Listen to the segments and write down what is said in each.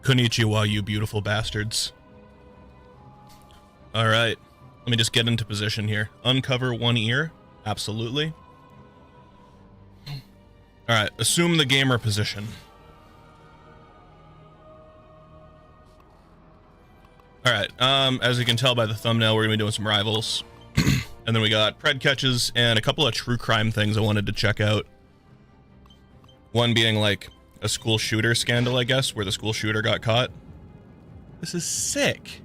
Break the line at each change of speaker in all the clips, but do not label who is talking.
Konnichiwa, you beautiful bastards. All right, let me just get into position here. Uncover one ear, absolutely. All right, assume the gamer position. All right, as you can tell by the thumbnail, we're gonna be doing some rivals. And then we got pred catches and a couple of true crime things I wanted to check out. One being like a school shooter scandal, I guess, where the school shooter got caught. This is sick.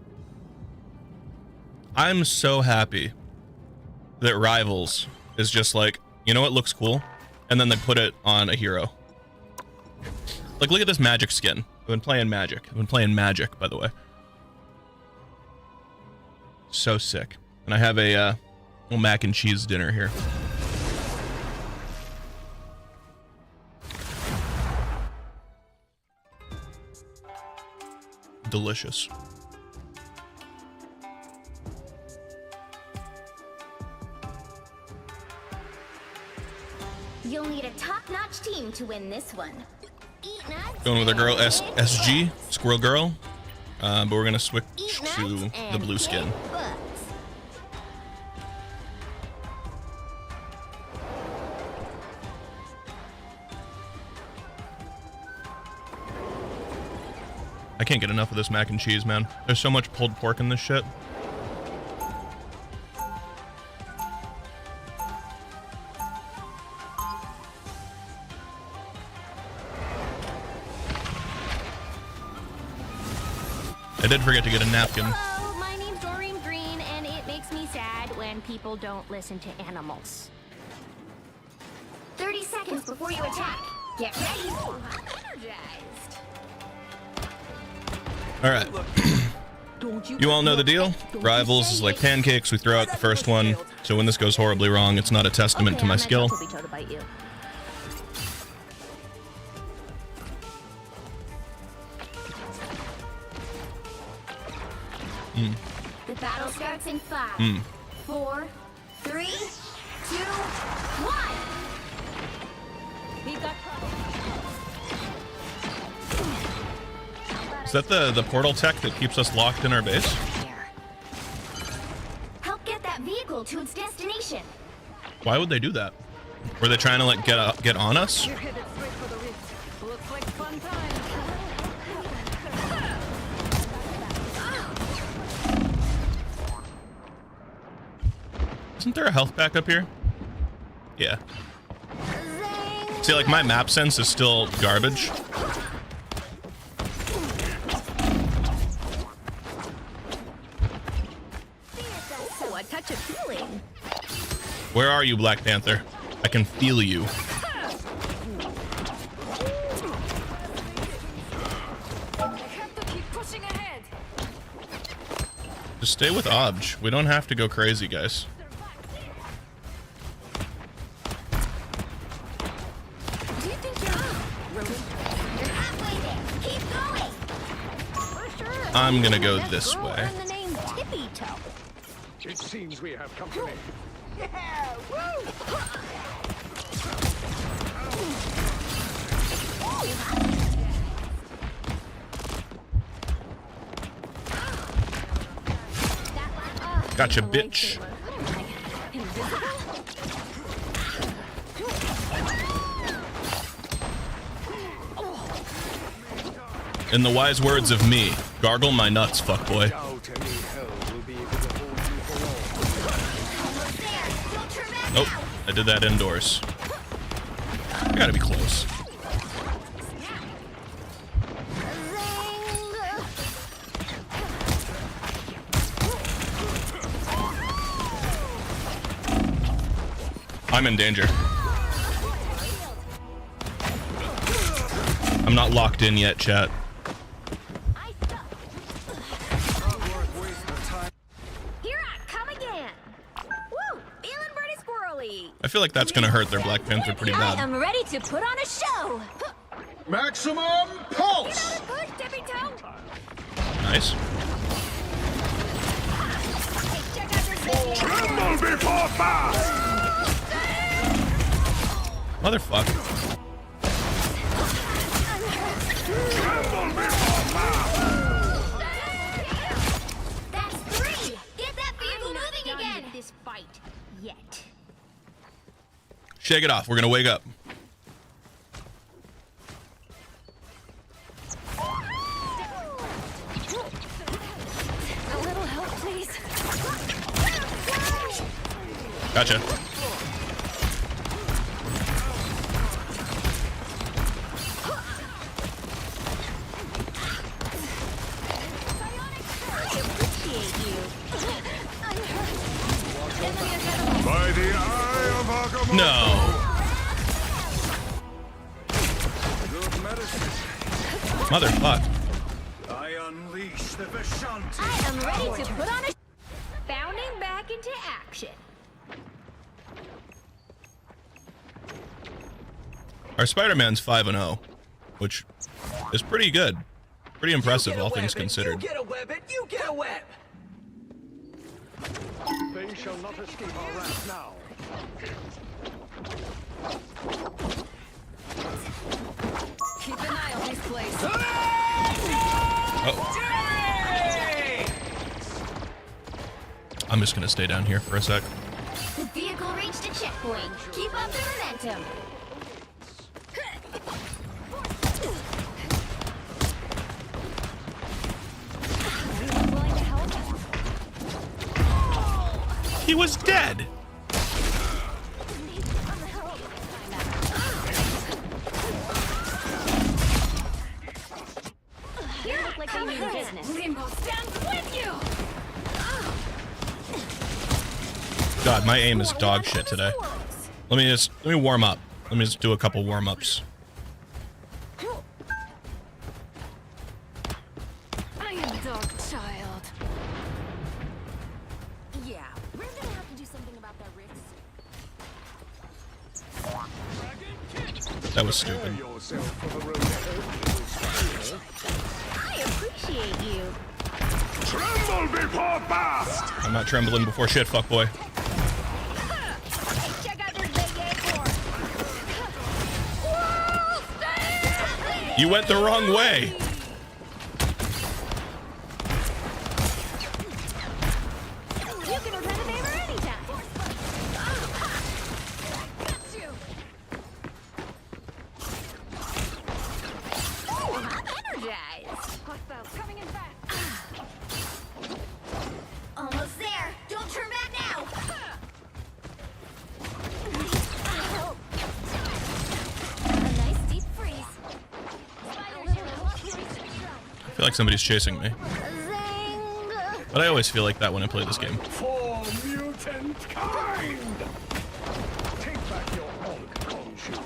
I'm so happy that Rivals is just like, you know what looks cool? And then they put it on a hero. Like, look at this magic skin. I've been playing magic. I've been playing magic, by the way. So sick. And I have a little mac and cheese dinner here. Delicious.
You'll need a top-notch team to win this one. Eat nuts.
Going with our girl SG, Squirrel Girl. But we're gonna switch to the blue skin. I can't get enough of this mac and cheese, man. There's so much pulled pork in this shit. I did forget to get a napkin.
Hello, my name's Doreen Green, and it makes me sad when people don't listen to animals. 30 seconds before you attack. Get ready. I'm energized.
All right. You all know the deal. Rivals is like pancakes. We throw out the first one. So when this goes horribly wrong, it's not a testament to my skill.
The battle starts in 5, 4, 3, 2, 1. We've got
Is that the portal tech that keeps us locked in our base?
Help get that vehicle to its destination.
Why would they do that? Were they trying to like get on us?
You're headed straight for the rift. Looks like fun time.
Isn't there a health pack up here? Yeah. See, like my map sense is still garbage.
Oh, a touch of feeling.
Where are you, Black Panther? I can feel you. Just stay with Obj. We don't have to go crazy, guys. I'm gonna go this way.
It seems we have company.
Yeah, woo!
Gotcha, bitch. In the wise words of me, gargle my nuts, fuckboy. Nope, I did that indoors. I gotta be close. I'm in danger. I'm not locked in yet, chat. I feel like that's gonna hurt their Black Panther pretty bad.
I am ready to put on a show.
Maximum pulse.
Nice.
Tremble before fast.
Motherfucker.
Tremble before
That's 3. Get that vehicle moving again. This fight yet.
Shake it off. We're gonna wake up.
A little help, please.
Gotcha.
By the eye of Agamotto.
No.
Good medicine.
Motherfuck.
I unleash the Vishanti.
I am ready to put on a bounding back into action.
Our Spider-Man's 5-0, which is pretty good. Pretty impressive, all things considered.
You get a web and you get a web.
They shall not escape our wrath now.
Keep an eye on this place.
Oh. I'm just gonna stay down here for a sec.
The vehicle reached a checkpoint. Keep up the momentum. Willing to help?
He was dead.
You look like they mean business.
Limbo stands with you.
God, my aim is dog shit today. Let me warm up. Let me just do a couple warm-ups.
I am dog child.
Yeah, we're gonna have to do something about that, Rix.
That was stupid.
Yourself for the road ahead.
I appreciate you.
Tremble before blast.
I'm not trembling before shit, fuckboy.
Check out this big acorn.
You went the wrong way.
You can return a favor anytime.
Got you.
Ooh, I'm energized.
Hostiles coming in fast.
Almost there. Don't turn back now. A nice deep freeze.
I feel like somebody's chasing me.
Zing.
But I always feel like that when I play this game.
For mutant kind. Take back your Hulk consume.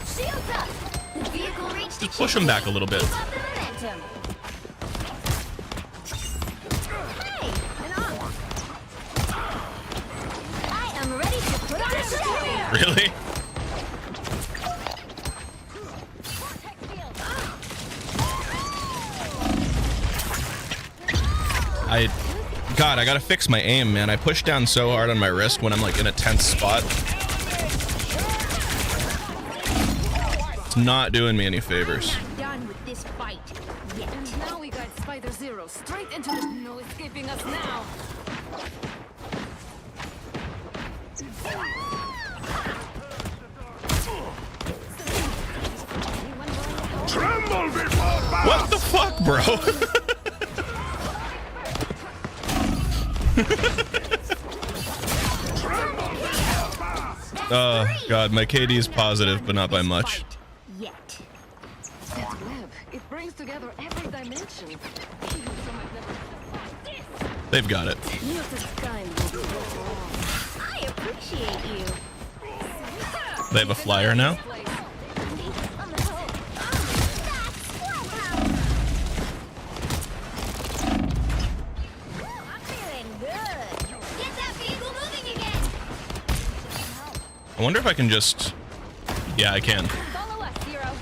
Shields up. The vehicle reached
Just push him back a little bit.
Keep up the momentum. Hey, an arm. I am ready to put on a show.
Really? God, I gotta fix my aim, man. I push down so hard on my wrist when I'm like in a tense spot. It's not doing me any favors.
I'm not done with this fight yet.
And now we guide Spider Zero straight into the no escaping us now.
Tremble before blast.
What the fuck, bro? Oh, God, my KD is positive, but not by much.
Yet.
That web, it brings together every dimension. Even some I've never this.
They've got it.
Mutant kind will be wrong.
I appreciate you.
They have a flyer now?
I'm feeling good. Get that vehicle moving again.
I wonder if I can just... Yeah, I can.
Follow us, Zero.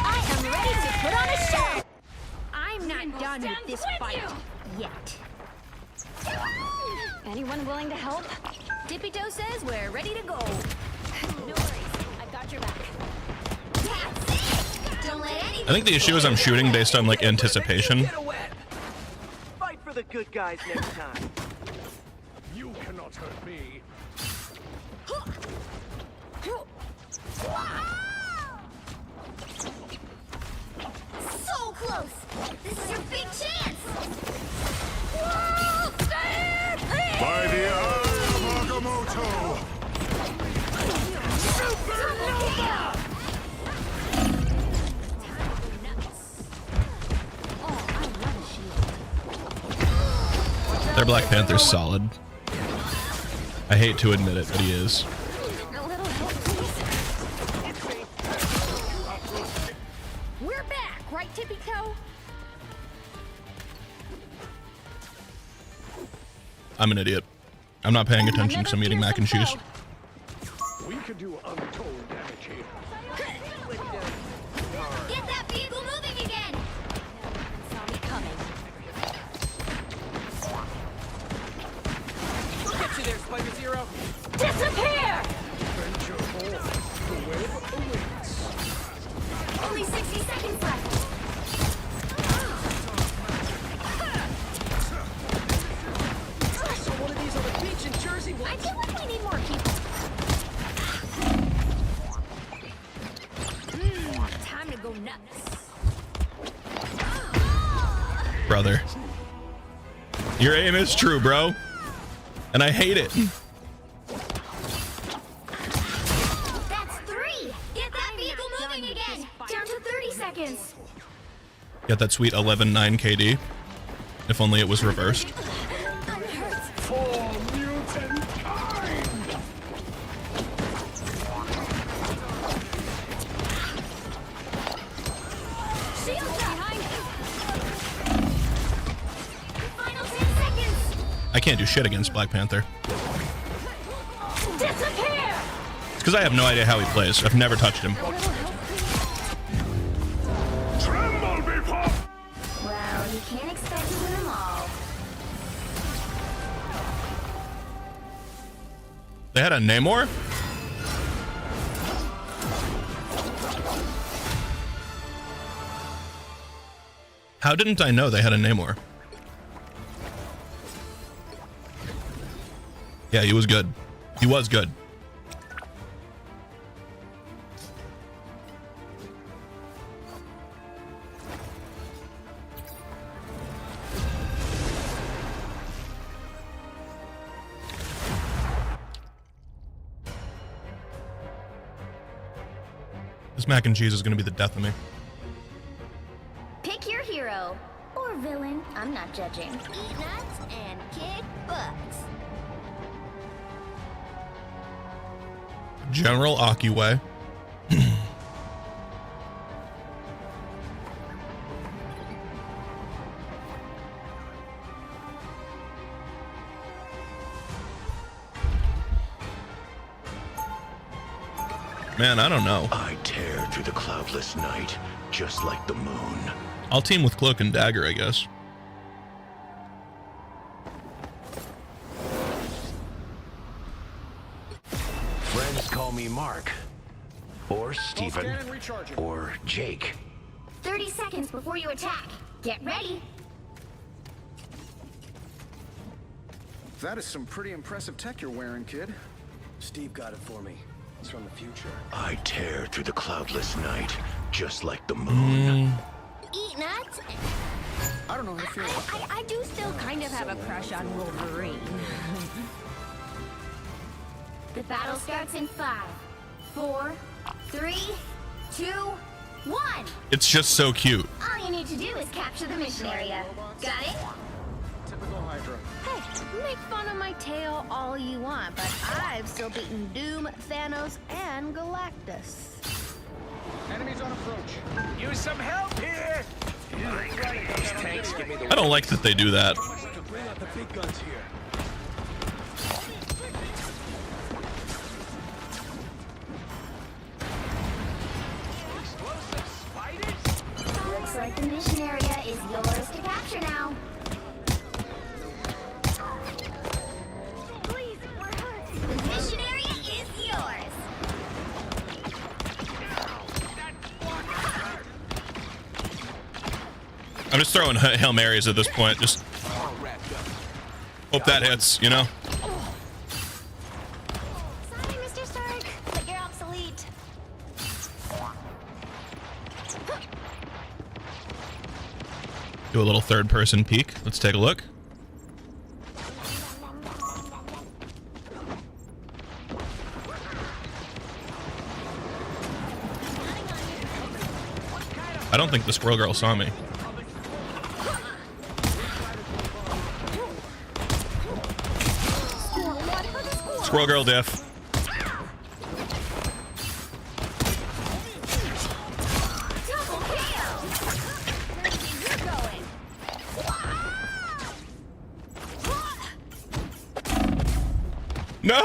I am ready to put on a show. I'm not done with this fight yet.
Anyone willing to help?
Tippy Toe says we're ready to go. No worries, I've got your back. That's it! Don't let anything.
I think the issue is I'm shooting based on like anticipation.
Fight for the good guys next time.
You cannot hurt me.
So close! This is your big chance! Whoa! Stand here!
By the eye of Agamotto!
Supernova! Oh, I love a shield.
Their Black Panther's solid. I hate to admit it, but he is.
A little help, please. We're back, right, Tippy Toe?
I'm an idiot. I'm not paying attention, so I'm eating mac and cheese.
We could do untold damage here.
Get that vehicle moving again! Saw me coming.
We'll get you there, Spider Zero.
Disappear!
Venture forth. The web awaits.
Only 60 seconds left.
I saw one of these on the beach in Jersey
I
once.
feel like we need more people. Time to go nuts.
Brother. Your aim is true, bro. And I hate it.
That's 3. Get that vehicle moving again. Down to 30 seconds.
Get that sweet 11.9 KD. If only it was reversed.
For mutant kind!
Shield behind you. Final 10 seconds.
I can't do shit against Black Panther.
Disappear.
It's because I have no idea how he plays. I've never touched him.
Tremble before...
Well, you can't expect to win them all.
They had a Namor? How didn't I know they had a Namor? Yeah, he was good. He was good. This mac and cheese is going to be the death of me.
Pick your hero or villain. I'm not judging. Eat nuts and kick butts.
General Akiway. Man, I don't know.
I tear through the cloudless night, just like the moon.
I'll team with Cloak and Dagger, I guess.
Friends call me Mark, or Steven,
Cannon recharging.
or Jake.
30 seconds before you attack. Get ready.
That is some pretty impressive tech you're wearing, kid. Steve got it for me. It's from the future.
I tear through the cloudless night, just like the moon.
Eat nuts.
I don't know how you feel.
I do still kind of have a crush on Wolverine. The battle starts in 5, 4, 3, 2, 1.
It's just so cute.
All you need to do is capture the mission area. Got it?
Typical Hydra.
Hey, make fun of my tail all you want, but I've still beaten Doom, Thanos, and Galactus.
Enemies on approach.
Use some help here. These tanks give me the
I don't like that they do that.
Bring out the big guns here.
Looks like the mission area is yours to capture now.
I'm just throwing Hail Marys at this point. Just hope that hits, you know?
Sorry, Mr. Stark, but you're obsolete.
Do a little third-person peek. Let's take a look. I don't think the squirrel girl saw me. Squirrel girl diff.
Double kill! Where do you think you're going?
No!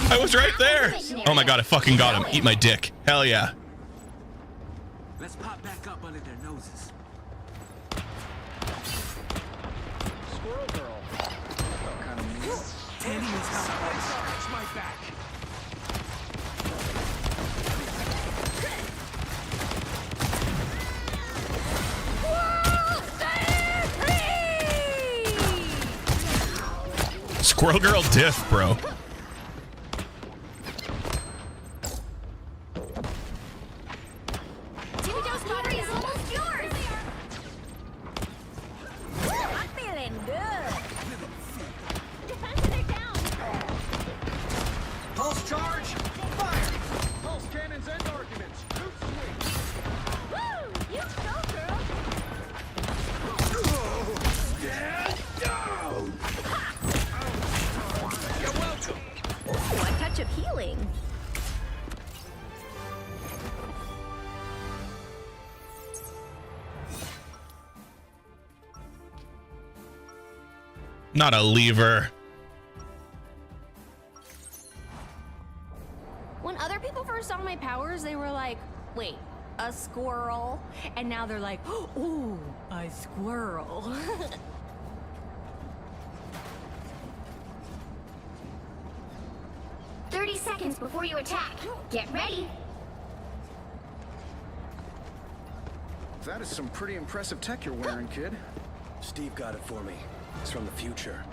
I was right there! Oh my god, I fucking got him. Eat my dick. Hell yeah.
Let's pop back up under their noses.
Squirrel girl. Kind of mean.
Enemies have scratch my back.
Squirrel girl diff, bro.
Jimmy Joe's pottery is almost yours! I'm feeling good. Defenses are down.
Pulse charge. Fire. Pulse cannons and arguments. Shoot swing.
Woo! You go, girl!
You're welcome.
Ooh, a touch of healing.
Not a lever.
When other people first saw my powers, they were like, wait, a squirrel? And now they're like, ooh, a squirrel.
30 seconds before you attack. Get ready.
That is some pretty impressive tech you're wearing, kid.
Steve got it for me. It's from the future.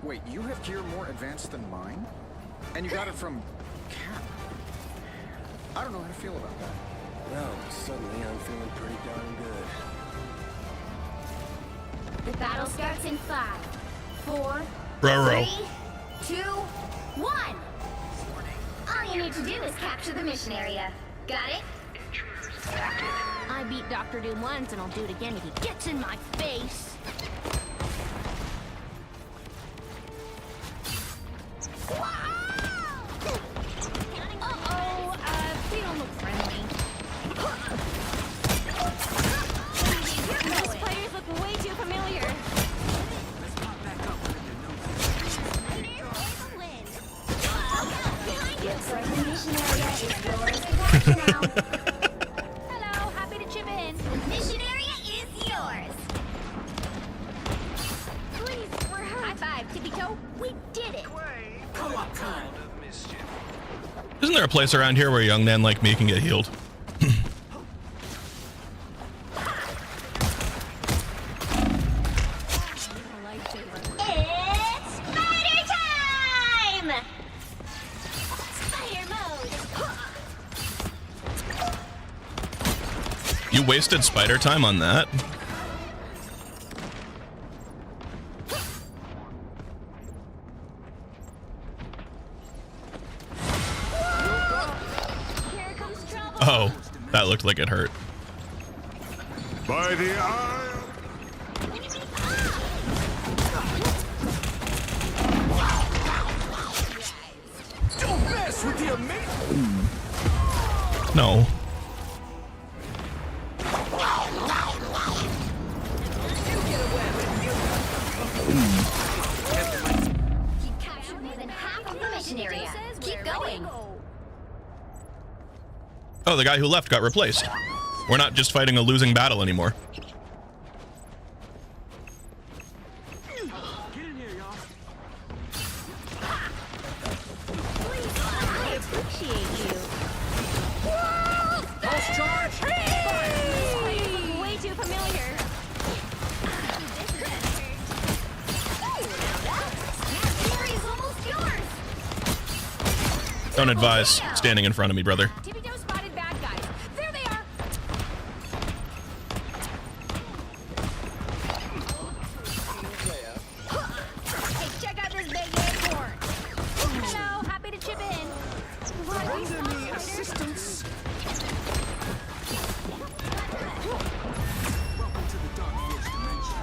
Wait, you have gear more advanced than mine? And you got it from Cap. I don't know how to feel about that.
Well, suddenly I'm feeling pretty darn good.
The battle starts in 5, 4,
Roro.
3, 2, 1. All you need to do is capture the mission area. Got it?
I beat Dr. Doom once, and I'll do it again if he gets in my face. Uh-oh, they don't look friendly. These players look way too familiar.
Let's pop back up under their noses.
Looks like the mission area is yours to capture now.
Hello, happy to chip in.
The mission area is yours.
Please, we're hurt. High five, tippy toe. We did it.
Co-op time.
Isn't there a place around here where young men like me can get healed?
It's spider time! Spider mode.
You wasted spider time on that?
Here comes trouble.
Oh, that looked like it hurt.
By the eye.
Don't mess with the amazing.
No.
You captured more than half of the mission area. Keep going.
Oh, the guy who left got replaced. We're not just fighting a losing battle anymore.
Get in here, y'all.
I appreciate you.
Pulse charge.
These players look way too familiar.
Don't advise standing in front of me, brother.
Tippy Toe spotted bad guys. There they are. Hey, check out this big airport. Hello, happy to chip in.
Render me assistance. Welcome to the Dark Force dimension.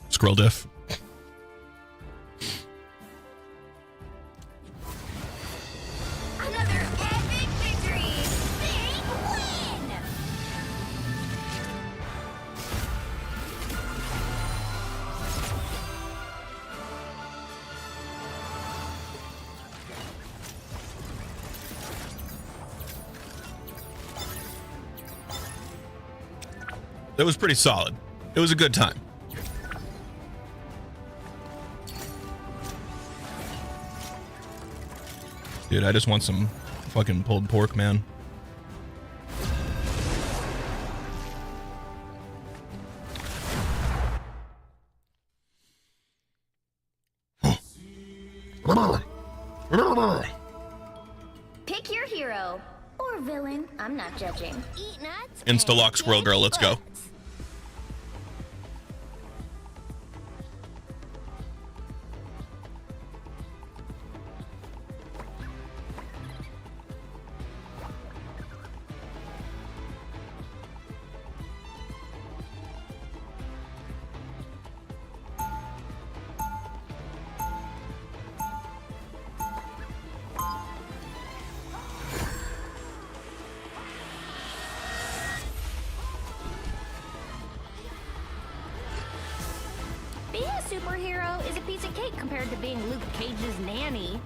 Scroll diff.
Another epic victory! Big win!
It was pretty solid. It was a good time. Dude, I just want some fucking pulled pork, man.
Pick your hero. Or villain. I'm not judging.
Eat nuts.
Insta-lock
and
squirrel
kick
girl, let's go.
butts. Being a superhero is a piece of cake compared to being Luke Cage's nanny.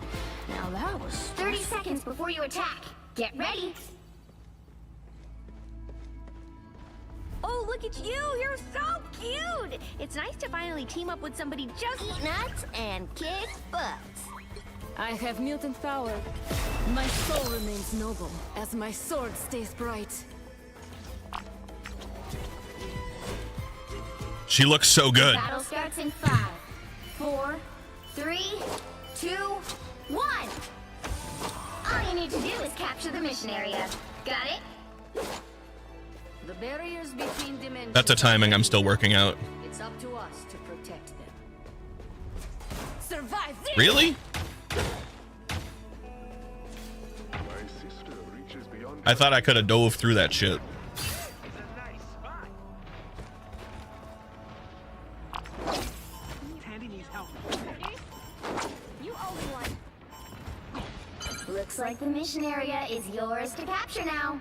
Now that was
30 seconds before you attack. Get ready.
Oh, look at you! You're so cute! It's nice to finally team up with somebody just
Eat nuts and kick butts.
I have mutant power. My soul remains noble as my sword stays bright.
She looks so good.
Battle starts in 5, 4, 3, 2, 1. All you need to do is capture the mission area. Got it?
The barriers between dimensions.
That's a timing I'm still working out.
It's up to us to protect them. Survive this!
Really? I thought I could have dove through that shit.
you owe me one.
Looks like the mission area is yours to capture now.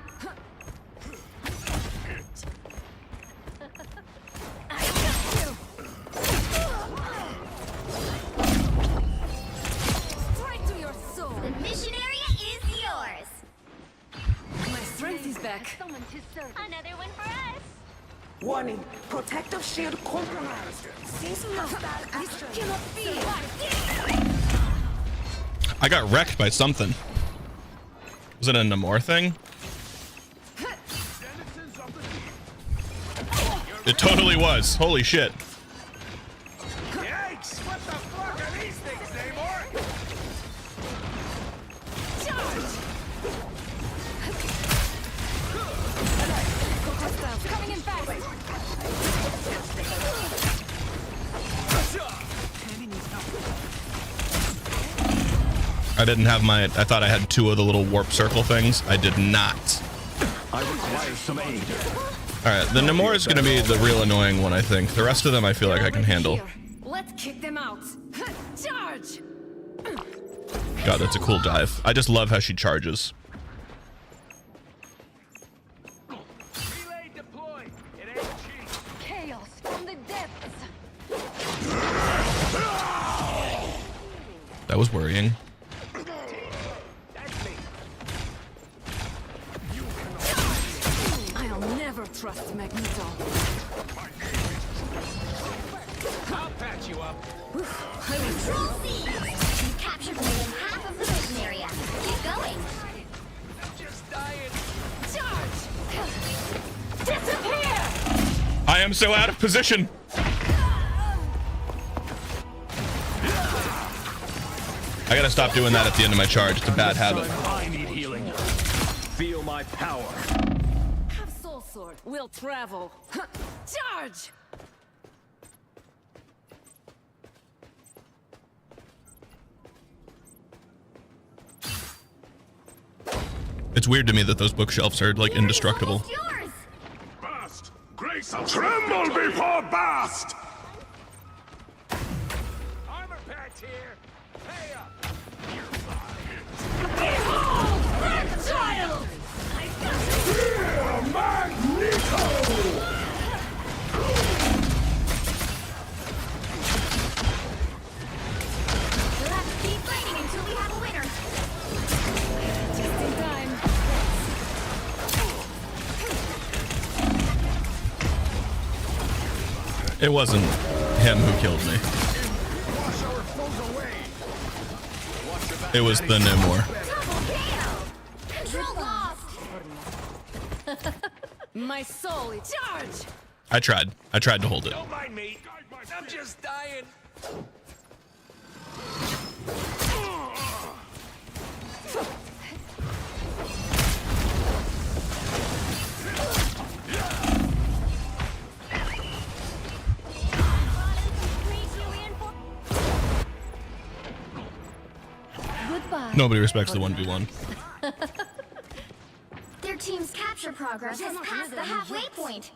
Straight to your soul.
The mission area is yours.
My strength is back.
Someone to serve. Another one for us.
Warning, protective shield compromised. Seasonal action.
Cannot be.
I got wrecked by something. Was it a Namor thing? It totally was. Holy shit.
Yikes! What the fuck are these things, Namor?
Hostiles coming in fast.
I didn't have my... I thought I had 2 of the little warp circle things. I did not.
I require some aid.
Alright, the Namor is going to be the real annoying one, I think. The rest of them I feel like I can handle.
Here. Let's kick them out. Charge!
God, that's a cool dive. I just love how she charges.
Relay deployed. It ain't cheap.
Chaos from the depths.
That was worrying.
That's me.
I'll never trust Magneto.
I'll patch you up.
Control C. You captured more than half of the mission area. Keep going.
I'm just dying.
Charge! Disappear!
I am so out of position. I gotta stop doing that at the end of my charge. It's a bad habit.
I need healing. Feel my power.
Have soul sword. We'll travel. Charge!
It's weird to me that those bookshelves are like indestructible.
Yours.
Bast! Grace of tremble before Bast!
Armor packs here. Pay up.
Child!
We'll have to keep fighting until we have a winner.
Just in time.
It wasn't him who killed me. It was the Nimor.
Control lost.
My soul is charge!
I tried to hold it.
Don't mind me. I'm just dying.
Goodbye.
Nobody respects the 1v1.
Their team's capture progress has passed the halfway point.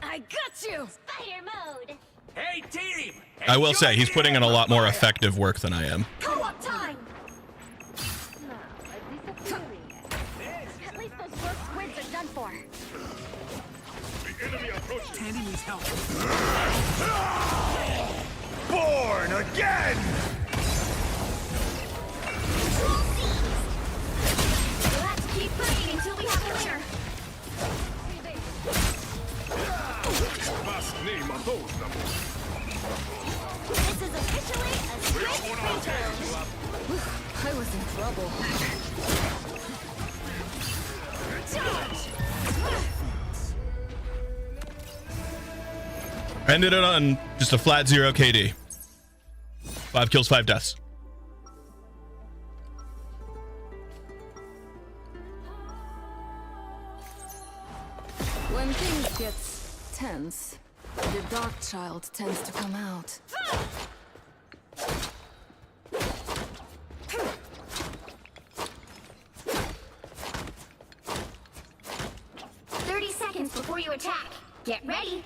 I got you!
Spider mode.
Hey, team.
I will say he's putting in a lot more effective work than I am.
Co-op time.
At least those rogue squids are done for.
Tandy needs help.
Born again!
Control seized. We'll have to keep fighting until we have a winner.
Bast name on those numbers.
This is officially a straight photo.
I was in trouble.
Ended it on just a flat 0 KD. 5 kills, 5 deaths.
When things get tense, the dark child tends to come out.
30 seconds before you attack. Get ready.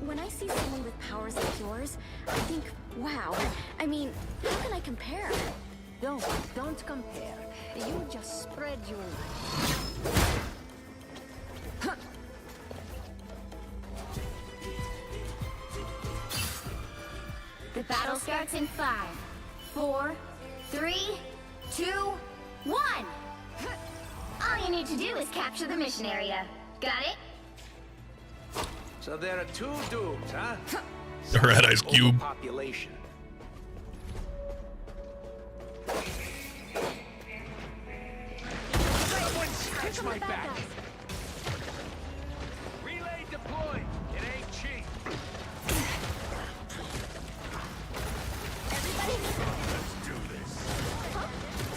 When I see someone with powers like yours, I think, wow. I mean, how can I compare? Don't compare. You just spread your light.
The battle starts in 5, 4, 3, 2, 1. All you need to do is capture the mission area. Got it?
So there are 2 dooms, huh?
The red ice cube.
Population. Someone scratch my back. Relay deployed. It ain't cheap.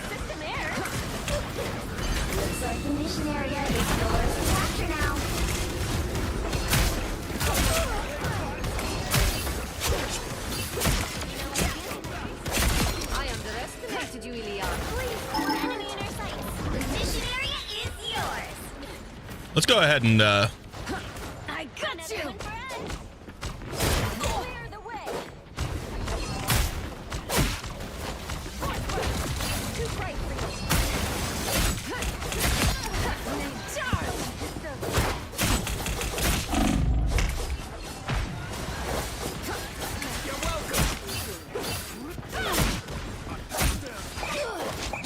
System air.
Looks like the mission area is yours to capture now.
I underestimated you, Ilya.
Enemy in our sights. The mission area is yours.
Let's go ahead and
I got you!
Clear the way. Too bright for you.
You're welcome.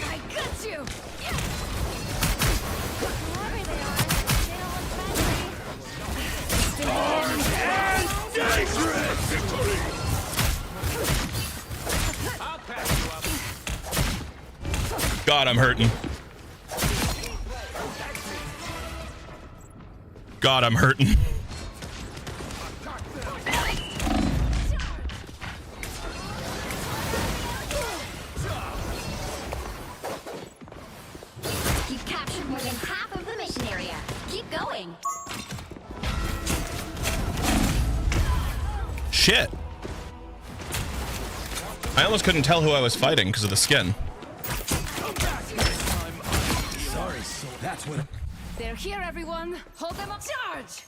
I got you!
Whoever they are, they don't look friendly.
I'll pass you up.
God, I'm hurting. God, I'm hurting. shit. I almost couldn't tell who I was fighting because of the skin.
Sorry, so that's what.
They're here, everyone. Hold them up. Charge!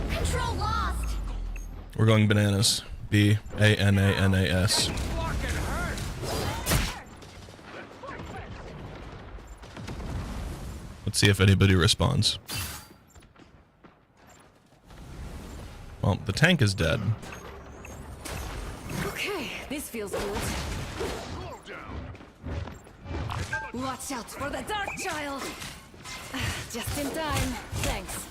Control lost.
We're going bananas. B-A-N-A-N-A-S. Let's see if anybody responds. Well, the tank is dead.
Okay, this feels good. Watch out for the Dark Child! Just in time. Thanks.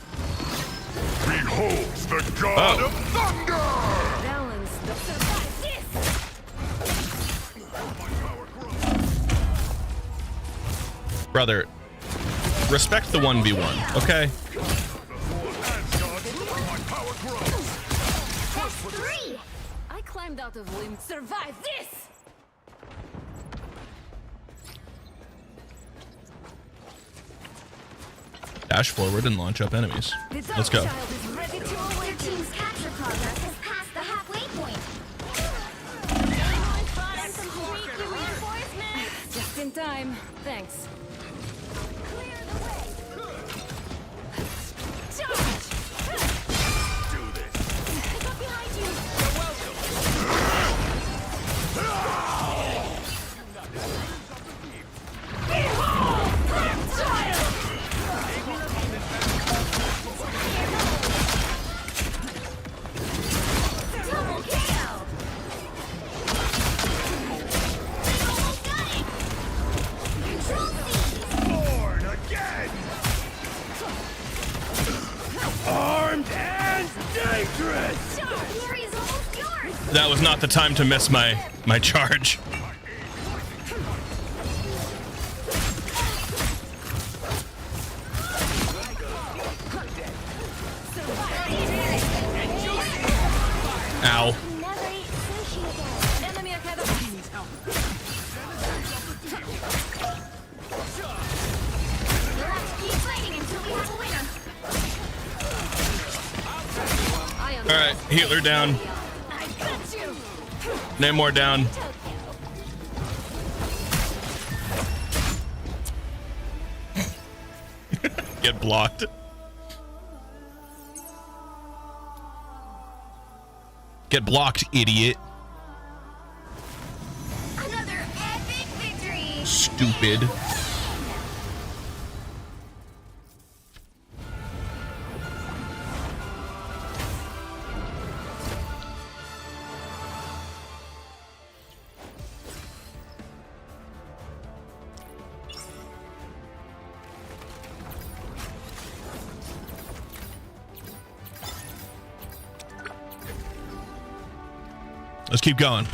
Behold the god of thunder!
Balance the survive this!
Brother, respect the 1v1, okay?
That's 3.
I climbed out of limb. Survive this!
Dash forward and launch up enemies.
The Dark
Let's go.
Child is ready to
Your
awaken.
team's capture progress has passed the halfway point.
Just in time. Thanks.
Clear the way.
Charge!
Do this.
Pick up behind you. Double kill. Almost got it. Control C.
Born again! Armed and dangerous!
Glory is almost yours.
That was not the time to miss my charge. Ow.
Never eat sushi again.
Enemy ahead of us.
We'll have to keep fighting until we have a winner.
Alright, healer down.
I got you!
Name more down. Get blocked. Get blocked, idiot.
Another epic victory.
Stupid. Let's keep going.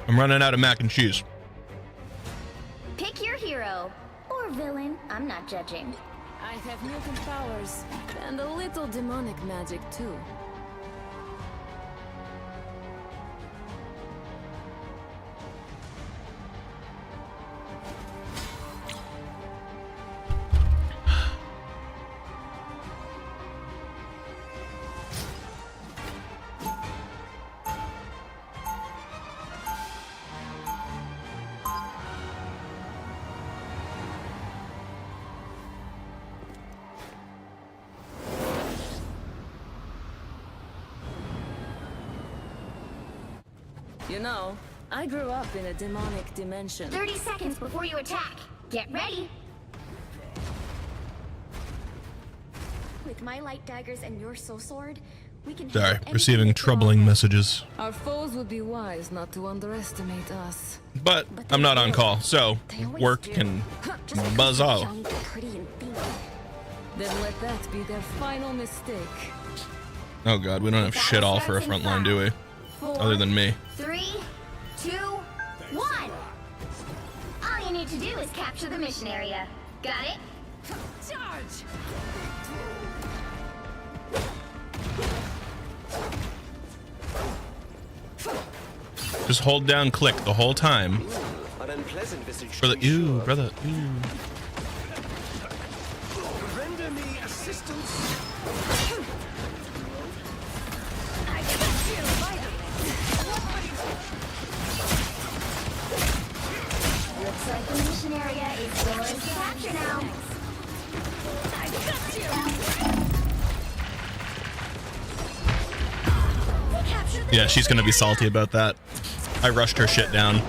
I'm running out of mac and cheese.
Pick your hero or villain. I'm not judging.
I have mutant powers and a little demonic magic too. You know, I grew up in a demonic dimension.
30 seconds before you attack. Get ready. With my light daggers and your soul sword, we can.
Sorry,
handle
receiving
anything
troubling
wrong.
messages.
Our foes would be wise not to underestimate us.
But I'm not on call, so
They always
work
do.
can
Just because
buzz
they're
off.
young, pretty, and female.
Then let that be their final mistake.
Oh god, we don't have shit all for a front line, do we?
4,
Other than me.
3, 2, 1. All you need to do is capture the mission area. Got it?
Charge!
Just hold down click the whole time.
An unpleasant visage.
Brother,
to be
ew,
sure.
brother, ew.
Render me assistance.
Looks like the mission area is yours to capture now.
Yeah, she's gonna be salty about that. I rushed her shit down.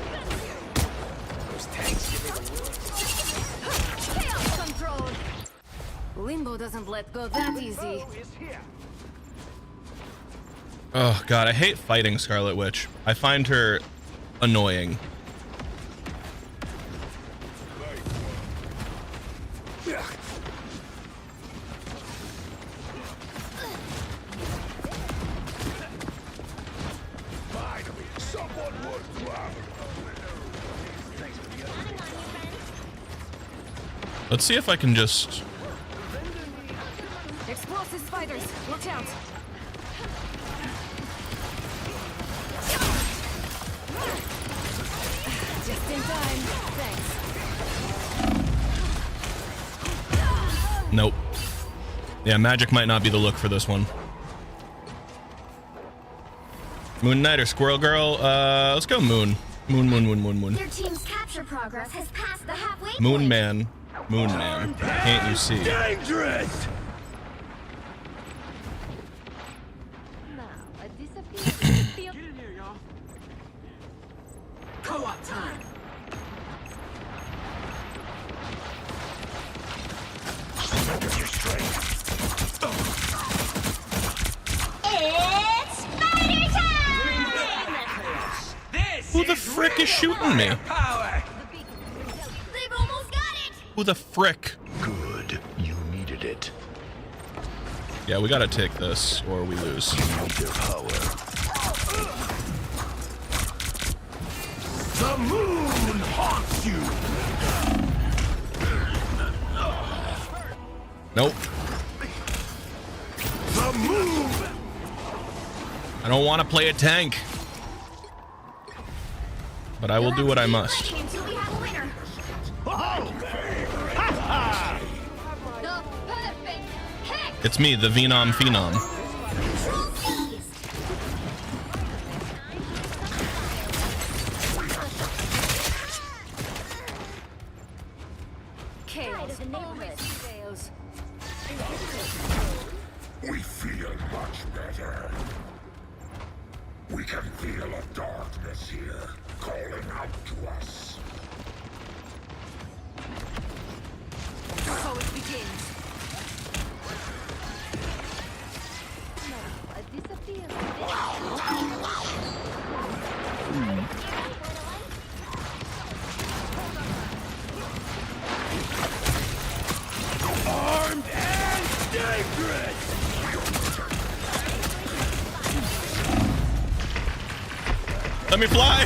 Chaos control. Limbo doesn't let go that easy.
Oh god, I hate fighting Scarlet Witch. I find her annoying.
Finally, someone worth grabbing.
Let's see if I can just...
Explosive spiders, watch out. Just in time. Thanks.
Nope. Yeah, magic might not be the look for this one. Moon Knight or Squirrel Girl? Let's go Moon. Moon.
Your team's capture progress has passed the halfway point.
Moon Man. Moon Man. Can't you see?
Dangerous!
Co-op time.
It's spider time!
Who the frick is shooting me?
They've almost got it!
Who the frick?
Good. You needed it.
Yeah, we gotta take this or we lose.
You need their power.
The moon haunts you!
Nope.
The moon!
I don't want to play a tank. But I will do what I must.
Fighting until we have a winner. The perfect pick!
It's me, the Venom Phenom.
Control seized!
Chaos. Always prevails.
We feel much better. We can feel a darkness here, calling out to us.
So it begins.
Armed and dangerous!
Let me fly!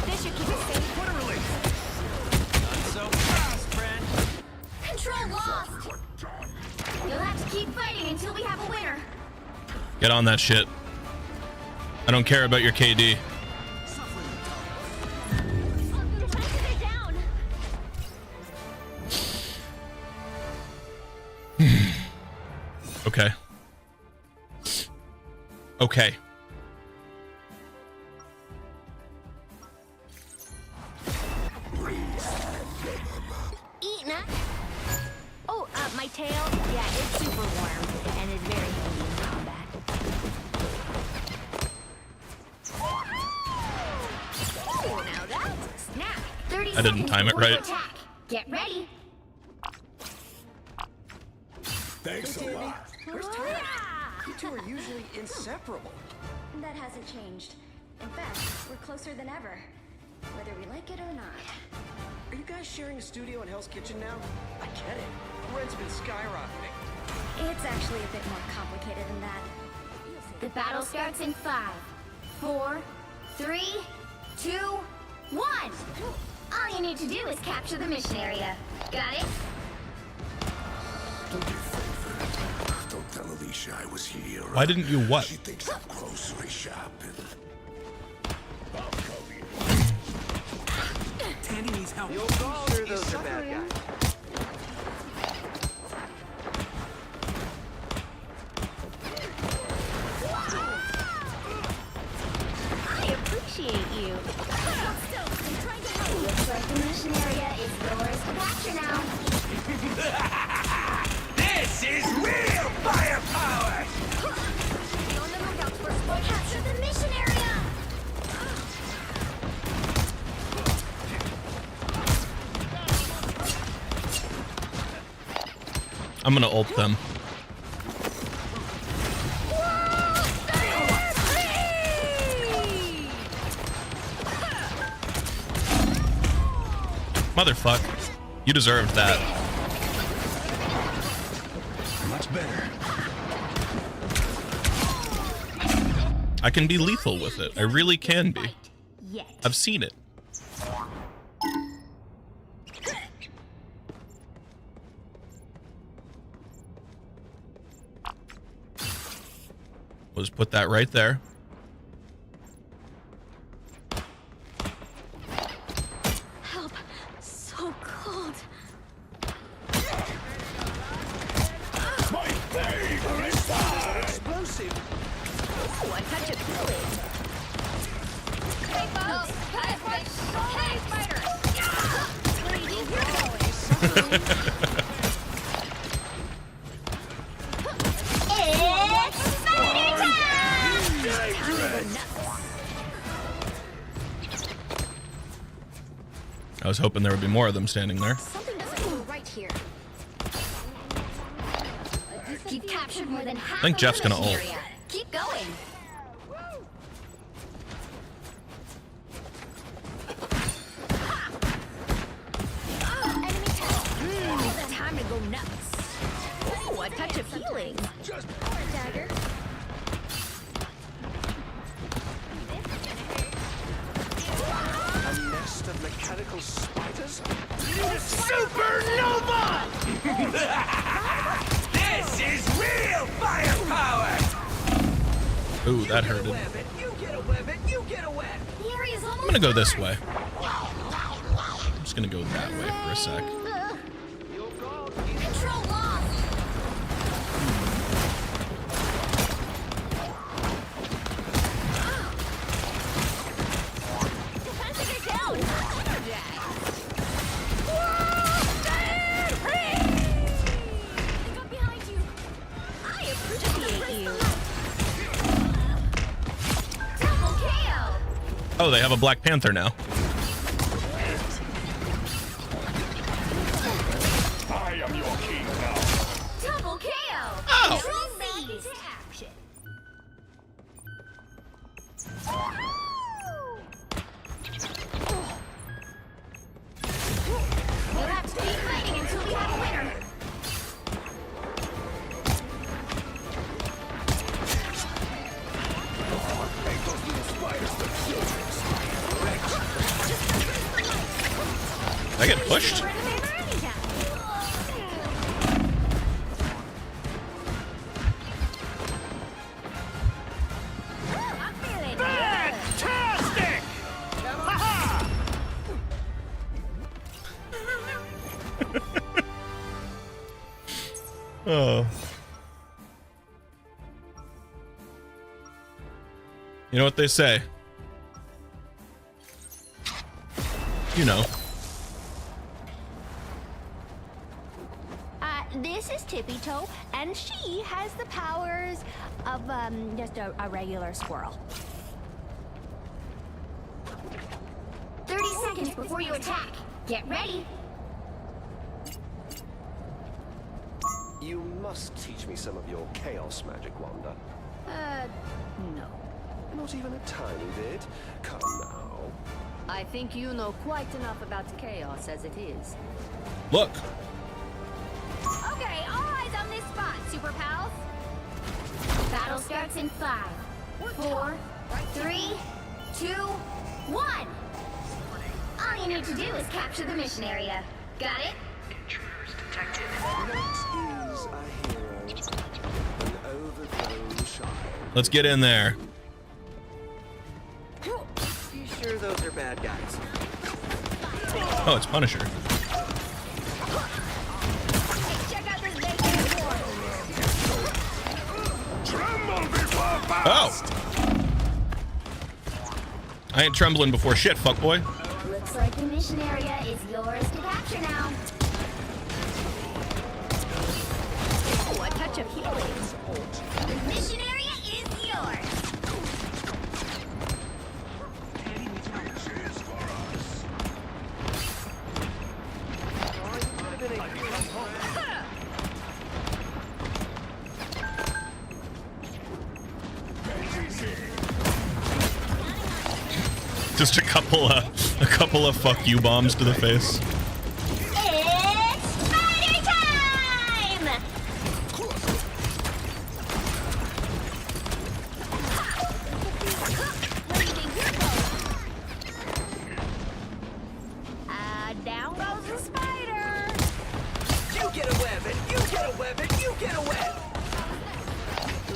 This should keep it safe.
Control lost! You'll have to keep fighting until we have a winner.
Get on that shit. I don't care about your KD.
They're down.
Okay. Okay.
Eating it. Oh, my tail? Yeah, it's super warm and it's very handy in combat. Ooh, now that's a snack. 30
I didn't
seconds
time it
before you
right.
attack. Get ready.
Thanks a lot.
Where's Tara? You two are usually inseparable.
That hasn't changed. In fact, we're closer than ever, whether we like it or not.
Are you guys sharing a studio in Hell's Kitchen now? I get it. Rent's been skyrocketing.
It's actually a bit more complicated than that.
The battle starts in 5, 4, 3, 2, 1. All you need to do is capture the mission area. Got it?
tell Alicia I was here.
Why didn't you what?
She thinks I'm grocery shopping.
Tandy needs help. You'll go. Sure, those are bad guys.
I appreciate you. Looks like the mission area is yours to capture now.
This is real firepower!
Be on the lookout for spoilers. Capture the mission area!
I'm gonna ult them. Motherfuck. You deserved that.
Much better.
I can be lethal with it. I really can be. I've seen it. We'll just put that right there.
Help. So cold.
My favorite side!
Explosive.
Ooh, I touch a feeling. Hey, folks! Hey, spiders! It's spider time!
I was hoping there would be more of them standing there.
Something doesn't feel right here.
You've captured more than half
I think
of
Jeff's
the
gonna
mission
ult.
area. Keep going. Enemy tag. It's time to go nuts. Ooh, a touch of healing.
Dagger.
A nest of mechanical spiders?
Supernova! This is real firepower!
Ooh, that hurted.
You get a web it. You get a web.
The area's almost
I'm gonna go this
done.
way. I'm just gonna go that way for a sec.
You'll go.
Control lost. Defenses are down. Look up behind you. I appreciate you. Double KO.
Oh, they have a Black Panther now.
I am your king now.
Double KO.
Ow.
True beast. Action. We'll have to keep fighting until we have a winner.
Make those little spiders the children's.
Did I get pushed?
I'm feeling
Fantastic! Ha-ha!
Oh. You know what they say? You know.
This is Tippy Toe, and she has the powers of, just a regular squirrel.
30 seconds before you attack. Get ready.
You must teach me some of your chaos magic, Wanda.
No.
Not even a tiny bit. Come now.
I think you know quite enough about chaos as it is.
Look.
Okay, all eyes on this spot, Super Pals. Battle starts in 5, 4, 3, 2, 1. All you need to do is capture the mission area. Got it?
What is a hero?
Let's get in there.
You sure those are bad guys?
Oh, it's Punisher.
Check out this big
Oh! I ain't trembling before shit, fuckboy.
Looks like the mission area is yours to capture now. Oh, a touch of healing. The mission area is yours.
Just a couple of fuck you bombs to the face.
It's spider time! Down goes the spider.
You get a web, and you get a web, and you get a web.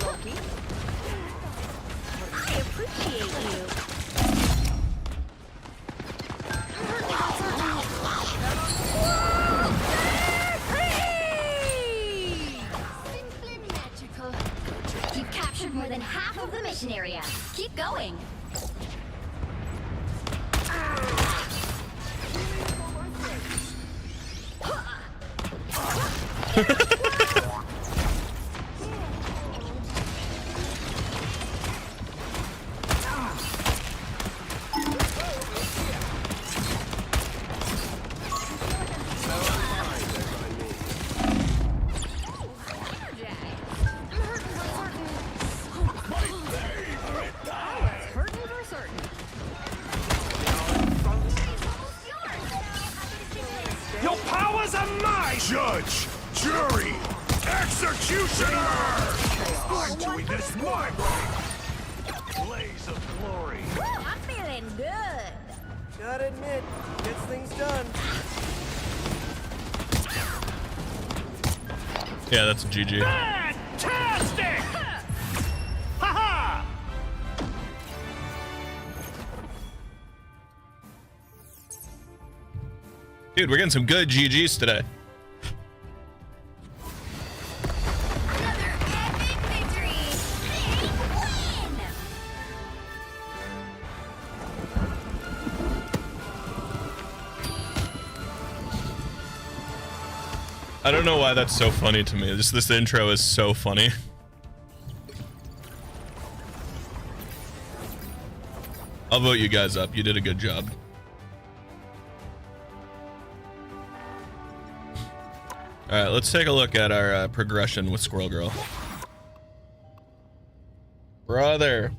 Loki, I appreciate you. Simply magical. You've captured more than half of the mission area. Keep going.
Your powers are mine! Judge, jury, executioner! I'm doing this my way! Blaze of glory!
I'm feeling good.
Gotta admit, gets things done.
Yeah, that's a GG.
Fantastic! Haha!
Dude, we're getting some good GGs today.
Another epic victory. Big win!
I don't know why that's so funny to me. Just this intro is so funny. I'll vote you guys up. You did a good job. All right, let's take a look at our progression with Squirrel Girl. Brother.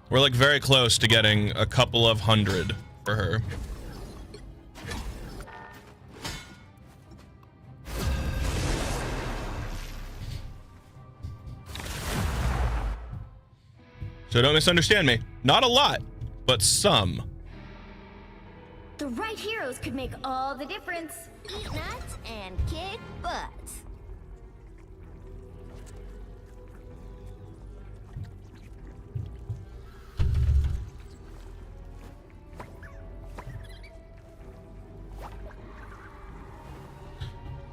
We're like very close to getting a couple of hundred for her. So don't misunderstand me. Not a lot, but some.
The right heroes could make all the difference. Eat nuts and kick butt.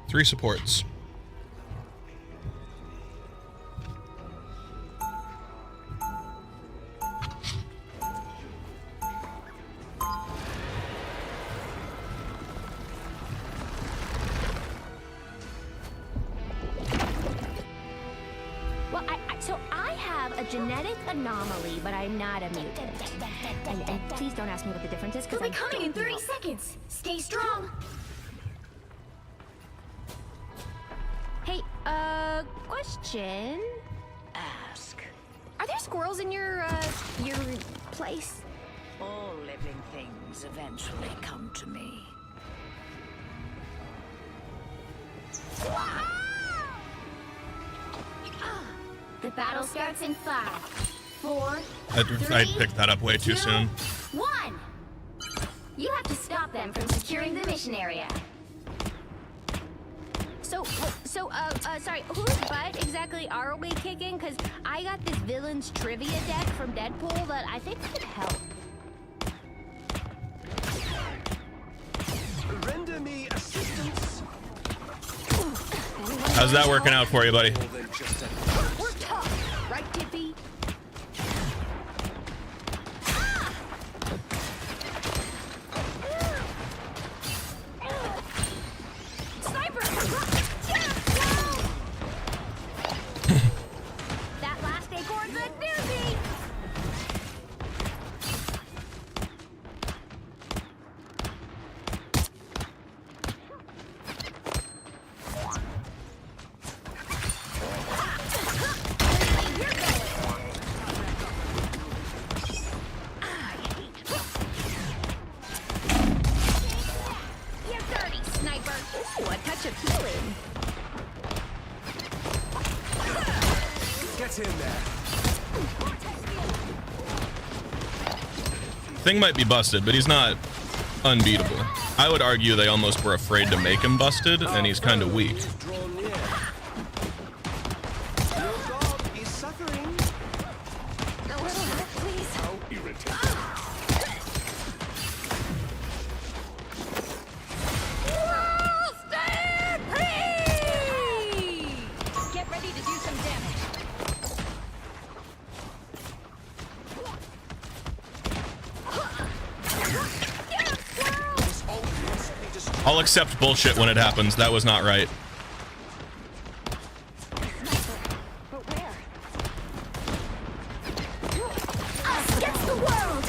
Three supports.
Well, so I have a genetic anomaly, but I'm not a mutant. And please don't ask me what the difference is, because
They'll be coming in 30 seconds. Stay strong.
Hey, question.
Ask.
Are there squirrels in your place?
All living things eventually come to me.
The battle starts in 5, 4,
I picked that up way too soon.
1. You have to stop them from securing the mission area.
Sorry, whose butt exactly are we kicking? Because I got this villain's trivia deck from Deadpool that I think could help.
Render me assistance.
How's that working out for you, buddy?
We're tough, right, Tippy? Sniper! That last acorn's a doozy! You're dirty, sniper! Ooh, a touch of healing.
Get in there.
Thing might be busted, but he's not unbeatable. I would argue they almost were afraid to make him busted, and he's kind of weak.
Drawn near. Your god is suffering.
A little help, please.
How irritating.
Get ready to do some damage.
I'll accept bullshit when it happens. That was not right.
But where?
Us against the world!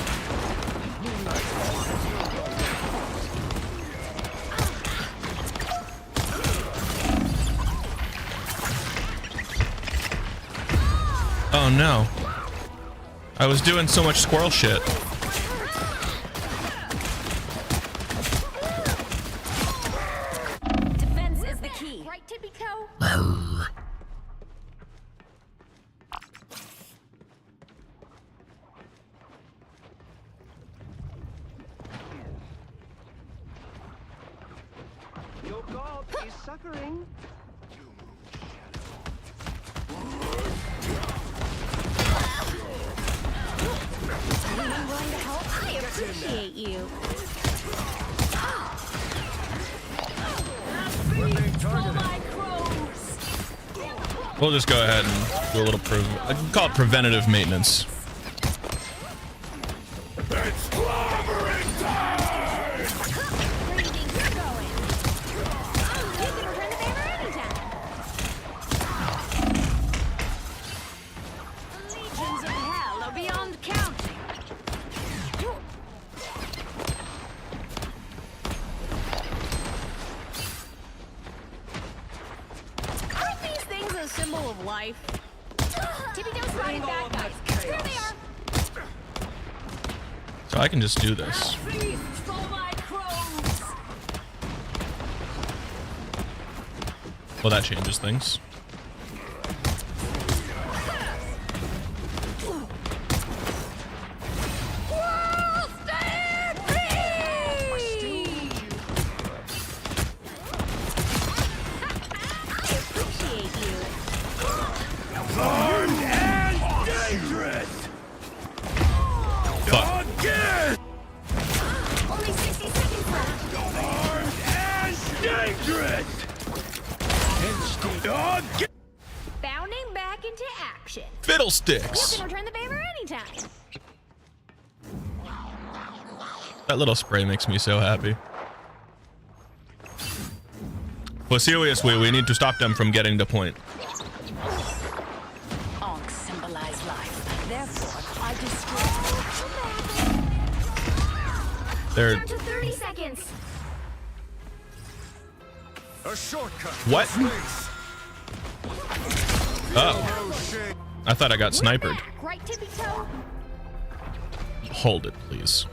Oh no. I was doing so much squirrel shit.
Defense is the key. Right, Tippy Toe?
Your god is suffering.
Anyone willing to help? I appreciate you.
We'll just go ahead and do a little I can call it preventative maintenance.
It's clobbering time!
Where do you think you're going? You can return the favor anytime. Legions of hell are beyond counting. Aren't these things a symbol of life? Tippy Toe's spotted bad guys. Here they are.
So I can just do this. Well, that changes things.
Armed and dangerous!
Fuck.
Again!
Only 60 seconds left.
Armed and dangerous! Again!
Bounding back into action.
Fiddlesticks.
You can return the favor anytime.
That little spray makes me so happy. Well, seriously, we need to stop them from getting the point.
Ankh symbolize life. Therefore, I destroy.
They're
Down to 30 seconds.
A shortcut.
what?
Space.
Oh,
No shade.
I thought I got sniped.
Right, Tippy Toe?
Hold it, please.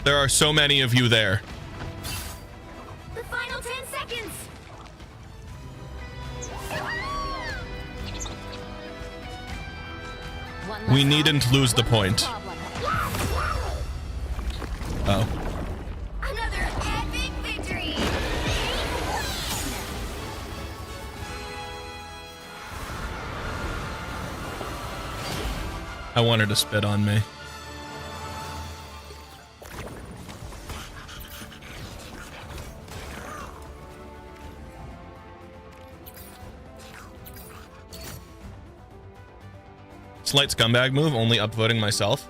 There are so many of you there.
The final 10 seconds.
One
We
less
needn't
round,
lose the
one less
point.
problem.
Last round.
Oh.
Another epic victory!
I want her to spit on me. Slight scumbag move, only upvoting myself.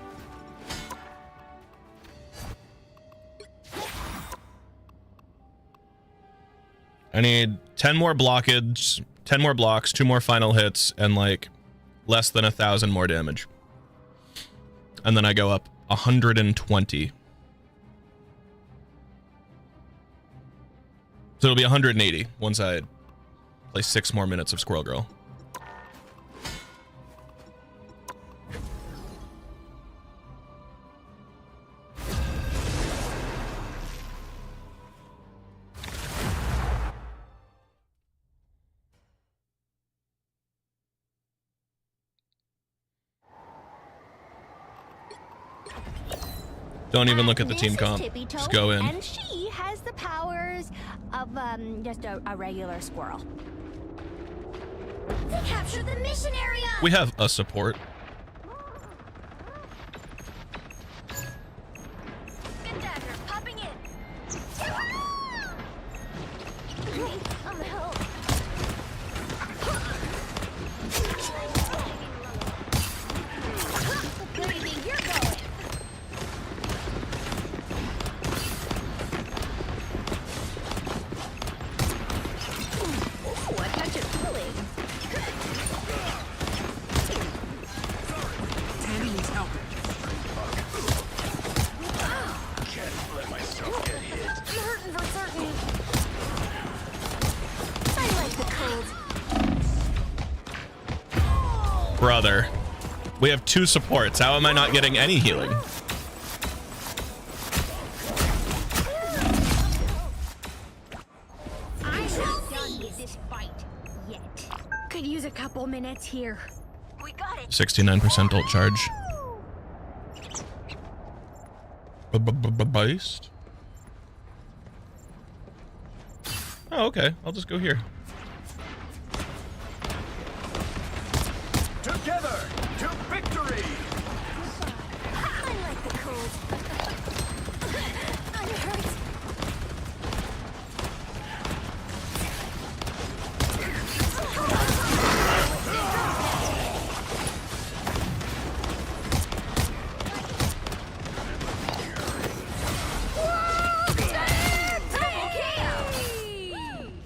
I need 10 more blockage, 10 more blocks, 2 more final hits, and like less than 1,000 more damage. And then I go up 120. So it'll be 180 once I play 6 more minutes of Squirrel Girl. Don't even look at the team comp. Just go in.
And she has the powers of just a regular squirrel.
They captured the mission area!
We have a support.
Good dagger, popping in. I'm help. Where do you think you're going?
Ooh, a touch of healing.
Tandy needs help.
Can't let myself get hit.
I'm hurting for certain. I like the cold.
Brother. We have 2 supports. How am I not getting any healing?
I'm not done with this fight yet. Could use a couple minutes here.
We got it.
69% ult charge. Beist? Oh, okay. I'll just go here.
Together to victory!
I like the cold. I'm hurt.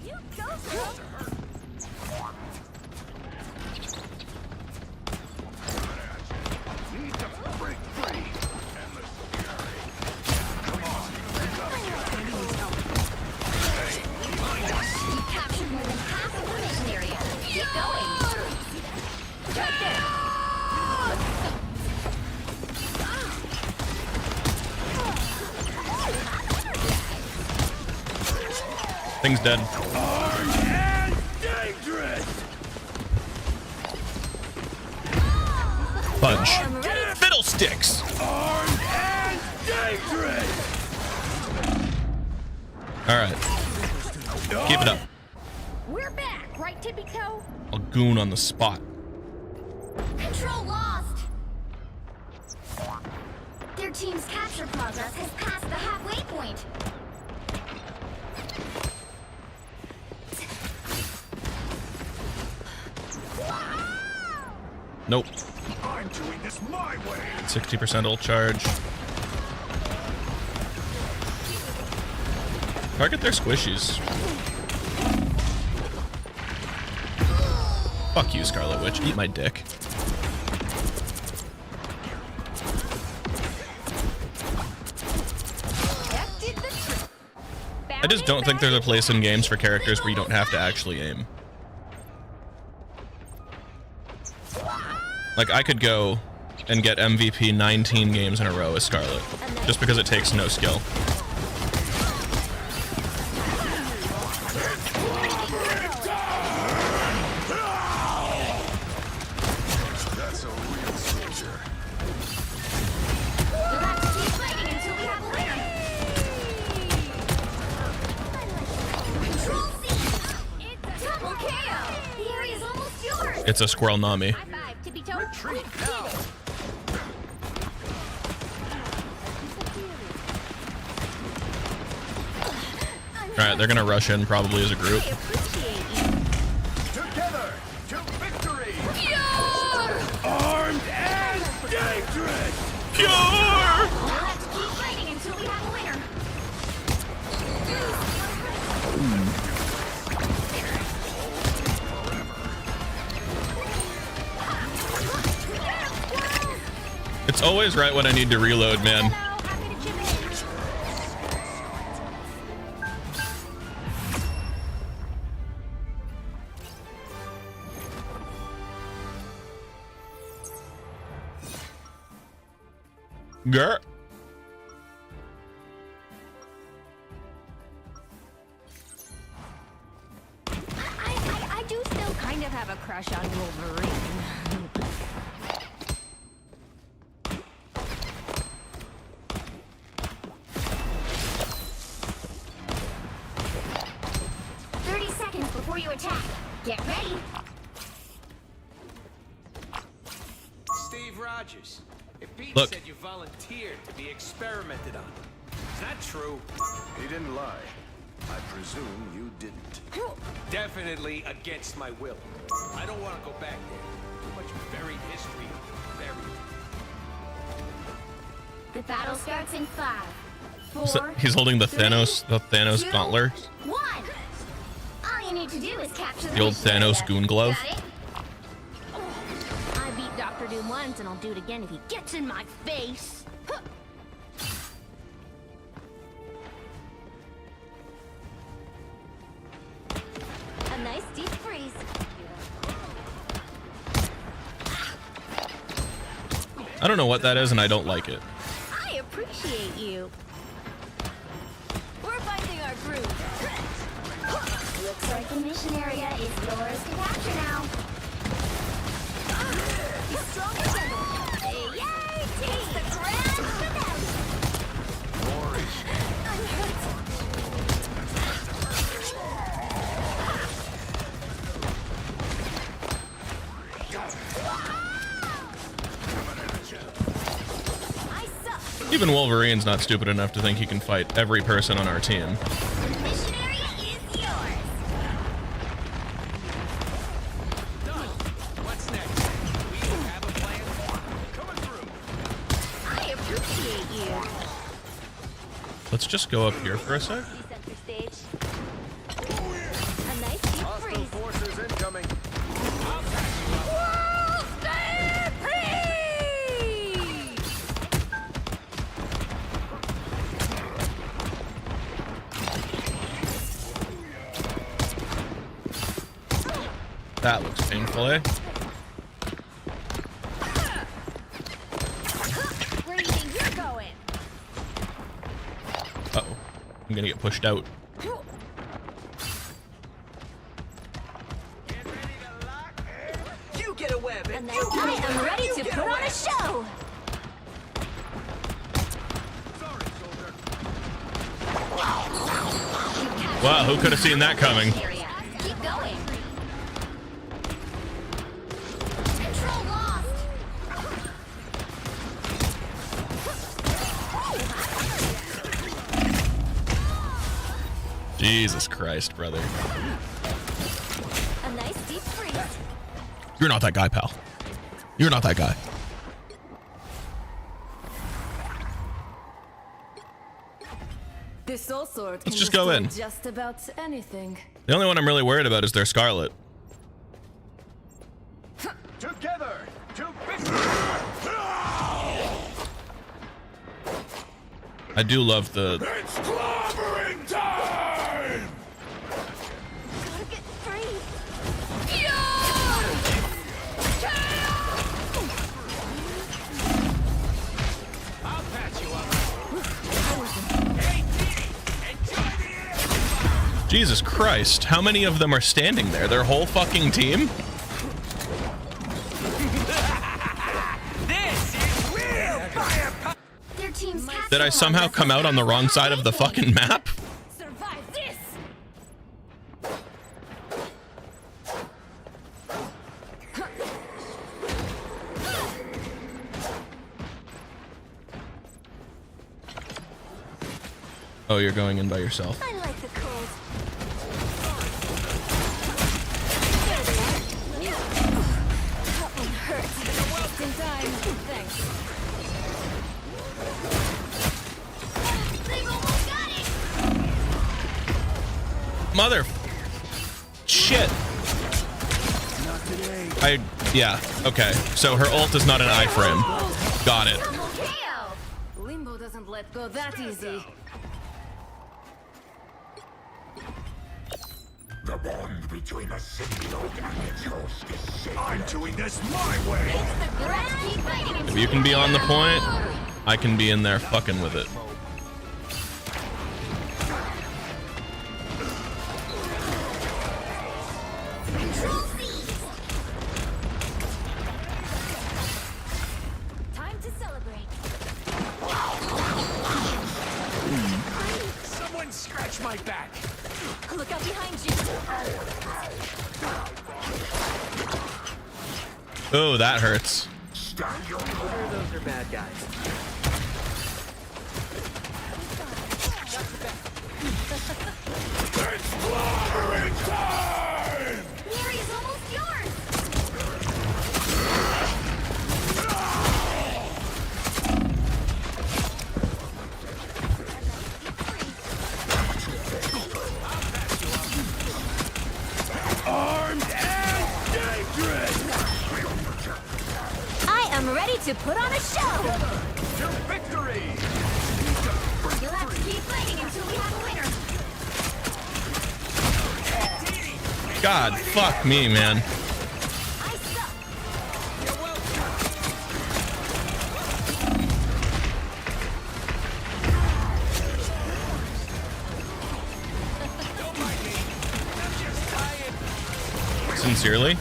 You go, girl.
Need to break free. Endless fury. Come on.
Tandy needs help.
You captured more than half of the mission area. Keep going. Right there.
Thing's dead.
Armed and dangerous.
Fudge. Fiddlesticks!
Armed and dangerous.
Alright. Keep it up.
We're back, right, Tippy Toe?
I'll goon on the spot.
Control lost. Their team's capture progress has passed the halfway point.
Nope.
I'm doing this my way.
60% ult charge. Target their squishies. Fuck you, Scarlet Witch. Eat my dick. I just don't think there's a place in games for characters where you don't have to actually aim. Like, I could go and get MVP 19 games in a row as Scarlet, just because it takes no skill.
That's a real soldier.
We'll have to keep fighting until we have land.
It's a squirrel Nami.
High five, tippy toe.
Retreat now.
Alright, they're gonna rush in probably as a group.
I appreciate you.
Together to victory.
Armed and dangerous!
Pure!
Let's keep fighting until we have a winner.
It's always right when I need to reload, man.
Hello, happy to chip in.
Grr.
I do still kind of have a crush on Wolverine.
Before you attack, get ready.
Steve Rogers. If Pete
Look.
said you volunteered to be experimented on, is that true?
He didn't lie. I presume you didn't.
Definitely against my will. I don't want to go back there. Too much buried history. Buried.
The battle starts in 5, 4.
So he's holding the Thanos
2,
gauntlet.
1. All you need to do is capture
The old
mission area.
Thanos goon glove.
Got it?
I beat Dr. Doom once, and I'll do it again if he gets in my face. Huh. A nice deep freeze.
I don't know what that is, and I don't like it.
I appreciate you. We're finding our groove.
Looks like the mission area is yours to capture now.
He's strong and gentle. Yay! Taste the grand finale. I'm hurt. I suck.
Even Wolverine's not stupid enough to think he can fight every person on our team.
The mission area is yours.
Done. What's next? We have a plan. Coming through.
I appreciate you.
Let's just go up here for a sec.
See center stage. A nice deep
Hostile
freeze.
forces incoming.
World stampede!
That looks painful, eh?
Where do you think you're going?
Uh-oh. I'm gonna get pushed out.
You get a web.
A
And
nice
you get a
I am
web.
ready
You
to
get
put
a
on a
web.
show.
Sorry, soldier.
Wow, who could have seen that coming?
Area. Keep going. Control lost.
Jesus Christ, brother.
A nice deep freeze.
You're not that guy, pal. You're not that guy.
This soul sword
Let's
can
just go in.
destroy just about anything.
The only one I'm really worried about is their Scarlet.
Together to victory.
I do love the...
It's clobbering time!
Gotta get free.
I'll patch you up. Hey, Dee, enjoy the air.
Jesus Christ, how many of them are standing there? Their whole fucking team?
This is real fire.
Their team's captured.
Did I somehow come out on the wrong side of the fucking map?
Survive this!
Oh, you're going in by yourself.
I like the cold. That one hurts.
Just in time. Thanks.
They've almost got it!
Mother. Shit. Yeah. Okay. So her ult is not an iframe. Got it.
Double KO!
Limbo doesn't let go that easy.
The bond between a symbiote and its host is sacred. I'm doing this my way.
Let's keep fighting
If
until
you can be on the
we
point, I can be in there fucking with it.
Time to celebrate.
Someone scratch my back.
Look out behind you.
Oh, that hurts.
Sure, those are bad guys.
Larry's almost yours!
Armed and dangerous.
I am ready to put on a show.
To victory.
You'll have to keep fighting until we have a winner.
God, fuck me, man.
I suck.
Don't mind me. I'm just tired.
Sincerely.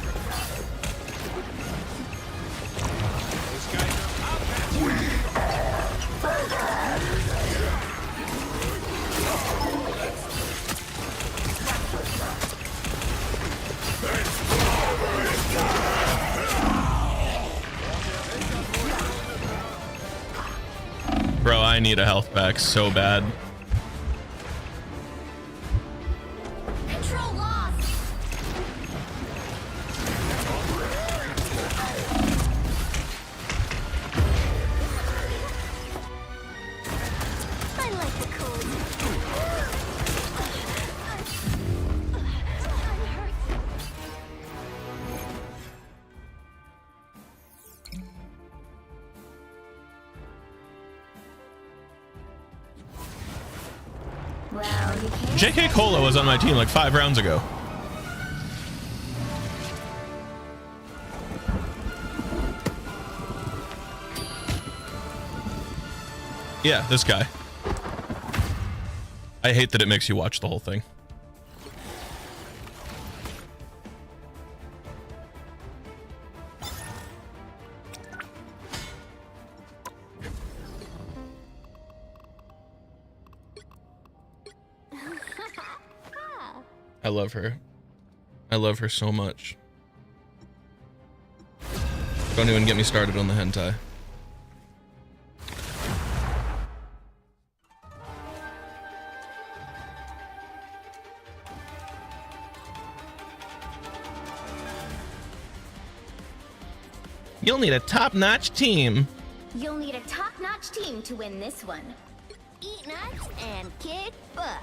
Those guys are out there.
Bro, I need a health pack so bad.
Control lost!
I like the cold.
Well, you can't.
JK Cola was on my team like 5 rounds ago. Yeah, this guy. I hate that it makes you watch the whole thing. I love her. I love her so much. Don't even get me started on the hentai. You'll need a top-notch team.
You'll need a top-notch team to win this one.
Eat nuts and kick butts.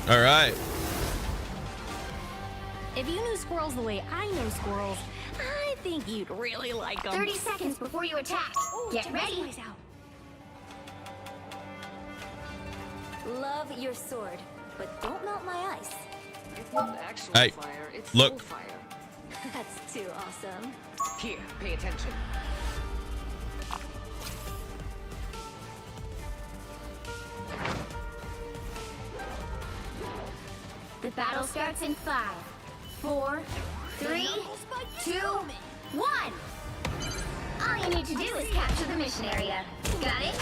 All right.
If you knew squirrels the way I know squirrels, I think you'd really like them.
30 seconds before you attack. Get ready.
Love your sword, but don't melt my ice.
It's not actual
Hey,
fire, it's
look.
soul fire.
That's too awesome.
Here, pay attention.
battle starts in 5, 4, 3, 2, 1. All you need to do is capture the mission area. Got it?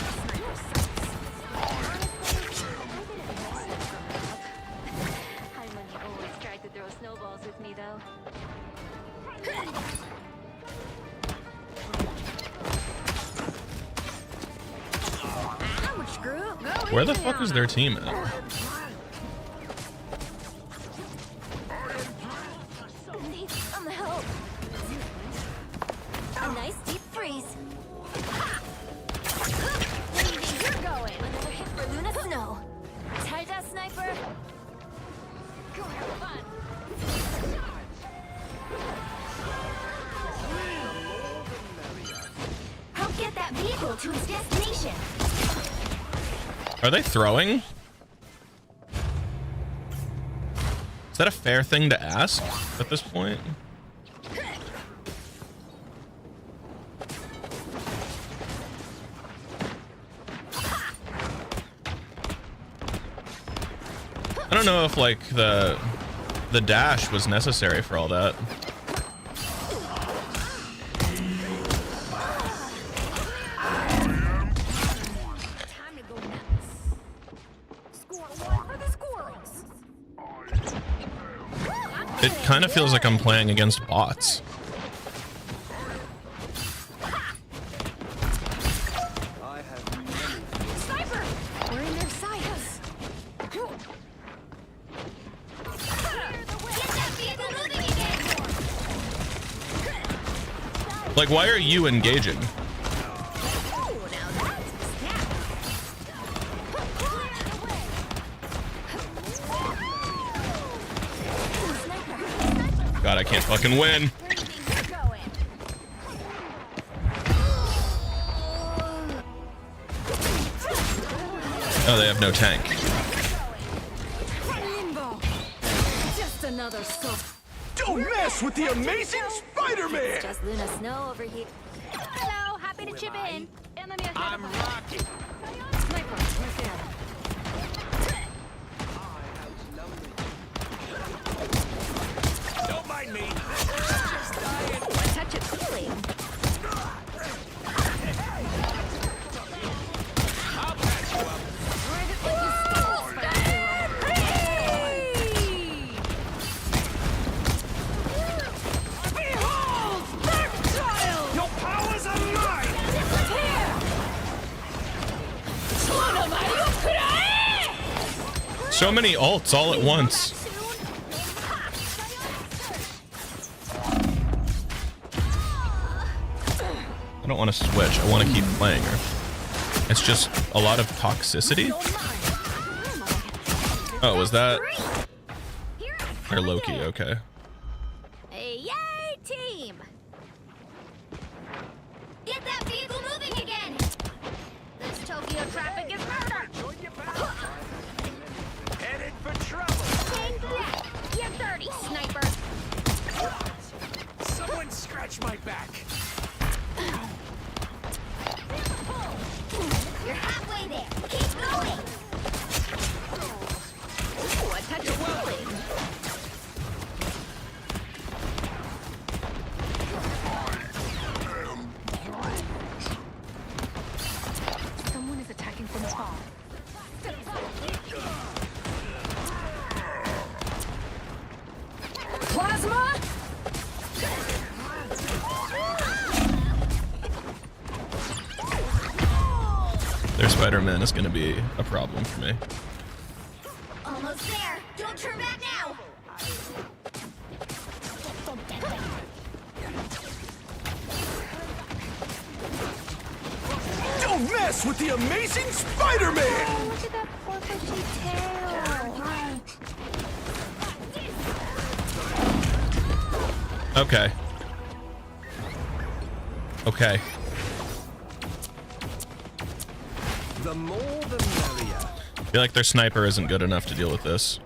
Harmony always tried to throw snowballs with me, though.
Ouch, Groot. Go
Where the
easy
fuck
on
is
him.
their team at?
Need some help. A nice deep freeze.
Where do you think you're going?
Another hit for Luna Snow. Try that, sniper.
Go have fun.
Help get that vehicle to its destination.
Are they throwing? Is that a fair thing to ask at this point? I don't know if like the dash was necessary for all that.
Time to go nuts. Squirrel one for the squirrels.
It kind of feels like I'm playing against bots.
Sniper! We're in their sights.
Get that vehicle moving again.
Like, why are you engaging?
Oh, now that's a snap.
God, I can't fucking win.
Where do you think you're going?
Oh, they have no tank.
Limbo. Just another soul.
Don't mess with the amazing Spider-Man!
Just Luna Snow over here.
Hello, happy to chip in. Enemy ahead
I'm
of us.
Rocky.
Sniper, where's the other?
Don't mind me.
One touch of healing.
I'll patch you up.
Behold! Dark child!
Your powers are mine!
So many ults all at once. I don't want to switch. I want to keep playing her. It's just a lot of toxicity. Oh, was that? Or Loki, okay.
Hey, yay, team!
Get that vehicle moving again.
This Tokyo traffic is murder!
Headed for trouble.
Take that! You're dirty, sniper!
Someone scratch my back.
You're halfway there. Keep going.
Ooh, a touch of healing. Someone is attacking from afar. Plasma!
Their Spider-Man is going to be a problem for me.
Almost there. Don't turn back now.
Don't mess with the amazing Spider-Man!
Look at that poor fishy tail!
Okay. Okay.
The more the merrier.
I feel like their sniper isn't good enough to deal with this.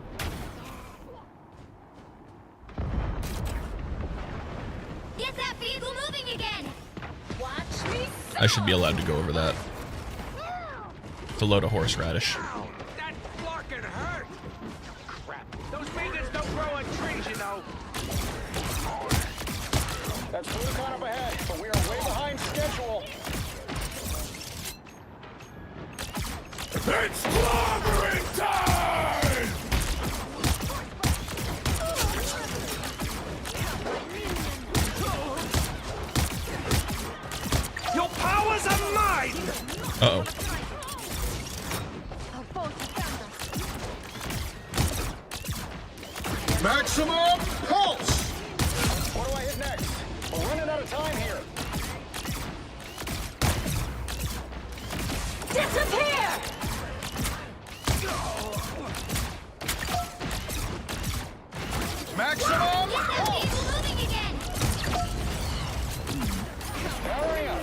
Get that vehicle moving again.
Watch me!
I should be allowed to go over that. It's a load of horseradish.
Ow, that Larkin hurt. Crap. Those maintenance
That's Budokan up ahead, but we are way behind schedule.
It's clobbering time!
Your powers are mine!
Uh-oh.
Maximum pulse! What do I hit next? We're running out of time here.
Disappear!
Maximum
Get those
pulse!
people moving again!
Hurry up.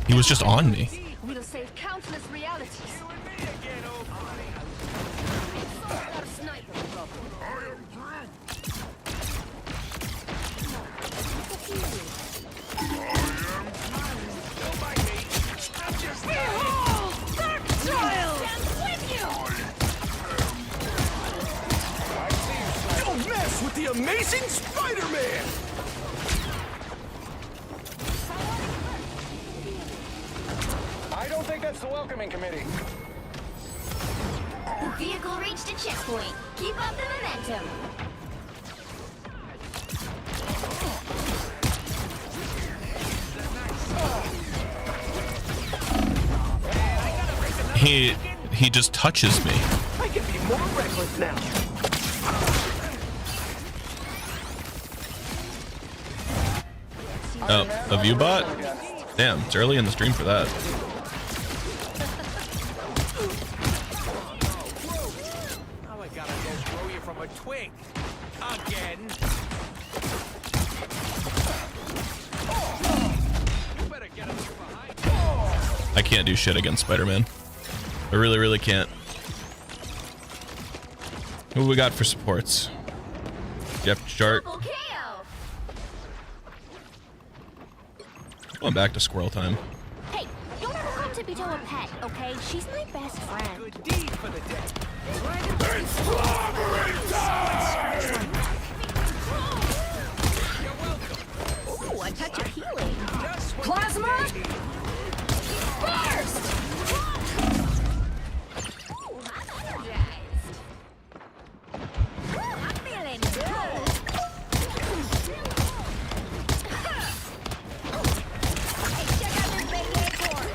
He was just on me.
We'll save countless realities.
You and me again, old buddy. Don't mind me. I'm just
Behold! Dark child! With you!
Don't mess with the amazing Spider-Man!
I don't think that's the welcoming committee.
The vehicle reached a checkpoint. Keep up the momentum.
He just touches me.
I can be more reckless now.
Oh, a view bot? Damn, it's early in the stream for that.
Now I gotta go throw you from a twig. Again. You better get us behind.
I can't do shit against Spider-Man. I really, really can't. Who we got for supports? Jeff Chart.
Double KO.
Going back to squirrel time.
Hey, don't ever come to Beto a pet, okay? She's my best friend.
Good deed for the day.
It's clobbering time!
You're welcome.
Ooh, a touch of healing.
Just what
Plasma!
you needed.
Burst! Ooh, I'm energized. Ooh, I'm feeling good. Hey, check out this big airport.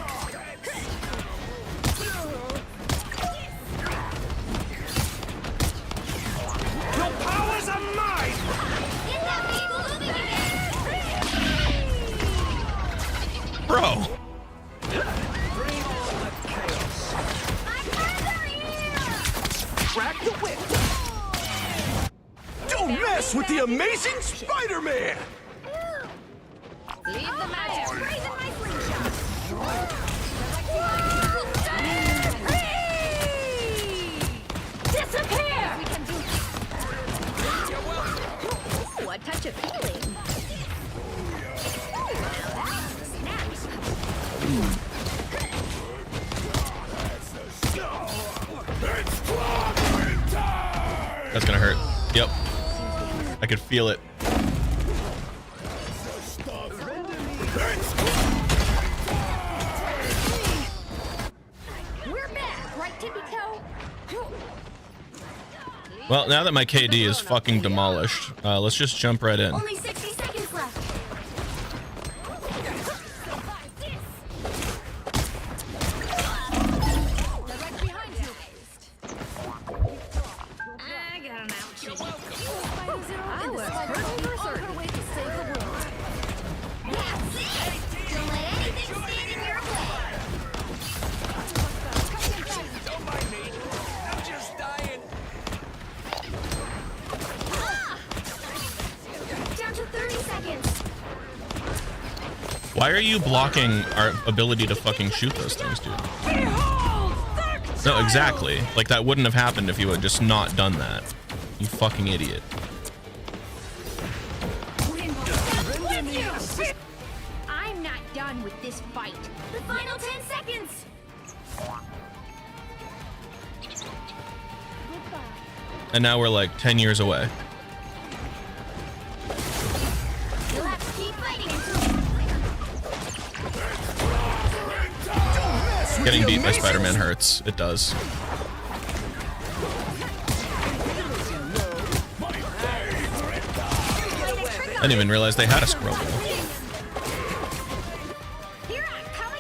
Your powers are mine!
Get that vehicle moving again!
Bro!
Bring on the chaos.
I'm further here!
Crack the whip. Don't mess with the amazing Spider-Man!
Leave the magic. Raise in my slingshot.
Disappear!
We can do Ooh, a touch of healing. Snaps.
It's clobbering time!
That's gonna hurt. Yep. I could feel it.
We're back, right, Tippy Toe?
Well, now that my KD is fucking demolished, let's just jump right in.
Only 60 seconds left.
They're right behind you. I got an ouchie.
You're welcome.
I was on her way to save the world.
That's it! Don't let anything stand in your way.
Don't mind me. I'm just dying.
Down to 30 seconds.
Why are you blocking our ability to fucking shoot those things, dude?
Behold! Dark
No, exactly. Like, that wouldn't have happened if you had just not done that. You fucking idiot.
I'm not done with this fight.
The final 10 seconds.
And now we're like 10 years away. Getting beat by Spider-Man hurts. It does. I didn't even realize they had a scroll.
Here I come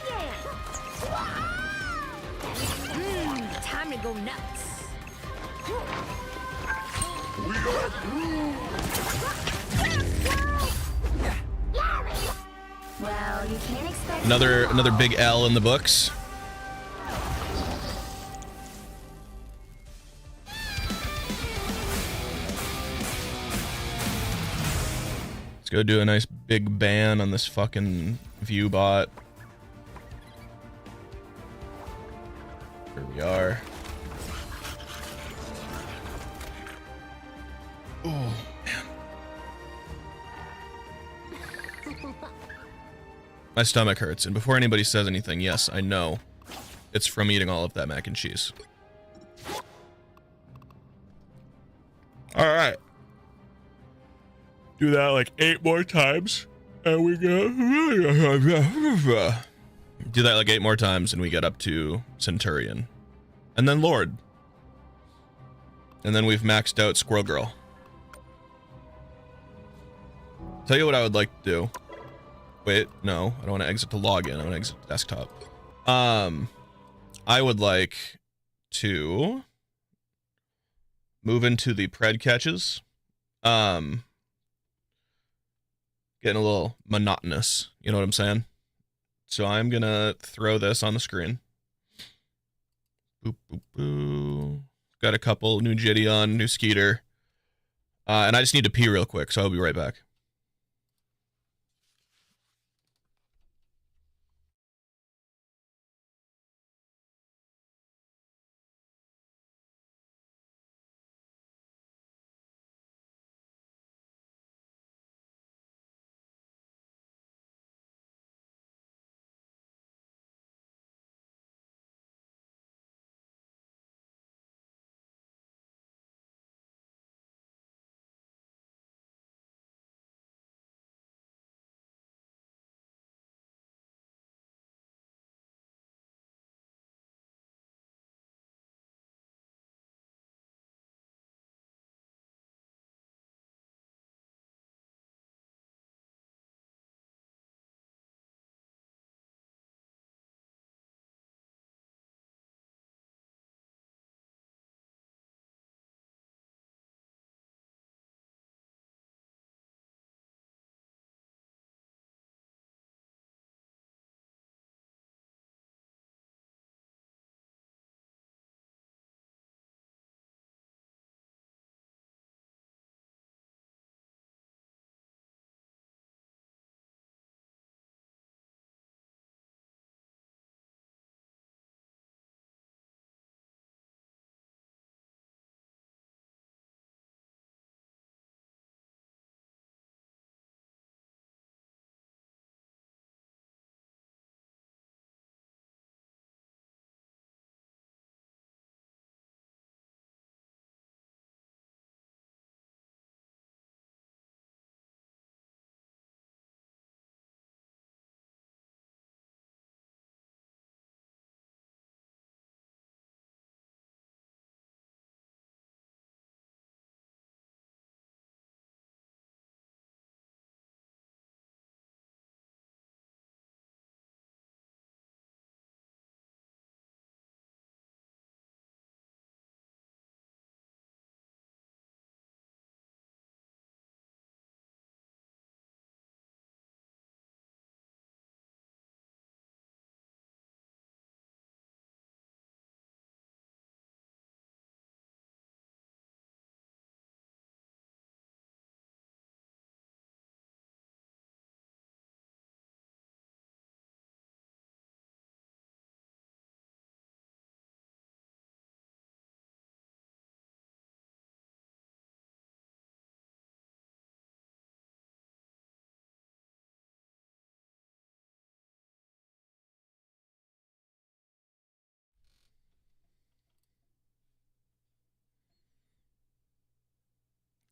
again. Time to go nuts.
Well, you can't expect
Another big L in the books. Let's go do a nice big ban on this fucking view bot. Here we are. Oh, man. My stomach hurts, and before anybody says anything, yes, I know. It's from eating all of that mac and cheese. Alright. Do that like 8 more times, and we go. Do that like 8 more times, and we get up to Centurion. And then Lord. And then we've maxed out Squirrel Girl. Tell you what I would like to do. Wait, no, I don't want to exit to login. I want to exit to desktop. I would like to move into the pred catches. Getting a little monotonous, you know what I'm saying? So I'm gonna throw this on the screen. Boop, boop, boop. Got a couple, new Gideon, new Skeeter. And I just need to pee real quick, so I'll be right back.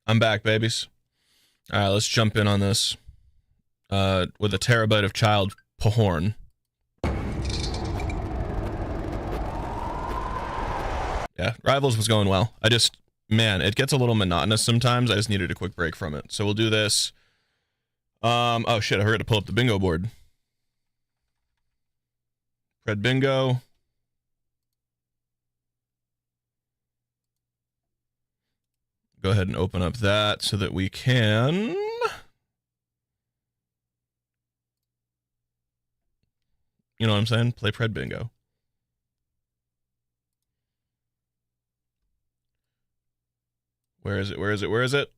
I'm back, babies. All right, let's jump in on this with a terabyte of child porn. yeah, Rivals was going well. I just, man, it gets a little monotonous sometimes. I just needed a quick break from it. So we'll do this. Oh shit, I forgot to pull up the bingo board. Pred bingo. Go ahead and open up that so that we can you know what I'm saying? Play Pred bingo. Where is it? Where is it? Where is it?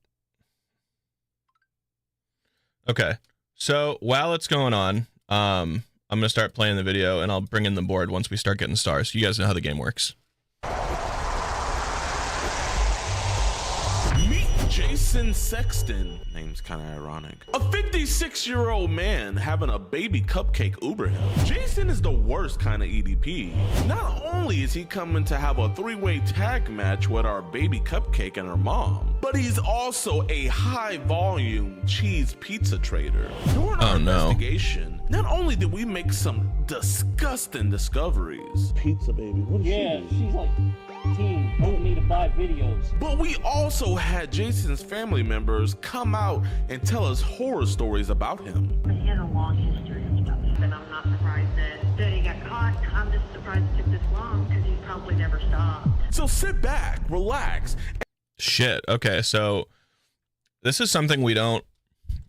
Okay. So while it's going on, I'm going to start playing the video and I'll bring in the board once we start getting stars. You guys know how the game works.
Meet Jason Sexton. Name's kind of ironic. A 56-year-old man having a baby cupcake Uber him. Jason is the worst kind of EDP. Not only is he coming to have a 3-way tag match with our baby cupcake and her mom, but he's also a high-volume cheese pizza trader. During our investigation, not only did we make some disgusting discoveries. Pizza baby, what is she?
She's like team told me to buy videos.
But we also had Jason's family members come out and tell us horror stories about him.
He has a long history of stuff, and I'm not surprised that he got caught. I'm just surprised it took this long because he probably never stopped.
So sit back, relax.
Shit. Okay, so this is something we don't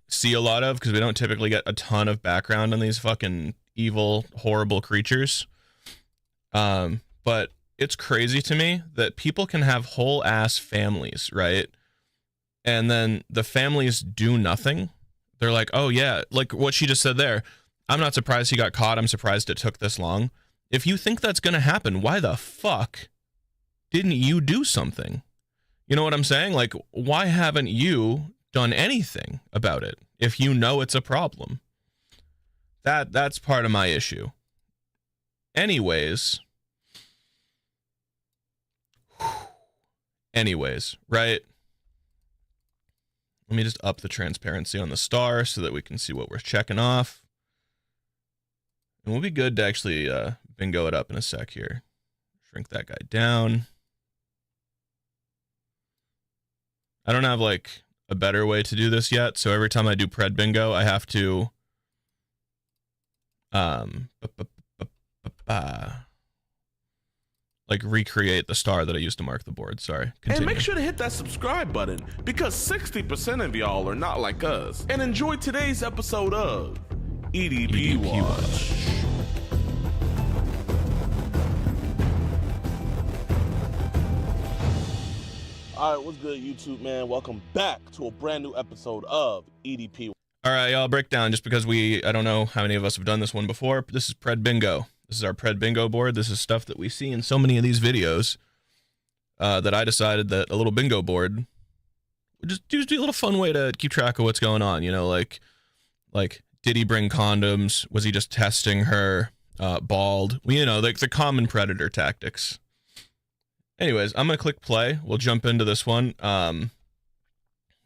see a lot of because we don't typically get a ton of background on these fucking evil, horrible creatures. But it's crazy to me that people can have whole ass families, right? And then the families do nothing. They're like, oh yeah, like what she just said there. I'm not surprised he got caught. I'm surprised it took this long. If you think that's going to happen, why the fuck didn't you do something? You know what I'm saying? Like, why haven't you done anything about it if you know it's a problem? That's part of my issue. Anyways, right? Let me just up the transparency on the star so that we can see what we're checking off. And we'll be good to actually bingo it up in a sec here. Shrink that guy down. I don't have like a better way to do this yet, so every time I do Pred bingo, I have to like recreate the star that I used to mark the board. Sorry. Continue.
And make sure to hit that subscribe button because 60% of y'all are not like us. And enjoy today's episode of EDP Watch. All right, what's good, YouTube, man? Welcome back to a brand new episode of EDP.
All right, y'all, breakdown, just because I don't know how many of us have done this one before. This is Pred bingo. This is our Pred bingo board. This is stuff that we see in so many of these videos that I decided that a little bingo board would just be a little fun way to keep track of what's going on. You know, like did he bring condoms? Was he just testing her? Bald? Well, you know, like the common predator tactics. Anyways, I'm going to click play. We'll jump into this one.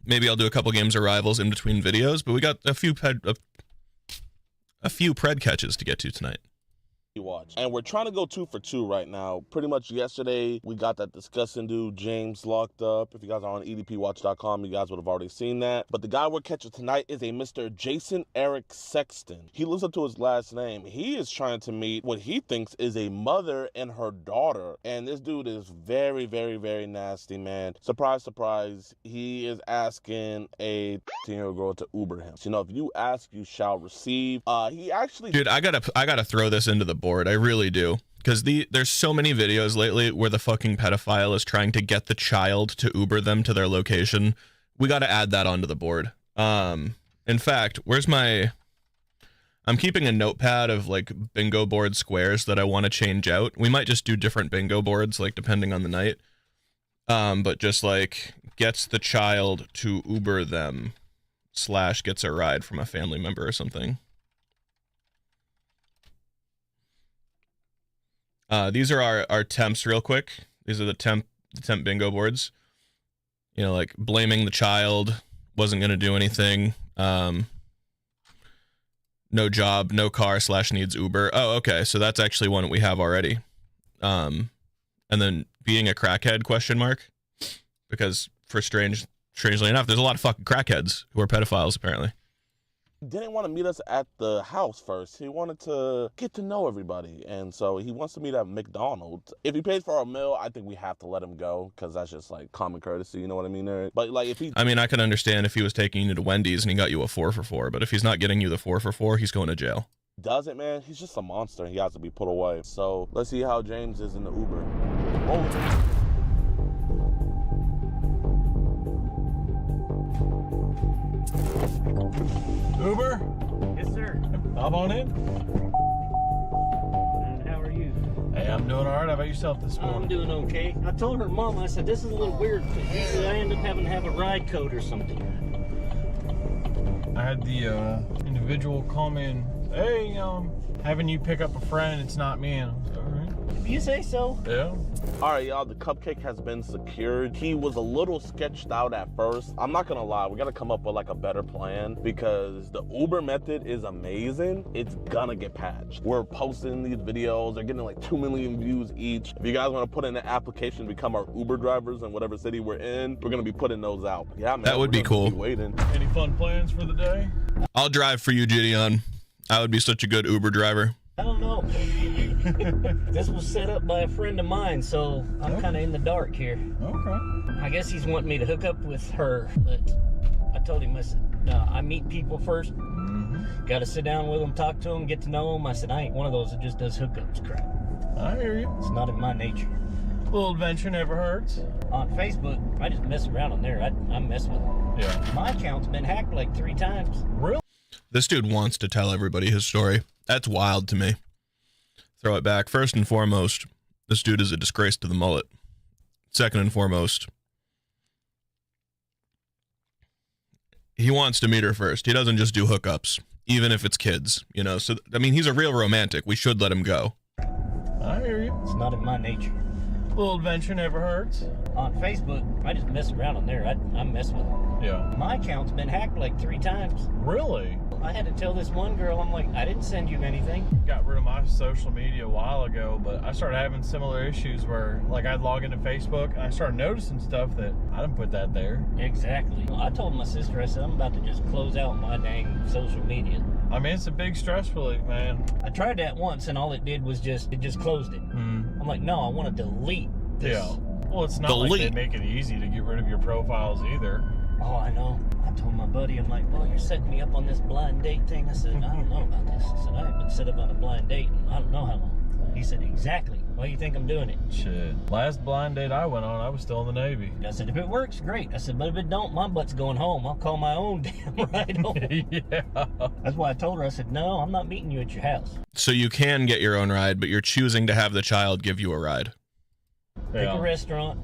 Maybe I'll do a couple games of Rivals in between videos, but we got a few Pred catches to get to tonight.
Watch. And we're trying to go 2 for 2 right now. Pretty much yesterday, we got that disgusting dude, James, locked up. If you guys are on edpwatch.com, you guys would have already seen that. But the guy we're catching tonight is a Mr. Jason Eric Sexton. He lives up to his last name. He is trying to meet what he thinks is a mother and her daughter. And this dude is very, very, very nasty, man. Surprise, surprise. He is asking a 10-year-old girl to Uber him. So, you know, if you ask, you shall receive. He actually...
Dude, I gotta throw this into the board. I really do, because there's so many videos lately where the fucking pedophile is trying to get the child to Uber them to their location. We got to add that onto the board. In fact, I'm keeping a notepad of like bingo board squares that I want to change out. We might just do different bingo boards, like depending on the night. But just like gets the child to Uber them / gets a ride from a family member or something. These are our temps real quick. These are the temp bingo boards. You know, like blaming the child, wasn't going to do anything. No job, no car / needs Uber. Oh, okay. So that's actually one that we have already. and then being a crackhead ? Because strangely enough, there's a lot of fucking crackheads who are pedophiles apparently.
He didn't want to meet us at the house first. He wanted to get to know everybody. And so he wants to meet at McDonald's. If he pays for our meal, I think we have to let him go because that's just like common courtesy. You know what I mean, Eric? But like if he...
I mean, I can understand if he was taking you to Wendy's and he got you a 4 for $4, but if he's not getting you the 4 for $4, he's going to jail.
Does it, man? He's just a monster. He has to be put away. So let's see how James is in the Uber. Oh.
Uber?
Yes, sir.
Hop on in.
And how are you?
Hey, I'm doing all right. How about yourself this morning?
I'm doing okay. I told her mom, I said, this is a little weird. Usually I end up having to have a ride code or something.
I had the individual call me and, hey, having you pick up a friend, it's not me. And I was like, all right.
If you say so.
Yeah.
All right, y'all, the cupcake has been secured. He was a little sketched out at first. I'm not gonna lie, we gotta come up with like a better plan because the Uber method is amazing. It's gonna get patched. We're posting these videos. They're getting like 2 million views each. If you guys wanna put in an application to become our Uber drivers in whatever city we're in, we're gonna be putting those out. Yeah, man.
That would be cool.
Waiting.
Any fun plans for the day?
I'll drive for you, Gideon. I would be such a good Uber driver.
I don't know. This was set up by a friend of mine, so I'm kind of in the dark here.
Okay.
I guess he's wanting me to hook up with her, but I told him, I said, no, I meet people first. Got to sit down with them, talk to them, get to know them. I said, I ain't one of those that just does hookups crap.
I hear you.
It's not in my nature.
A little adventure never hurts.
On Facebook, I just mess around on there. I mess with them.
Yeah.
My account's been hacked like 3 times.
Really?
This dude wants to tell everybody his story. That's wild to me. Throw it back. First and foremost, this dude is a disgrace to the mullet. Second and foremost, he wants to meet her first. He doesn't just do hookups, even if it's kids, you know. So, I mean, he's a real romantic. We should let him go.
I hear you.
It's not in my nature.
A little adventure never hurts.
On Facebook, I just mess around on there. I mess with them.
Yeah.
My account's been hacked like 3 times.
Really?
I had to tell this one girl, I'm like, I didn't send you anything.
Got rid of my social media a while ago, but I started having similar issues where, like, I'd log into Facebook and I started noticing stuff that I didn't put that there.
Exactly. I told my sister, I said, I'm about to just close out my dang social media.
I mean, it's a big stress relief, man.
I tried that once and all it did was it just closed it. I'm like, no, I want to delete this.
Yeah. Well, it's not like they make it easy to get rid of your profiles either.
Oh, I know. I told my buddy, I'm like, well, you're setting me up on this blind date thing. I said, I don't know about this. I said, I haven't been set up on a blind date in I don't know how long. He said, exactly. Why do you think I'm doing it?
Shit. Last blind date I went on, I was still in the Navy.
I said, if it works, great. I said, but if it don't, my butt's going home. I'll call my own damn ride home.
Yeah.
That's why I told her, I said, no, I'm not meeting you at your house.
So you can get your own ride, but you're choosing to have the child give you a ride.
Pick a restaurant.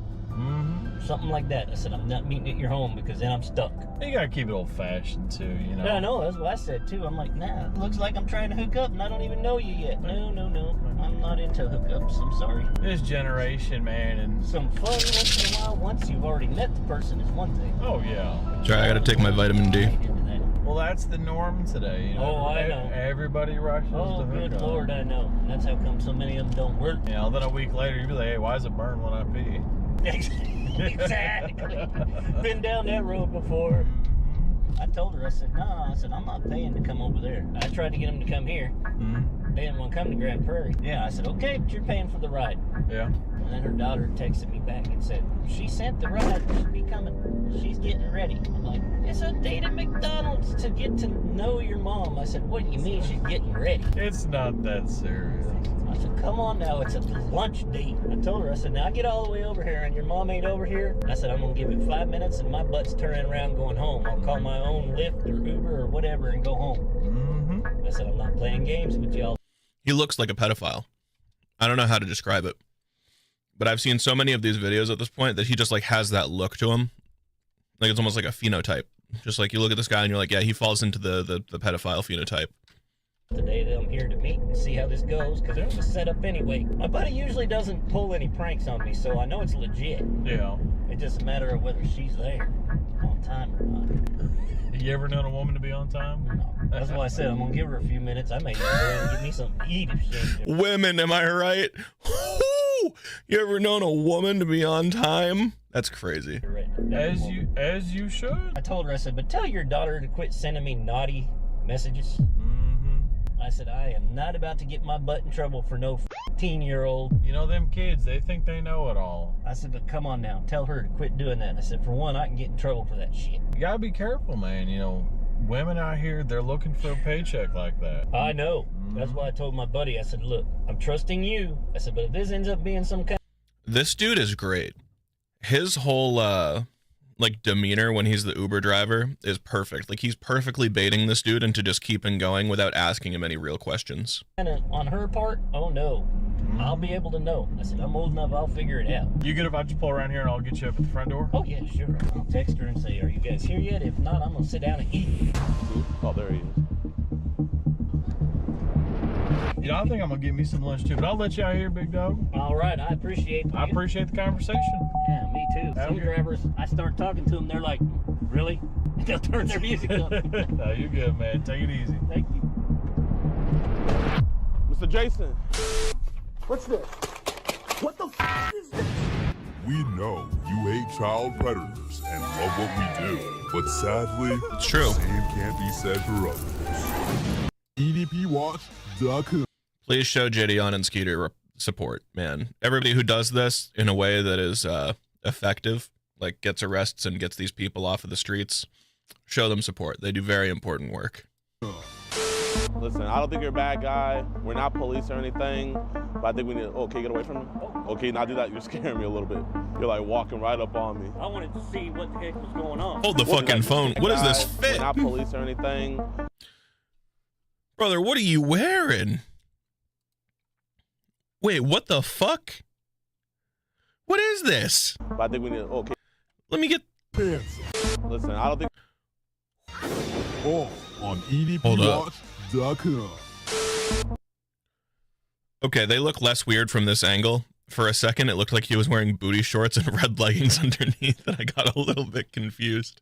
Something like that. I said, I'm not meeting at your home because then I'm stuck.
You gotta keep it old-fashioned too, you know.
Yeah, I know. That's what I said too. I'm like, nah, it looks like I'm trying to hook up and I don't even know you yet. No. I'm not into hookups. I'm sorry.
This generation, man, and
some fun once in a while. Once you've already met the person is one thing.
Oh yeah.
Sorry, I gotta take my vitamin D.
Well, that's the norm today. You know?
Oh, I know.
Everybody rushes to hook
good
up.
Lord, I know. And that's how come so many of them don't work.
You know, then a week later, you'd be like, hey, why does it burn when I pee?
Exactly. Been down that road before. I told her, I said, no, I'm not paying to come over there. I tried to get them to come here. They didn't want to come to Grand Prairie. Yeah, I said, okay, but you're paying for the ride.
Yeah.
And then her daughter texted me back and said, she sent the ride, she'll be coming. She's getting ready. I'm like, it's a date at McDonald's to get to know your mom. I said, what do you mean she's getting ready?
It's not that serious.
I said, come on now, it's a lunch date. I told her, I said, now I get all the way over here and your mom ain't over here. I said, I'm going to give it 5 minutes and my butt's turning around going home. I'll call my own Lyft or Uber or whatever and go home. I said, I'm not playing games with y'all.
He looks like a pedophile. I don't know how to describe it. But I've seen so many of these videos at this point that he just like has that look to him. Like it's almost like a phenotype. Just like you look at this guy and you're like, yeah, he falls into the pedophile phenotype.
Today that I'm here to meet and see how this goes, because it was set up anyway. My buddy usually doesn't pull any pranks on me, so I know it's legit.
Yeah.
It's just a matter of whether she's there on time or not.
You ever known a woman to be on time?
No. That's why I said I'm gonna give her a few minutes. I may go and get me something to eat if she ain't there.
Women, am I right? Woo! You ever known a woman to be on time? That's crazy.
As you should.
I told her, I said, but tell your daughter to quit sending me naughty messages. I said, I am not about to get my butt in trouble for no 15-year-old.
You know them kids, they think they know it all.
I said, but come on now, tell her to quit doing that. I said, for one, I can get in trouble for that shit.
You gotta be careful, man. You know, women out here, they're looking for a paycheck like that.
I know. That's why I told my buddy, I said, look, I'm trusting you. I said, but if this ends up being some kind...
This dude is great. His whole, like, demeanor when he's the Uber driver is perfect. Like, he's perfectly baiting this dude into just keeping going without asking him any real questions.
On her part, oh no. I'll be able to know. I said, I'm old enough, I'll figure it out.
You good if I just pull around here and I'll get you up at the front door?
Oh, yeah, sure. I'll text her and say, are you guys here yet? If not, I'm going to sit down and eat.
Oh, there he is.
You know, I think I'm going to get me some lunch too, but I'll let you out here, big dog.
All right, I appreciate it.
I appreciate the conversation.
Yeah, me too. Some drivers, I start talking to them, they're like, really? They'll turn their music up.
No, you're good, man. Take it easy.
Thank you.
Mr. Jason.
What's this? What the f is this?
We know you hate child predators and love what we do, but sadly,
it's true.
The same can't be said for others. EDPWatch.com.
Please show JD and Skeeter support, man. Everybody who does this in a way that is effective, like gets arrests and gets these people off of the streets, show them support. They do very important work.
Listen, I don't think you're a bad guy. We're not police or anything, but I think we need to... Oh, can you get away from me? Okay, now do that. You're scaring me a little bit. You're like walking right up on me.
I wanted to see what the heck was going on.
Hold the fucking phone. What is this fit?
We're not police or anything.
Brother, what are you wearing? Wait, what the fuck? What is this?
But I think we need to... Okay.
Let me get...
Pants.
Listen, I don't think...
All on EDPWatch.com.
Okay, they look less weird from this angle. For a second, it looked like he was wearing booty shorts and red leggings underneath, and I got a little bit confused.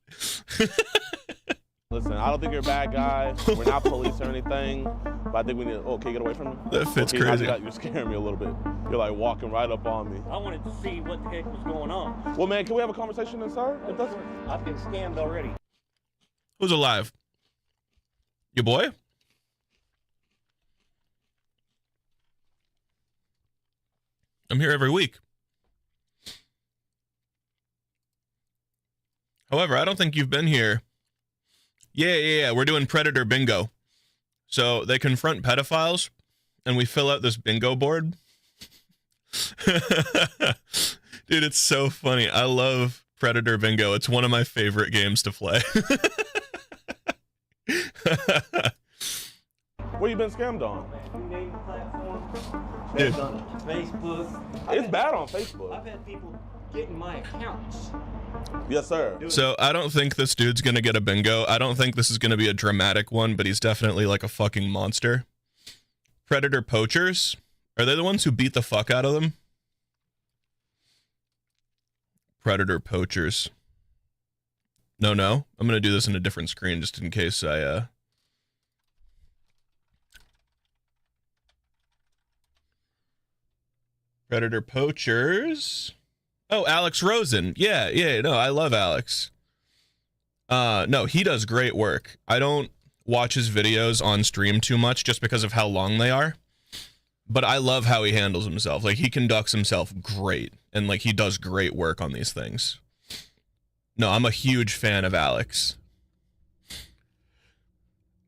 Listen, I don't think you're a bad guy. We're not police or anything, but I think we need to... Oh, can you get away from me?
That fits
okay,
crazy.
You're scaring me a little bit. You're like walking right up on me.
I wanted to see what the heck was going on.
Well, man, can we have a conversation inside? If that's...
I've been scammed already.
Who's alive? Your boy? I'm here every week. However, I don't think you've been here. Yeah. We're doing Predator Bingo. So they confront pedophiles, and we fill out this bingo board. Dude, it's so funny. I love Predator Bingo. It's one of my favorite games to play.
What you been scammed on?
Dude.
Facebook.
It's bad on Facebook.
I've had people getting my accounts.
Yes, sir.
So I don't think this dude's gonna get a bingo. I don't think this is gonna be a dramatic one, but he's definitely like a fucking monster. Predator poachers? Are they the ones who beat the fuck out of them? Predator poachers. No. I'm gonna do this in a different screen just in case I Predator poachers. Oh, Alex Rosen. Yeah, no, I love Alex. No, he does great work. I don't watch his videos on stream too much just because of how long they are. But I love how he handles himself. Like, he conducts himself great. And, like, he does great work on these things. No, I'm a huge fan of Alex.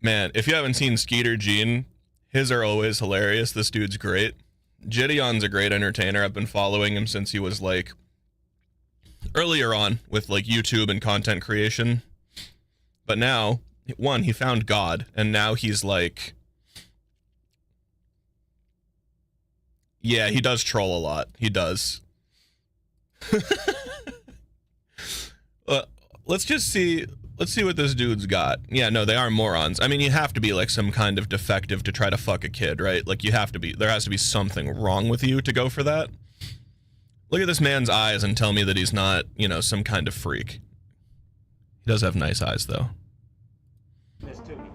Man, if you haven't seen Skeeter Gene, his are always hilarious. This dude's great. Gideon's a great entertainer. I've been following him since he was, like, earlier on with, like, YouTube and content creation. But now, one, he found God, and now he's, like... Yeah, he does troll a lot. He does. Let's see what this dude's got. Yeah, no, they are morons. I mean, you have to be like some kind of defective to try to fuck a kid, right? Like, there has to be something wrong with you to go for that. Look at this man's eyes and tell me that he's not, you know, some kind of freak. He does have nice eyes, though.
This to me.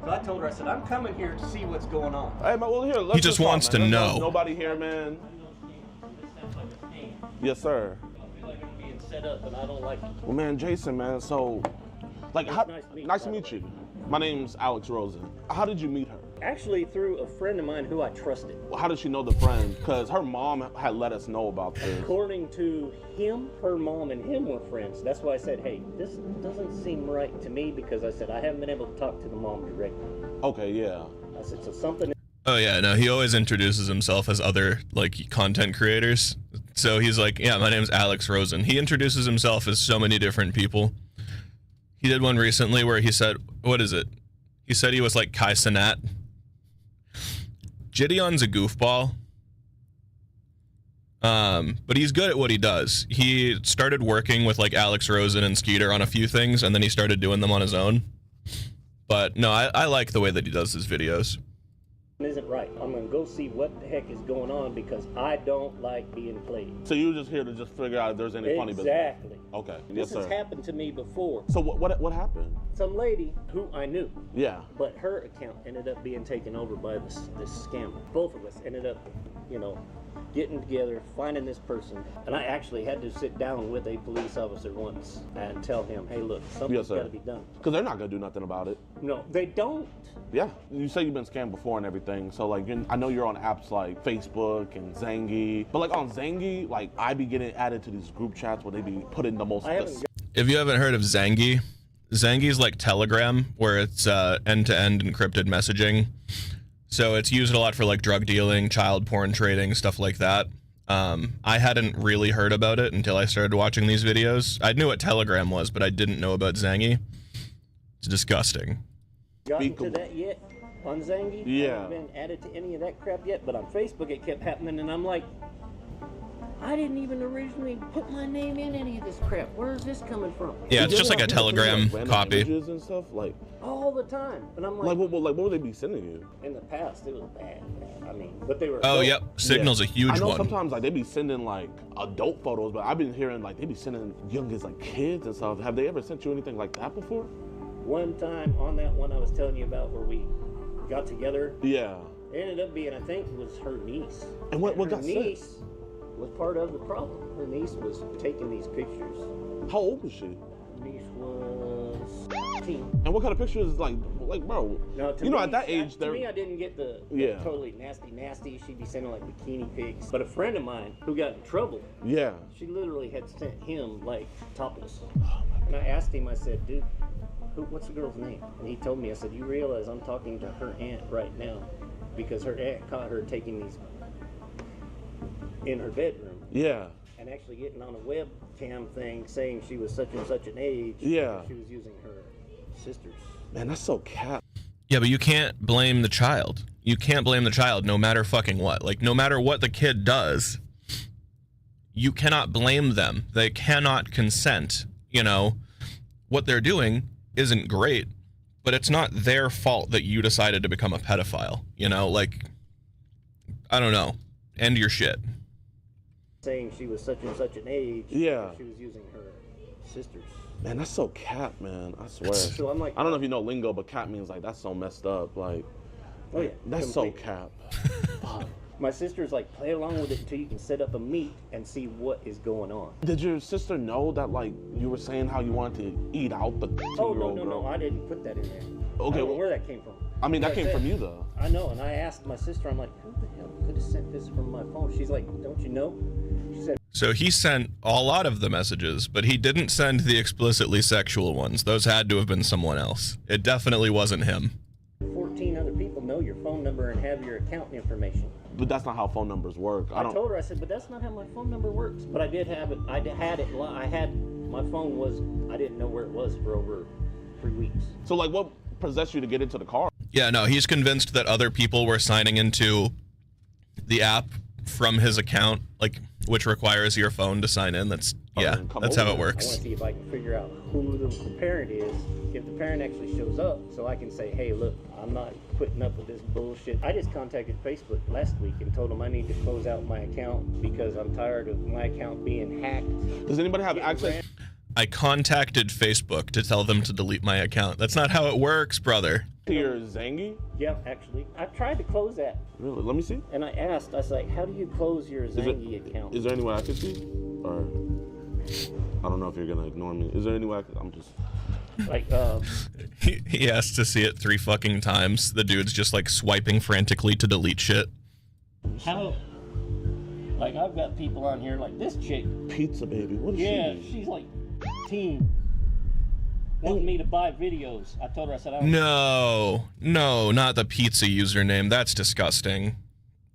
So I told her, I said, I'm coming here to see what's going on.
Hey, man, well, here,
he just wants to know.
Nobody here, man. Yes, sir.
I feel like I'm being set up, and I don't like it.
Well, man, Jason, man, so, like, nice to meet you. My name's Alex Rosen. How did you meet her?
Actually, through a friend of mine who I trusted.
Well, how did she know the friend? Because her mom had let us know about this.
According to him, her mom and him were friends. That's why I said, hey, this doesn't seem right to me, because I said I haven't been able to talk to the mom directly.
Okay, yeah.
I said, so something...
Oh yeah, no, he always introduces himself as other, like, content creators. So he's like, yeah, my name's Alex Rosen. He introduces himself as so many different people. He did one recently where he said, what is it? He said he was like Kai Cenat. Gideon's a goofball. But he's good at what he does. He started working with like Alex Rosen and Skeeter on a few things, and then he started doing them on his own. But no, I like the way that he does his videos.
Isn't right. I'm gonna go see what the heck is going on, because I don't like being played.
So you were just here to just figure out if there's any funny business?
Exactly.
Okay.
This has happened to me before.
So what happened?
Some lady who I knew.
Yeah.
But her account ended up being taken over by this scammer. Both of us ended up, you know, getting together, finding this person. And I actually had to sit down with a police officer once and tell him, hey, look, something's got to be done.
Because they're not going to do nothing about it.
No, they don't.
Yeah. You say you've been scammed before and everything. So, like, I know you're on apps like Facebook and Zangy. But, like, on Zangy, like, I be getting added to these group chats where they be putting the most...
If you haven't heard of Zangy, Zangy's like Telegram, where it's end-to-end encrypted messaging. So it's used a lot for like drug dealing, child porn trading, stuff like that. I hadn't really heard about it until I started watching these videos. I knew what Telegram was, but I didn't know about Zangy. It's disgusting.
Gotten to that yet on Zangy?
Yeah.
I haven't been added to any of that crap yet, but on Facebook it kept happening, and I'm like, I didn't even originally put my name in any of this crap. Where is this coming from?
Yeah, it's just like a Telegram copy.
And stuff, like,
all the time. And I'm like,
what would they be sending you?
In the past, it was bad. I mean, but they were...
Oh, yep. Signal's a huge one.
I know sometimes, like, they be sending, like, adult photos, but I've been hearing, like, they be sending young as, like, kids and stuff. Have they ever sent you anything like that before?
One time on that one I was telling you about where we got together.
Yeah.
It ended up being, I think, it was her niece.
And what got
sent? Her niece was part of the problem. Her niece was taking these pictures.
How old was she?
Her niece was 15.
And what kind of pictures, like bro?
No,
you know, at that age,
to me, I didn't get the totally nasty. She'd be sending like bikini pics. But a friend of mine who got in trouble,
yeah,
she literally had sent him like topless. And I asked him, I said, dude, what's the girl's name? And he told me, I said, you realize I'm talking to her aunt right now, because her aunt caught her taking these in her bedroom.
Yeah.
And actually getting on a webcam thing saying she was such and such an age.
Yeah.
She was using her sister's.
Man, that's so cat.
Yeah, but you can't blame the child. You can't blame the child no matter fucking what. Like, no matter what the kid does, you cannot blame them. They cannot consent. You know, what they're doing isn't great, but it's not their fault that you decided to become a pedophile. You know, like, I don't know. End your shit.
Saying she was such and such an age.
Yeah.
She was using her sister's.
Man, that's so cat, man. I swear.
So I'm like,
I don't know if you know lingo, but cat means like that's so messed up. Like,
oh yeah,
that's
completely.
so cap.
My sister's like, play along with it until you can set up a meet and see what is going on.
Did your sister know that, like, you were saying how you wanted to eat out the 2-year-old girl?
No, I didn't put that in there.
Okay,
I don't know where that came from.
I mean, that came from you, though.
I know, and I asked my sister, I'm like, who the hell could have sent this from my phone? She's like, don't you know? She said...
So he sent a lot of the messages, but he didn't send the explicitly sexual ones. Those had to have been someone else. It definitely wasn't him.
14 other people know your phone number and have your account information.
But that's not how phone numbers work.
I told her, I said, but that's not how my phone number works. But I did have it. I had my phone was, I didn't know where it was for over 3 weeks.
So, like, what possessed you to get into the car?
Yeah, no, he's convinced that other people were signing into the app from his account, like, which requires your phone to sign in. That's how it works.
I want to see if I can figure out who the parent is, if the parent actually shows up, so I can say, hey, look, I'm not putting up with this bullshit. I just contacted Facebook last week and told them I need to close out my account because I'm tired of my account being hacked.
Does anybody have access?
I contacted Facebook to tell them to delete my account. That's not how it works, brother.
Your Zangy?
Yeah, actually. I tried to close that.
Really? Let me see.
And I asked, I was like, how do you close your Zangy account?
Is there any way I could see? Or I don't know if you're gonna ignore me. Is there any way I could? I'm just
like
he has to see it 3 fucking times. The dude's just like swiping frantically to delete shit.
How? Like I've got people on here like this chick.
Pizza baby. What is she?
She's like teen. Wanting me to buy videos. I told her, I said, I don't
No, not the pizza username. That's disgusting.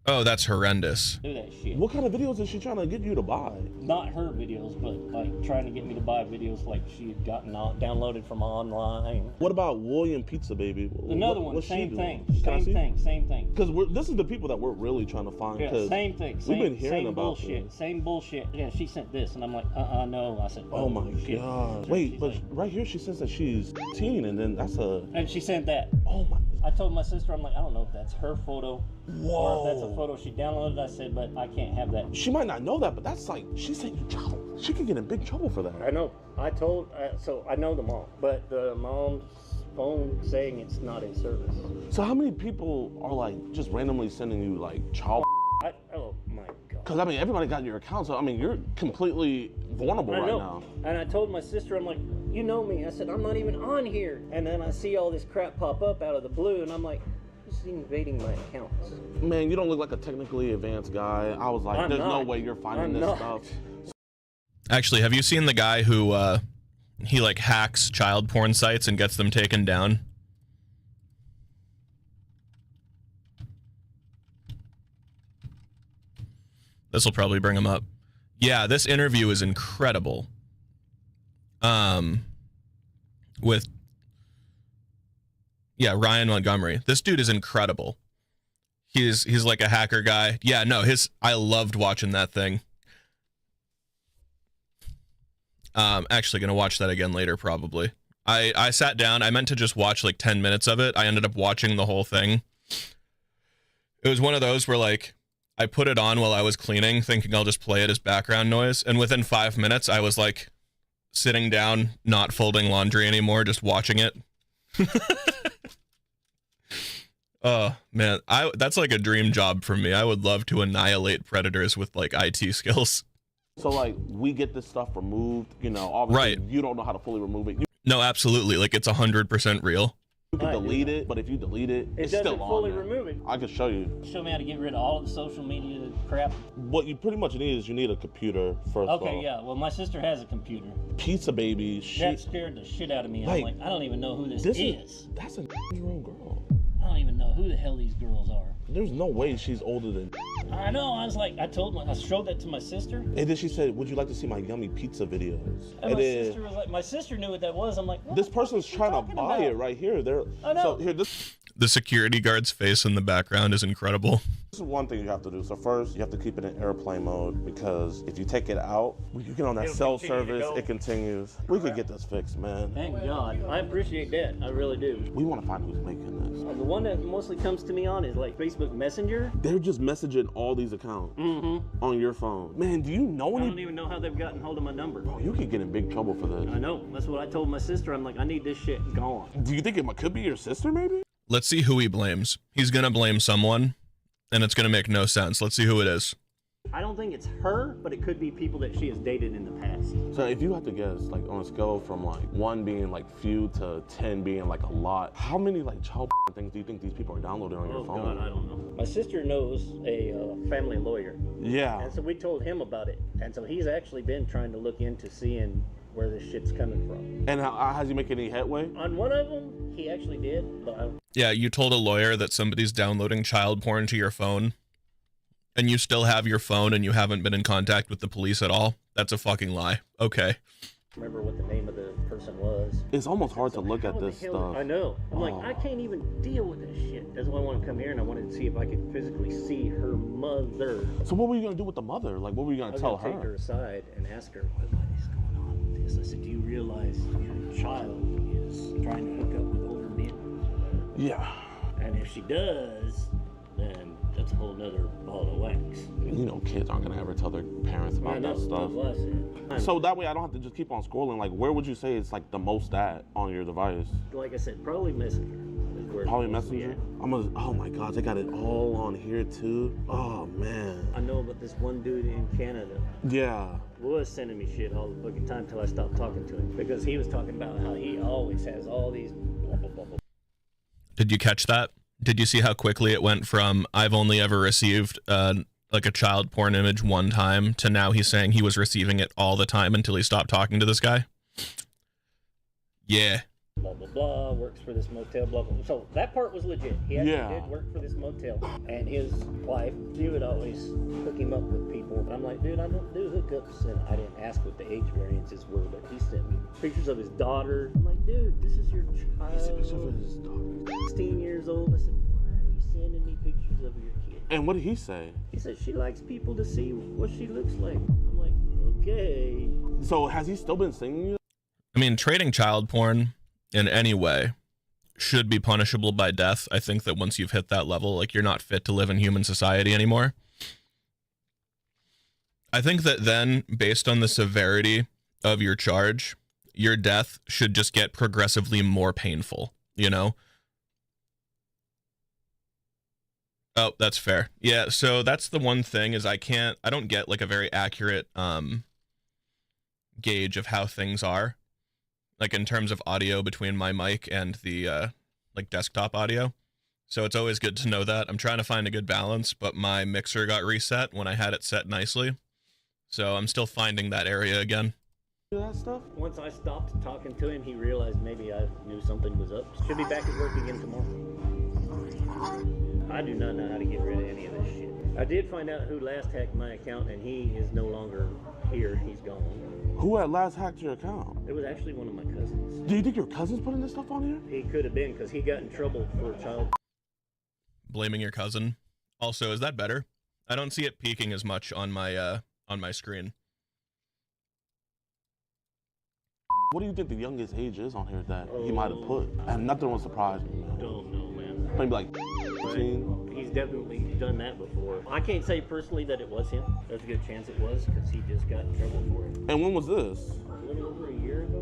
Oh, that's horrendous.
do that shit.
What kind of videos is she trying to get you to buy?
Not her videos, but like trying to get me to buy videos like she had gotten downloaded from online.
What about William Pizza Baby?
Another one, same thing. Same thing.
Because this is the people that we're really trying to find.
Yeah, same thing.
We've been hearing
same
about
bullshit.
this.
Same bullshit. Yeah, she sent this, and I'm like, no. I said,
Oh my
shit.
god. Wait, but right here she says that she's teen, and then that's a.
And she sent that.
Oh my.
I told my sister, I'm like, I don't know if that's her photo.
Whoa.
Or if that's a photo she downloaded. I said, but I can't have that.
She might not know that, but that's like, she sent you child. She could get in big trouble for that.
I know. I told, so I know them all. But the mom's phone saying it's not a service.
So how many people are like just randomly sending you like child?
Oh my god.
Because I mean, everybody got your account, so I mean, you're completely vulnerable right now.
And I told my sister, I'm like, you know me. I said, I'm not even on here. And then I see all this crap pop up out of the blue, and I'm like, this is invading my account.
Man, you don't look like a technically advanced guy. I was like, there's no way you're finding this stuff.
Actually, have you seen the guy who he like hacks child porn sites and gets them taken down? This will probably bring him up. Yeah, this interview is incredible. With Ryan Montgomery. This dude is incredible. He's like a hacker guy. Yeah, no, I loved watching that thing. Actually gonna watch that again later probably. I sat down, I meant to just watch like 10 minutes of it. I ended up watching the whole thing. It was one of those where like I put it on while I was cleaning, thinking I'll just play it as background noise, and within 5 minutes I was like sitting down, not folding laundry anymore, just watching it. Oh man, that's like a dream job for me. I would love to annihilate predators with like IT skills.
So like we get this stuff removed, you know, obviously you don't know how to fully remove it.
No, absolutely. Like it's 100% real.
You can delete it, but if you delete it, it's still on there.
It doesn't fully remove it.
I can show you.
Show me how to get rid of all of the social media crap.
What you pretty much need is you need a computer first of all.
Okay, yeah. Well, my sister has a computer.
Pizza baby.
That scared the shit out of me. I'm like, I don't even know who this is.
That's a year-old girl.
I don't even know who the hell these girls are.
There's no way she's older than.
I know. I was like, I showed that to my sister.
And then she said, "Would you like to see my yummy pizza videos?"
And my sister was like, my sister knew what that was. I'm like,
this person's trying to buy it right here.
I know.
So here, this.
The security guard's face in the background is incredible.
This is one thing you have to do. So first, you have to keep it in airplane mode because if you take it out, when you get on that cell service, it continues. We could get this fixed, man.
Thank God. I appreciate that. I really do.
We want to find who's making this.
The one that mostly comes to me on is like Facebook Messenger.
They're just messaging all these accounts on your phone. Man, do you know any?
I don't even know how they've gotten hold of my number.
Bro, you could get in big trouble for this.
I know. That's what I told my sister. I'm like, I need this shit gone.
Do you think it could be your sister, maybe?
Let's see who he blames. He's gonna blame someone, and it's gonna make no sense. Let's see who it is.
I don't think it's her, but it could be people that she has dated in the past.
So if you had to guess, like on a scale from like 1 being like few to 10 being like a lot, how many like child things do you think these people are downloading on your phone?
Oh God, I don't know. My sister knows a family lawyer.
Yeah.
And so we told him about it. And so he's actually been trying to look into seeing where this shit's coming from.
And has he make any headway?
On one of them, he actually did, but
Yeah, you told a lawyer that somebody's downloading child porn to your phone, and you still have your phone and you haven't been in contact with the police at all? That's a fucking lie. Okay.
Remember what the name of the person was.
It's almost hard to look at this stuff.
I know. I'm like, I can't even deal with this shit. That's why I want to come here, and I wanted to see if I could physically see her mother.
So what were you going to do with the mother? Like, what were you going to tell her?
I was going to take her aside and ask her, what is going on with this? I said, do you realize your child is trying to hook up with older men?
Yeah.
And if she does, then that's a whole nother ball of wax.
You know, kids aren't gonna ever tell their parents about that stuff.
That's what I said.
So that way I don't have to just keep on scrolling. Like, where would you say it's like the most at on your device?
Like I said, probably Messenger.
Probably Messenger? Oh my God, they got it all on here too. Oh man.
I know about this one dude in Canada.
Yeah.
Was sending me shit all the fucking time until I stopped talking to him. Because he was talking about how he always has all these blah, blah, blah, blah.
Did you catch that? Did you see how quickly it went from I've only ever received like a child porn image one time to now he's saying he was receiving it all the time until he stopped talking to this guy? Yeah.
Blah, blah, blah, works for this motel, blah, blah, blah. So that part was legit. He actually did work for this motel. And his wife, she would always hook him up with people. And I'm like, dude, I don't do hookups. And I didn't ask what the age variances were, but he sent me pictures of his daughter. I'm like, dude, this is your child. He sent pictures of his daughter. 16 years old. I said, why are you sending me pictures of your kid?
And what did he say?
He said she likes people to see what she looks like. I'm like, okay.
So has he still been singing you?
I mean, trading child porn in any way should be punishable by death. I think that once you've hit that level, like, you're not fit to live in human society anymore. I think that then, based on the severity of your charge, your death should just get progressively more painful, you know? Oh, that's fair. Yeah, so that's the one thing is I don't get like a very accurate gauge of how things are, like in terms of audio between my mic and the like desktop audio. So it's always good to know that. I'm trying to find a good balance, but my mixer got reset when I had it set nicely. So I'm still finding that area again.
That stuff. Once I stopped talking to him, he realized maybe I knew something was up. Should be back at work again tomorrow. I do not know how to get rid of any of this shit. I did find out who last hacked my account, and he is no longer here. He's gone.
Who had last hacked your account?
It was actually one of my cousins.
Do you think your cousin's putting this stuff on here?
He could have been, because he got in trouble for child.
Blaming your cousin. Also, is that better? I don't see it peaking as much on my screen.
What do you think the youngest age is on here that he might have put? And nothing would surprise me, man.
Don't know, man.
Maybe like 15.
He's definitely done that before. I can't say personally that it was him. There's a good chance it was, because he just got in trouble for it.
And when was this?
A little over a year ago.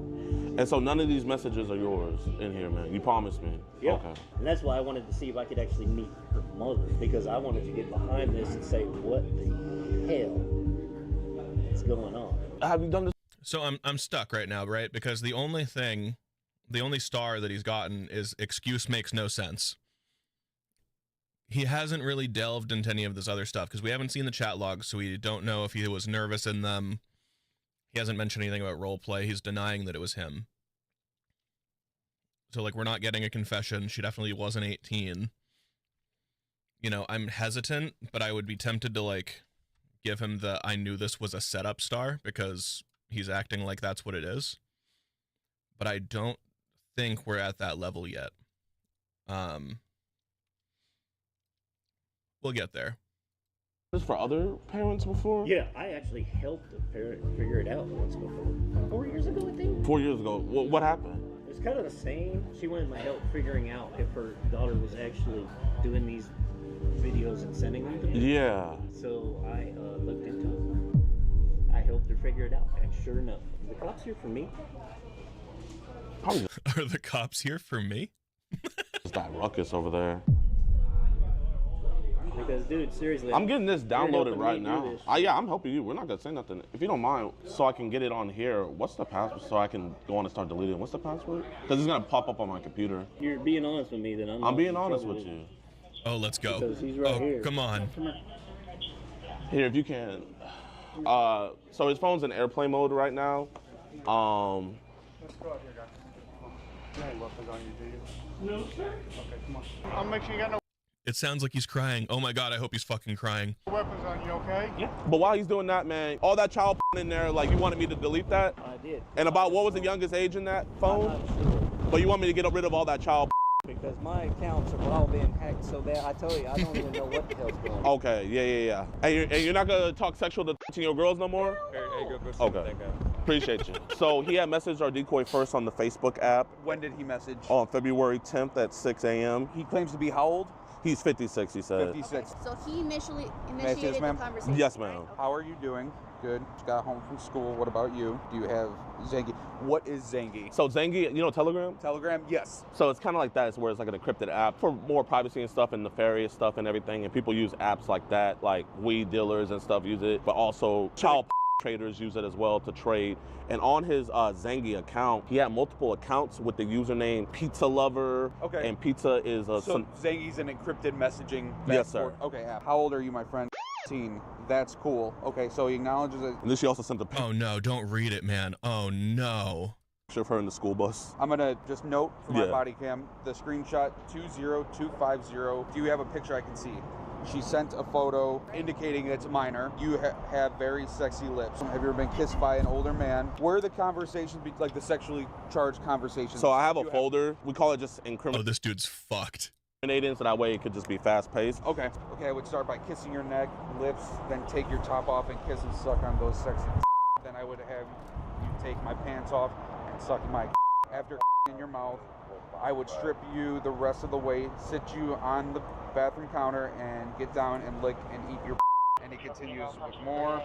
And so none of these messages are yours in here, man. You promised me.
Yeah.
Okay.
And that's why I wanted to see if I could actually meet her mother, because I wanted to get behind this and say, what the hell is going on?
Have you done this?
So I'm stuck right now, right? Because the only star that he's gotten is excuse makes no sense. He hasn't really delved into any of this other stuff because we haven't seen the chat logs, so we don't know if he was nervous in them. He hasn't mentioned anything about roleplay. He's denying that it was him. So, like, we're not getting a confession. She definitely wasn't 18. You know, I'm hesitant, but I would be tempted to, like, give him the I knew this was a setup star because he's acting like that's what it is. But I don't think we're at that level yet. We'll get there.
This for other parents before?
Yeah, I actually helped a parent figure it out once before. 4 years ago, I think.
4 years ago. What happened?
It was kind of the same. She wanted my help figuring out if her daughter was actually doing these videos and sending them to me.
Yeah.
So I looked into it. I helped her figure it out, and sure enough, the cops here for me.
Probably.
Are the cops here for me?
It's that ruckus over there.
Because, dude, seriously.
I'm getting this downloaded right now. Yeah, I'm helping you. We're not going to say nothing. If you don't mind, so I can get it on here, what's the password so I can go on and start deleting? What's the password? Because it's going to pop up on my computer.
You're being honest with me, then
I'm being honest with you.
Oh, let's go.
Because he's right here.
Come on.
Here, if you can. So his phone's in airplane mode right now.
Let's go out here, guys. You ain't weapons on you, do you? No, sir. Okay, come on. I'll make sure you got no
It sounds like he's crying. Oh my god, I hope he's fucking crying.
weapons on you, okay?
Yeah.
But while he's doing that, man, all that child in there, like, you wanted me to delete that?
I did.
And about what was the youngest age in that phone?
I'm not sure.
But you want me to get rid of all that child?
Because my accounts are all being hacked so bad, I tell you, I don't even know what the hell's going on.
Okay, yeah. And you're not gonna talk sexual to your girls no more?
Hey, go see
Okay.
that guy.
Appreciate you. So he had messaged our decoy first on the Facebook app.
When did he message?
On February 10th at 6 a.m.
He claims to be how old?
He's 56, he said.
56.
So he initiated
Yes,
the
ma'am.
conversation.
Yes, ma'am.
How are you doing? Good. Just got home from school. What about you? Do you have Zangy? What is Zangy?
So Zangy, you know Telegram?
Telegram, yes.
So it's kind of like that. It's where it's like an encrypted app for more privacy and stuff and nefarious stuff and everything. And people use apps like that, like weed dealers and stuff use it, but also child traders use it as well to trade. And on his Zangy account, he had multiple accounts with the username Pizza Lover.
Okay.
And pizza is a...
So Zangy's an encrypted messaging.
Yes, sir.
Okay, app. How old are you, my friend? 18. That's cool. Okay, so he acknowledges it.
And then she also sent the picture
Oh no, don't read it, man. Oh no.
of her in the school bus.
I'm gonna just note for my
Yeah.
body cam, the screenshot 20250. Do you have a picture I can see? She sent a photo indicating it's a minor. You have very sexy lips. Have you ever been kissed by an older man? Where are the conversations, like the sexually charged conversations?
So I have a folder. We call it just
Oh,
incriminating.
this dude's fucked.
So that way it could just be fast paced.
Okay. Okay, I would start by kissing your neck, lips, then take your top off and kiss and suck on those sexy. Then I would have you take my pants off and suck my. After in your mouth, I would strip you the rest of the way, sit you on the bathroom counter, and get down and lick and eat your. And it continues with more.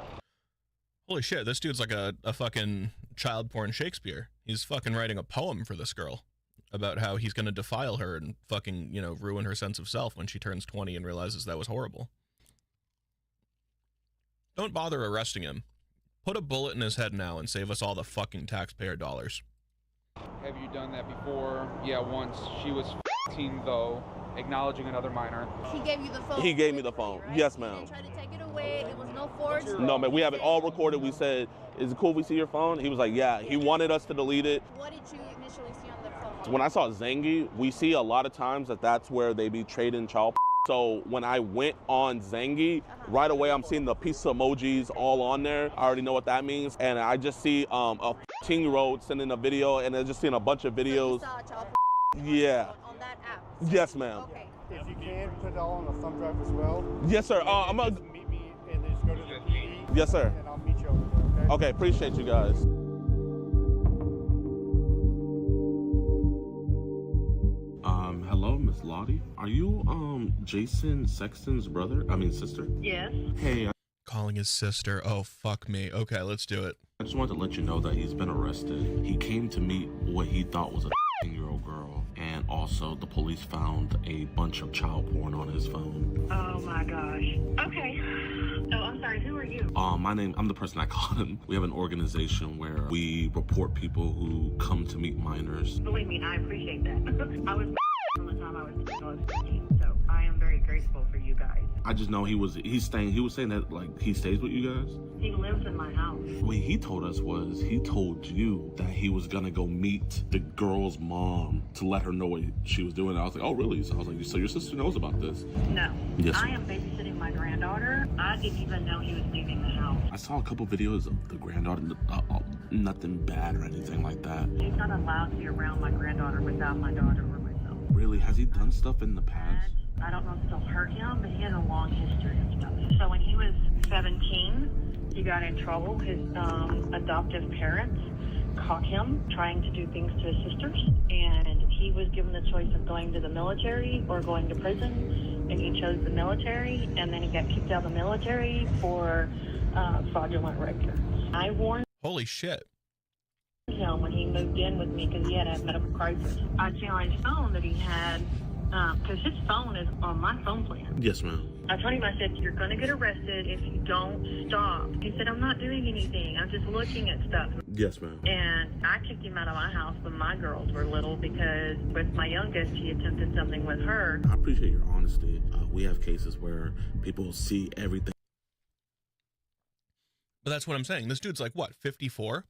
Holy shit, this dude's like a fucking child porn Shakespeare. He's fucking writing a poem for this girl about how he's gonna defile her and fucking, you know, ruin her sense of self when she turns 20 and realizes that was horrible. Don't bother arresting him. Put a bullet in his head now and save us all the fucking taxpayer dollars.
Have you done that before? Yeah, once. She was 15 though, acknowledging another minor.
He gave you the phone.
He gave me the phone.
Right?
Yes,
He
ma'am.
didn't try to take it away. It was no force.
No, man, we have it all recorded. We said, is it cool if we see your phone? He was like, yeah. He wanted us to delete it.
What did you initially see on the phone?
When I saw Zangy, we see a lot of times that's where they be trading child. So when I went on Zangy, right away I'm seeing the pizza emojis all on there. I already know what that means. And I just see a 15-year-old sending a video, and I just seeing a bunch of videos.
So you saw child
Yeah.
on that app?
Yes, ma'am.
Okay.
If you can, put it all on a thumb drive as well.
Yes, sir. I'm gonna
meet me and then just go to the PD.
Yes, sir.
And I'll meet you over there, okay?
Okay, appreciate you guys. Hello, Miss Lottie. Are you Jason Sexton's sister?
Yes.
Hey,
Calling his sister. Oh, fuck me. Okay, let's do it.
I just wanted to let you know that he's been arrested. He came to meet what he thought was a 15-year-old girl, and also the police found a bunch of child porn on his phone.
Oh my gosh. Okay. Oh, I'm sorry. Who are you?
I'm the person I called him. We have an organization where we report people who come to meet minors.
Believe me, I appreciate that. I was from the time I was 15, so I am very grateful for you guys.
I just know he was saying that like he stays with you guys.
He lives in my house.
What he told us was he told you that he was gonna go meet the girl's mom to let her know what she was doing. I was like, oh really? So I was like, so your sister knows about this?
No.
Yes.
I am babysitting my granddaughter. I didn't even know he was leaving the house.
I saw a couple videos of the granddaughter, nothing bad or anything like that.
He's not allowed to be around my granddaughter without my daughter or myself.
Really? Has he done stuff in the past?
I don't know if it'll hurt him, but he has a long history of stuff. So when he was 17, he got in trouble. His adoptive parents caught him trying to do things to his sisters, and he was given the choice of going to the military or going to prison, and he chose the military, and then he got kicked out of the military for fraudulent record. I warned
Holy shit.
him when he moved in with me because he had a medical crisis. I see on his phone that he had, because his phone is on my phone plan.
Yes, ma'am.
I told him, I said, you're going to get arrested if you don't stop. He said, I'm not doing anything. I'm just looking at stuff.
Yes, ma'am.
And I kicked him out of my house when my girls were little because with my youngest, he attempted something with her.
I appreciate your honesty. We have cases where people see everything.
But that's what I'm saying. This dude's like, what, 54?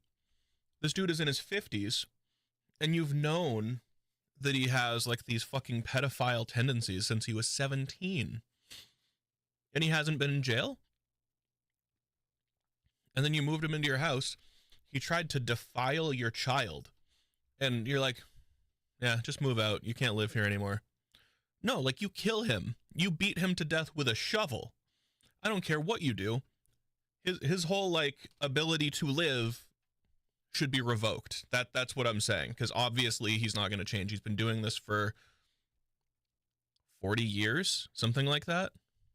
This dude is in his 50s, and you've known that he has like these fucking pedophile tendencies since he was 17. And he hasn't been in jail? And then you moved him into your house. He tried to defile your child. And you're like, yeah, just move out. You can't live here anymore. No, like you kill him. You beat him to death with a shovel. I don't care what you do. His whole like ability to live should be revoked. That's what I'm saying, because obviously he's not going to change. He's been doing this for 40 years, something like that.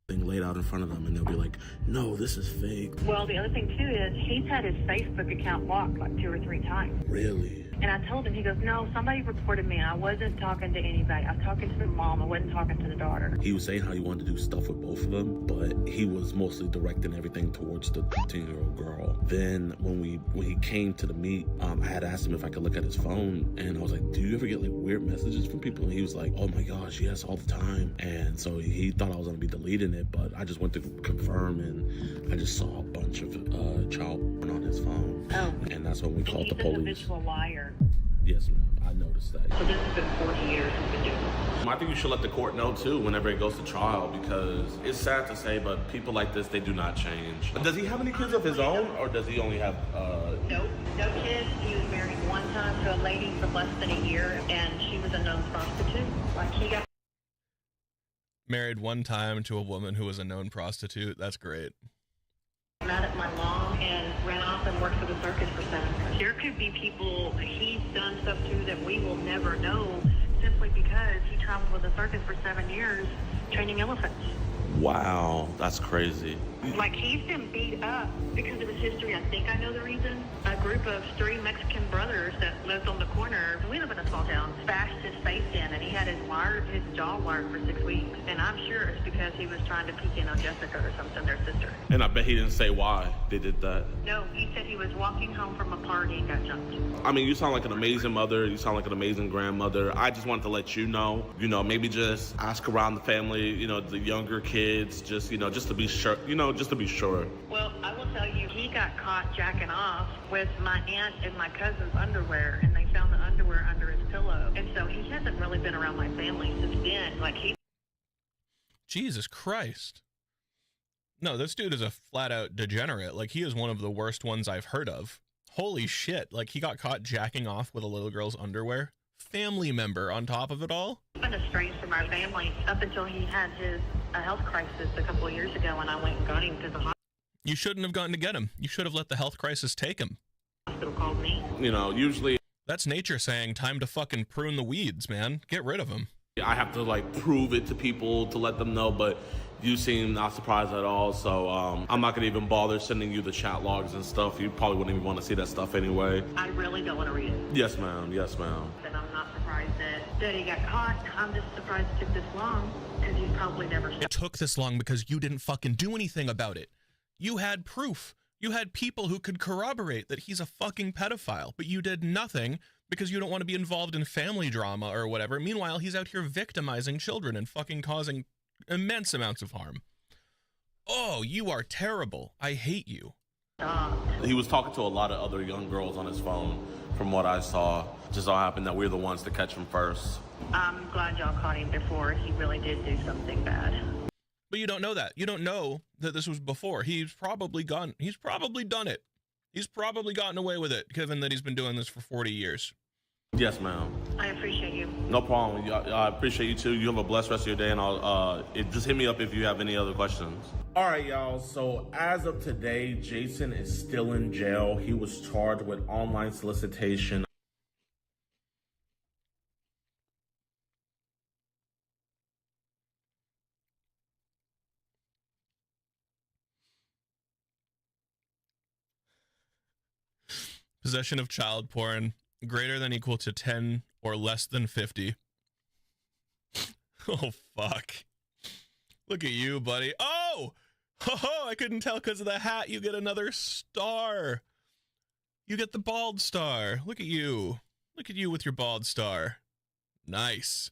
Thing laid out in front of them, and they'll be like, no, this is fake.
Well, the other thing too is he's had his Facebook account blocked like 2 or 3 times.
Really?
And I told him, he goes, no, somebody reported me. I wasn't talking to anybody. I was talking to the mom. I wasn't talking to the daughter.
He was saying how he wanted to do stuff with both of them, but he was mostly directing everything towards the 15-year-old girl. Then when he came to the meet, I had asked him if I could look at his phone, and I was like, do you ever get like weird messages from people? And he was like, oh my gosh, yes, all the time. And so he thought I was going to be deleting it, but I just went to confirm, and I just saw a bunch of child porn on his phone.
Oh.
And that's when we called the police.
He's an habitual liar.
Yes, ma'am. I noticed that.
So this has been 40 years he's been doing this.
I think you should let the court know too whenever it goes to trial, because it's sad to say, but people like this, they do not change. Does he have any kids of his own, or does he only have
No kids. He was married one time to a lady for less than a year, and she was a known prostitute. Like, he got
Married one time to a woman who was a known prostitute. That's great.
mad at my mom and ran off and worked for the circus for 7 years. There could be people he's done stuff to that we will never know, simply because he traveled with the circus for 7 years training elephants.
Wow, that's crazy.
Like, he's been beat up because of his history. I think I know the reason. A group of 3 Mexican brothers that lived on the corner, we live in a small town, bashed his face in, and he had his jaw wired for 6 weeks. And I'm sure it's because he was trying to peek in on Jessica or something, their sister.
And I bet he didn't say why they did that.
No, he said he was walking home from a party and got jumped.
I mean, you sound like an amazing mother. You sound like an amazing grandmother. I just wanted to let you know, maybe just ask around the family, the younger kids, just to be sure, just to be sure.
Well, I will tell you, he got caught jacking off with my aunt and my cousin's underwear, and they found the underwear under his pillow. And so he hasn't really been around my family since then. Like,
Jesus Christ. No, this dude is a flat out degenerate. Like, he is one of the worst ones I've heard of. Holy shit. Like, he got caught jacking off with a little girl's underwear. Family member on top of it all.
He's been estranged from our family up until he had his health crisis a couple of years ago, and I went and got him to the hospital.
You shouldn't have gone to get him. You should have let the health crisis take him.
The hospital called me.
Usually
that's nature saying time to fucking prune the weeds, man. Get rid of him.
I have to prove it to people to let them know, but you seem not surprised at all, so I'm not gonna even bother sending you the chat logs and stuff. You probably wouldn't even want to see that stuff anyway.
I really don't want to read it.
Yes, ma'am. Yes, ma'am.
And I'm not surprised that he got caught. I'm just surprised it took this long, because he's probably never...
It took this long because you didn't fucking do anything about it. You had proof. You had people who could corroborate that he's a fucking pedophile, but you did nothing because you don't want to be involved in family drama or whatever. Meanwhile, he's out here victimizing children and fucking causing immense amounts of harm. Oh, you are terrible. I hate you.
He was talking to a lot of other young girls on his phone, from what I saw. It just so happened that we're the ones to catch him first.
I'm glad y'all caught him before he really did do something bad.
But you don't know that. You don't know that this was before. He's probably done it. He's probably gotten away with it, given that he's been doing this for 40 years.
Yes, ma'am.
I appreciate you.
No problem. I appreciate you too. You have a blessed rest of your day, and I'll just hit me up if you have any other questions. All right, y'all. So as of today, Jason is still in jail. He was charged with online solicitation.
Possession of child porn greater than equal to 10 or less than 50. Oh, fuck. Look at you, buddy. Oh! Oh, I couldn't tell because of the hat. You get another star. You get the bald star. Look at you. Look at you with your bald star. Nice.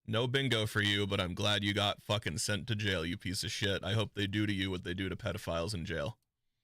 No bingo for you, but I'm glad you got fucking sent to jail, you piece of shit. I hope they do to you what they do to pedophiles in jail.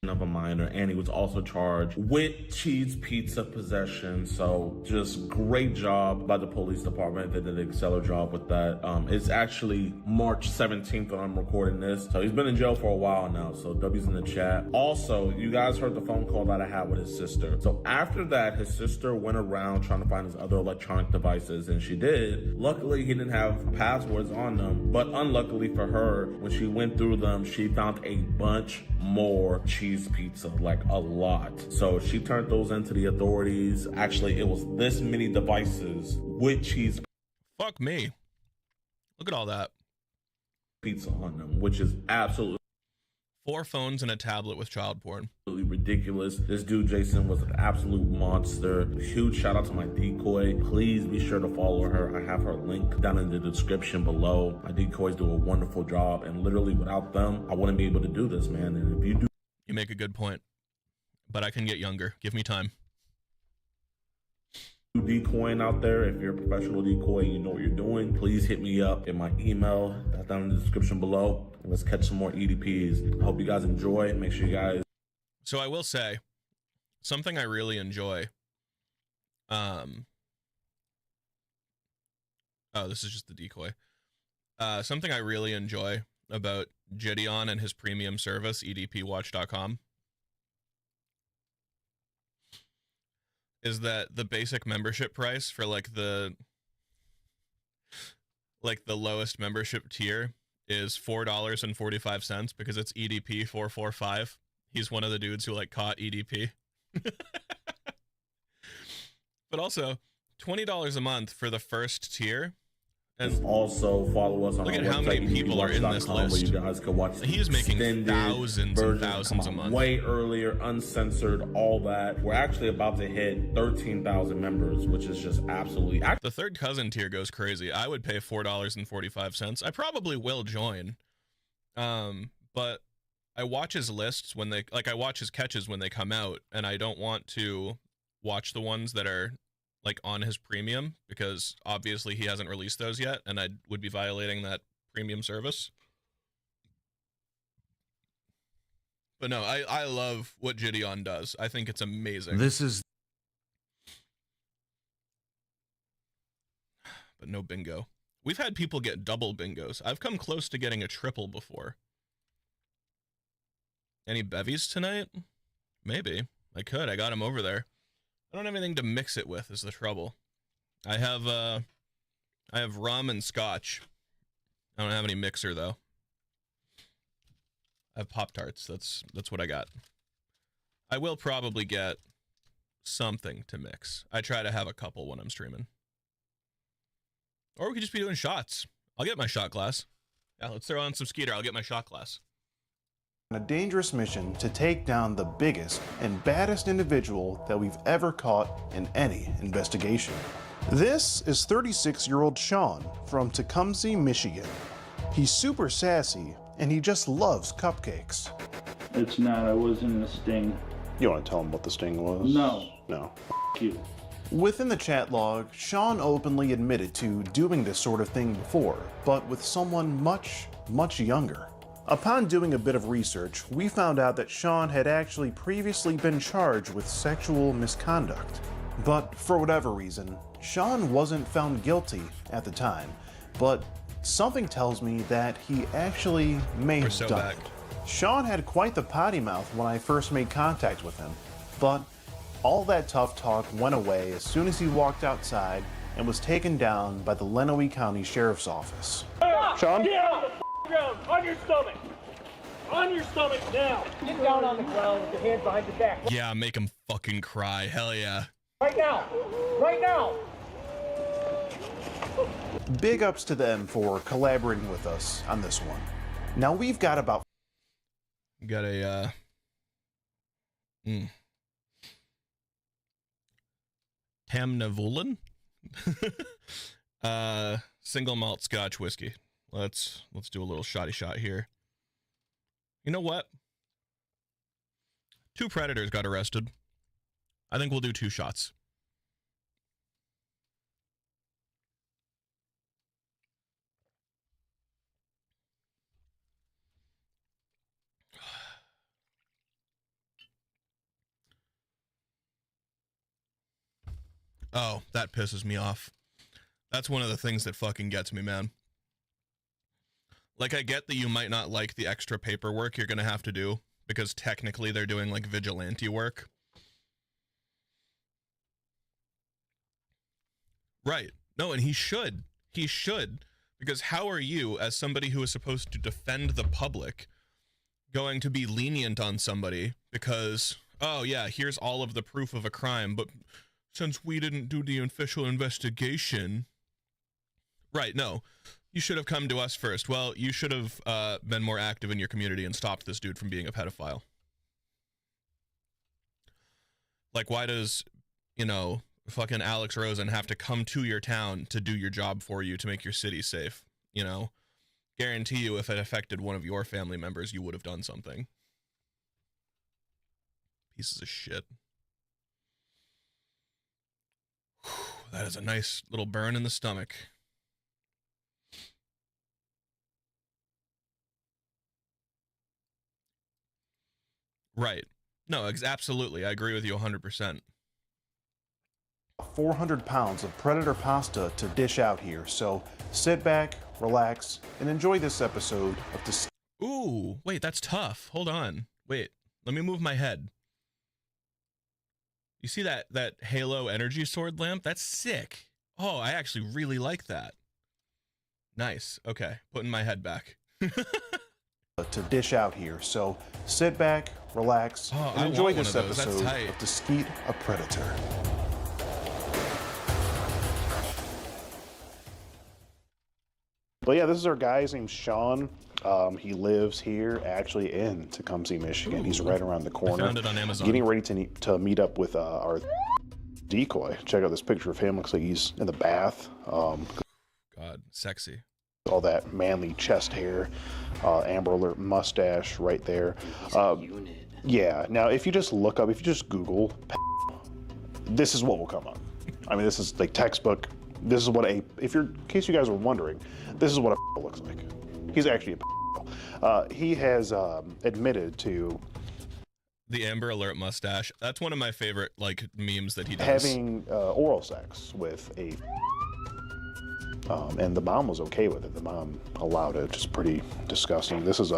Of a minor, and he was also charged with cheese pizza possession. So just great job by the police department. They did an stellar job with that. It's actually March 17th when I'm recording this, so he's been in jail for a while now. So W's in the chat. Also, you guys heard the phone call that I had with his sister. So after that, his sister went around trying to find his other electronic devices, and she did. Luckily, he didn't have passwords on them, but unluckily for her, when she went through them, she found a bunch more cheese pizza, like a lot. So she turned those into the authorities. Actually, it was this many devices with cheese.
Fuck me. Look at all that.
pizza on them, which is absolutely
4 phones and a tablet with child porn.
Ridiculous. This dude Jason was an absolute monster. Huge shout out to my decoy. Please be sure to follow her. I have her link down in the description below. My decoys do a wonderful job, and literally without them, I wouldn't be able to do this, man. And if you do,
you make a good point, but I can get younger. Give me time.
Decoying out there, if you're a professional decoy and you know what you're doing, please hit me up in my email that's down in the description below. Let's catch some more EDPs. I hope you guys enjoy. Make sure you guys.
So I will say something I really enjoy. Oh, this is just the decoy. Something I really enjoy about Gideon and his premium service, edpwatch.com, is that the basic membership price for like the lowest membership tier is $4.45 because it's EDP 445. He's one of the dudes who like caught EDP. But also $20 a month for the first tier. And
also follow us on
look
our
at how many people are in this list.
Where you guys can watch.
He is making thousands and thousands a month.
Way earlier, uncensored, all that. We're actually about to hit 13,000 members, which is just absolutely.
The third cousin tier goes crazy. I would pay $4.45. I probably will join. But I watch his lists when they I watch his catches when they come out, and I don't want to watch the ones that are like on his premium because obviously he hasn't released those yet, and I would be violating that premium service. But no, I love what Gideon does. I think it's amazing. But no bingo. We've had people get double bingos. I've come close to getting a triple before. Any bevies tonight? Maybe. I could. I got him over there. I don't have anything to mix it with is the trouble. I have rum and scotch. I don't have any mixer though. I have Pop-Tarts. That's what I got. I will probably get something to mix. I try to have a couple when I'm streaming. Or we could just be doing shots. I'll get my shot glass. Yeah, let's throw on some Skeeter. I'll get my shot glass.
A dangerous mission to take down the biggest and baddest individual that we've ever caught in any investigation. This is 36-year-old Sean from Tecumseh, Michigan. He's super sassy and he just loves cupcakes.
It's not. I wasn't in a sting.
You want to tell him what the sting was?
No.
No.
F you.
Within the chat log, Sean openly admitted to doing this sort of thing before, but with someone much, much younger. Upon doing a bit of research, we found out that Sean had actually previously been charged with sexual misconduct. But for whatever reason, Sean wasn't found guilty at the time, but something tells me that he actually may have done it. Sean had quite the potty mouth when I first made contact with him, but all that tough talk went away as soon as he walked outside and was taken down by the Lenawee County Sheriff's Office. Sean?
Get on the ground, on your stomach! On your stomach now! Get down on the ground with your hands behind your back.
Yeah, make him fucking cry. Hell yeah.
Right now! Right now!
Big ups to them for collaborating with us on this one. Now we've got about...
Got a, Tamnavulin? Single malt Scotch whiskey. Let's do a little shotty shot here. You know what? 2 predators got arrested. I think we'll do 2 shots. Oh, that pisses me off. That's one of the things that fucking gets me, man. Like, I get that you might not like the extra paperwork you're gonna have to do, because technically they're doing, like, vigilante work. Right. No, and he should. He should. Because how are you, as somebody who is supposed to defend the public, going to be lenient on somebody because, oh yeah, here's all of the proof of a crime, but since we didn't do the official investigation, Right, no. You should have come to us first. Well, you should have been more active in your community and stopped this dude from being a pedophile. Like, why does, you know, fucking Alex Rosen have to come to your town to do your job for you to make your city safe? You know? Guarantee you if it affected one of your family members, you would have done something. Pieces of shit. Whew, that is a nice little burn in the stomach. Right. No, absolutely. I agree with you 100%.
400 pounds of Predator pasta to dish out here, so sit back, relax, and enjoy this episode of the...
Ooh, wait, that's tough. Hold on. Wait, let me move my head. You see that Halo energy sword lamp? That's sick. Oh, I actually really like that. Nice. Okay, putting my head back.
to dish out here, so sit back, relax, and enjoy this episode of The Skeet, a Predator. But yeah, this is our guy. His name's Sean. He lives here, actually in Tecumseh, Michigan. Ooh, he's right around the corner.
I found it on Amazon.
Getting ready to meet up with our decoy. Check out this picture of him. Looks like he's in the bath.
God, sexy.
All that manly chest hair, Amber Alert mustache right there. Yeah, now if you just look up, if you just Google, this is what will come up. I mean, this is like textbook. This is what in case you guys were wondering, this is what a looks like. He's actually a he has admitted to
the Amber Alert mustache. That's one of my favorite like memes that he does.
Having oral sex with a and the mom was okay with it. The mom allowed it, which is pretty disgusting. This is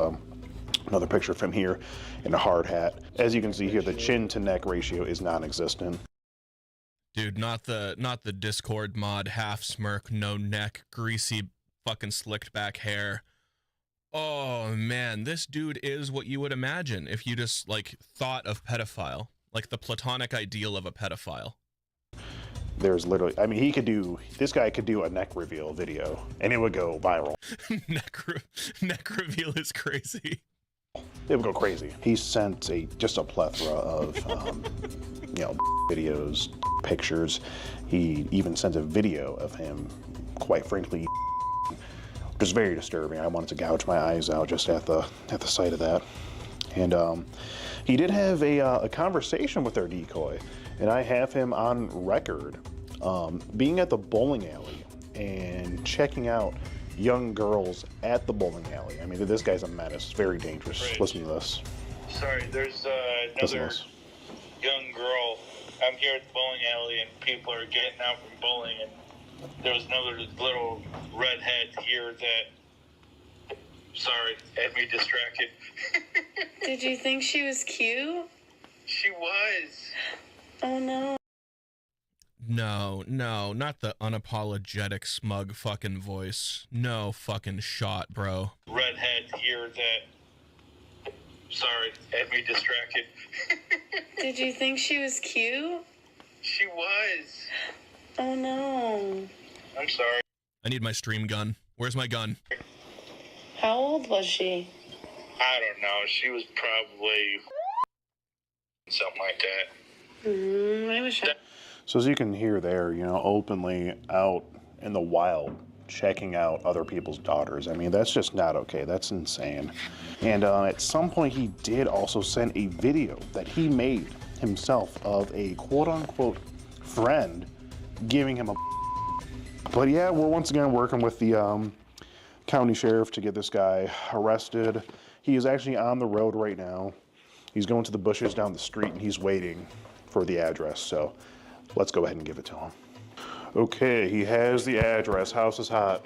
another picture of him here in a hard hat. As you can see here, the chin to neck ratio is non-existent.
Dude, not the Discord mod, half smirk, no neck, greasy fucking slicked back hair. Oh man, this dude is what you would imagine if you just like thought of pedophile, like the platonic ideal of a pedophile.
There's literally, I mean, this guy could do a neck reveal video and it would go viral.
neck reveal is crazy.
It would go crazy. He sent just a plethora of, you know, videos, pictures. He even sent a video of him, quite frankly, which is very disturbing. I wanted to gouge my eyes out just at the sight of that. And he did have a conversation with our decoy, and I have him on record being at the bowling alley and checking out young girls at the bowling alley. I mean, this guy's a menace. Very dangerous.
Right.
Listen to this.
Sorry, there's another young girl. I'm here at the bowling alley, and people are getting out from bowling, and there was another little redhead here that, sorry, had me distracted.
Did you think she was cute?
She was.
Oh no.
No, not the unapologetic smug fucking voice. No fucking shot, bro.
Redhead here that, sorry, had me distracted.
Did you think she was cute?
She was.
Oh no.
I'm sorry.
I need my stream gun. Where's my gun?
How old was she?
I don't know. She was probably something like that.
I wish
So as you can hear there, you know, openly out in the wild, checking out other people's daughters. I mean, that's just not okay. That's insane. And at some point, he did also send a video that he made himself of a quote-unquote friend giving him a... But yeah, we're once again working with the county sheriff to get this guy arrested. He is actually on the road right now. He's going to the bushes down the street, and he's waiting for the address. So let's go ahead and give it to him. Okay, he has the address. House is hot.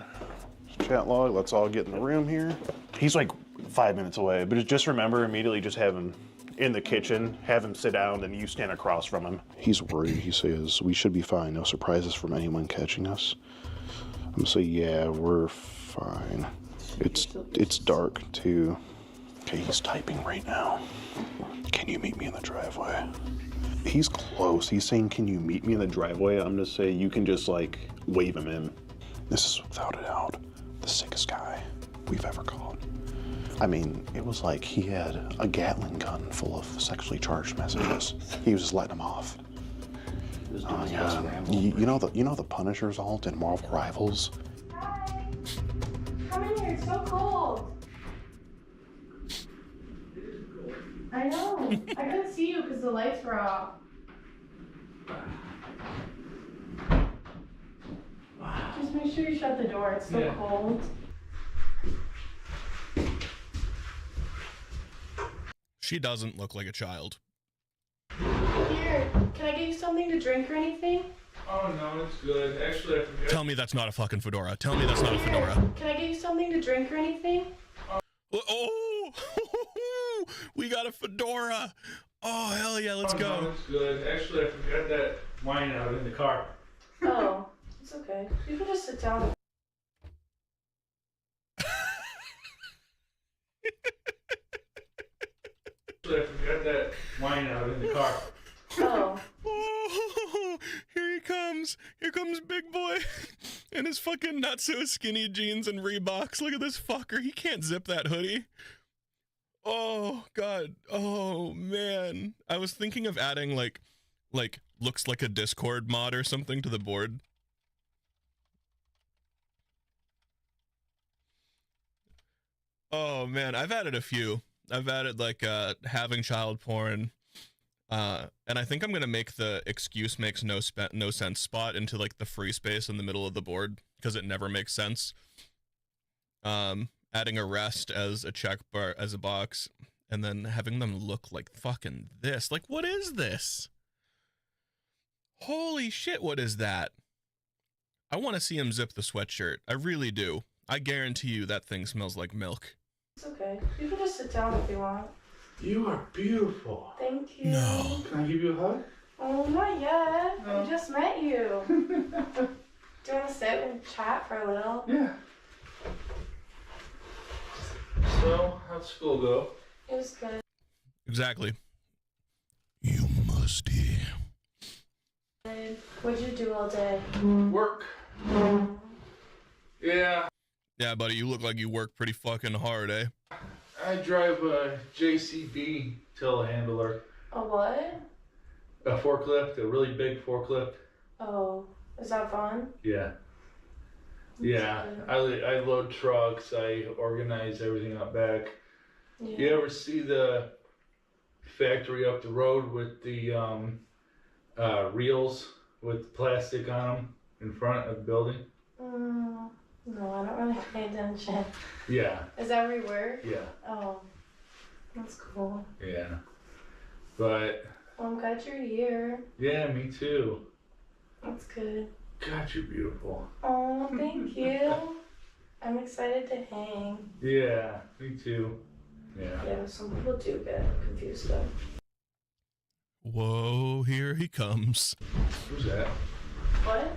Chat log, let's all get in the room here. He's like 5 minutes away, but just remember, immediately just have him in the kitchen, have him sit down, and you stand across from him. He's worried. He says, we should be fine. No surprises from anyone catching us. I'm gonna say, yeah, we're fine. It's dark too. Okay, he's typing right now. Can you meet me in the driveway? He's close. He's saying, can you meet me in the driveway? I'm gonna say, you can just like wave him in. This is without a doubt the sickest guy we've ever caught. I mean, it was like he had a Gatling gun full of sexually charged messages. He was just letting them off. Oh yeah. You know the Punisher's alt in Marvel Rivals?
Hi. Come in here, it's so cold. I know. I couldn't see you because the lights were off. Just make sure you shut the door, it's so cold.
She doesn't look like a child.
Here, can I get you something to drink or anything?
Oh no, it's good. Actually, I forgot.
Tell me that's not a fucking fedora. Tell me that's not a fedora.
Can I get you something to drink or anything?
Oh, we got a fedora. Oh, hell yeah, let's go.
No, it's good. Actually, I forgot that wine out in the car.
Oh, it's okay. You can just sit down.
Actually, I forgot that wine out in the car.
Oh.
Oh, here he comes. Here comes Big Boy in his fucking not so skinny jeans and Reeboks. Look at this fucker. He can't zip that hoodie. Oh, God. Oh, man. I was thinking of adding like looks like a Discord mod or something to the board. Oh, man. I've added a few. I've added like having child porn. And I think I'm gonna make the excuse makes no sense spot into like the free space in the middle of the board because it never makes sense. Adding arrest as a check bar as a box, and then having them look like fucking this. Like, what is this? Holy shit, what is that? I want to see him zip the sweatshirt. I really do. I guarantee you that thing smells like milk.
It's okay. You can just sit down if you want.
You are beautiful.
Thank you.
No.
Can I give you a hug?
Oh, not yet. I just met you. Do you want to sit and chat for a little?
Yeah. So, how'd school go?
It was good.
Exactly. You musty.
What'd you do all day?
Work. Yeah.
Yeah, buddy, you look like you work pretty fucking hard, eh?
I drive a JCB telehandler.
A what?
A forklift, a really big forklift.
Oh, is that fun?
Yeah. Yeah, I load trucks, I organize everything out back.
Yeah.
You ever see the factory up the road with the reels with plastic on them in front of the building?
No, I don't really pay attention.
Yeah.
Is that where you work?
Yeah.
Oh, that's cool.
Yeah. But...
Well, I'm glad you're here.
Yeah, me too.
That's good.
God, you're beautiful.
Oh, thank you. I'm excited to hang.
Yeah, me too. Yeah.
Yeah, some people do get confused though.
Whoa, here he comes.
Who's that?
What?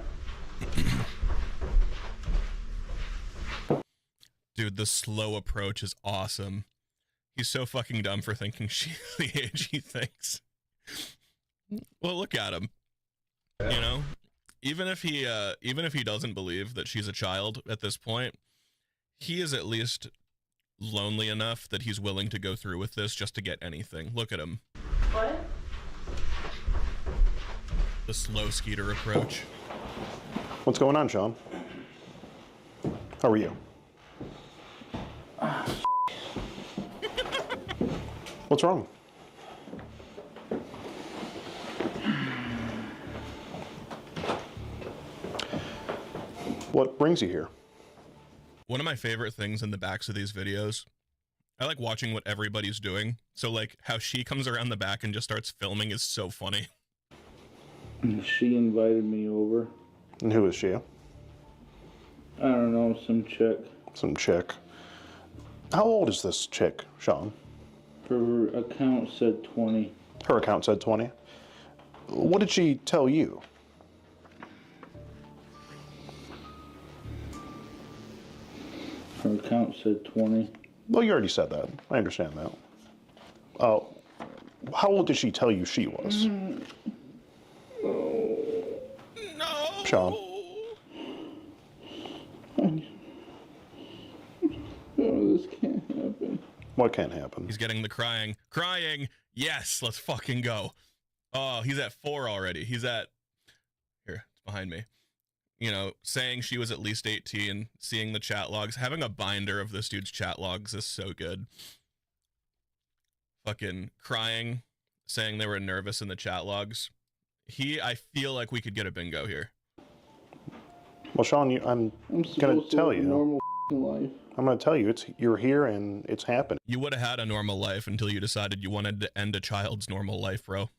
Dude, the slow approach is awesome. He's so fucking dumb for thinking she's the age he thinks. Well, look at him. You know, even if he doesn't believe that she's a child at this point, he is at least lonely enough that he's willing to go through with this just to get anything. Look at him.
What?
The slow Skeeter approach.
What's going on, Sean? How are you? What's wrong? What brings you here?
One of my favorite things in the backs of these videos, I like watching what everybody's doing. So like how she comes around the back and just starts filming is so funny.
She invited me over.
And who is she?
I don't know, some chick.
Some chick. How old is this chick, Sean?
Her account said 20.
Her account said 20? What did she tell you?
Her account said 20.
Well, you already said that. I understand that. How old did she tell you she was?
No.
Sean. What can happen?
He's getting the crying. Crying! Yes, let's fucking go. Oh, he's at 4 already. He's at... Here, it's behind me. You know, saying she was at least 18, seeing the chat logs. Having a binder of this dude's chat logs is so good. Fucking crying, saying they were nervous in the chat logs. I feel like we could get a bingo here.
Well, Sean, I'm gonna tell you.
Normal life.
I'm gonna tell you, you're here and it's happening.
You would have had a normal life until you decided you wanted to end a child's normal life, bro.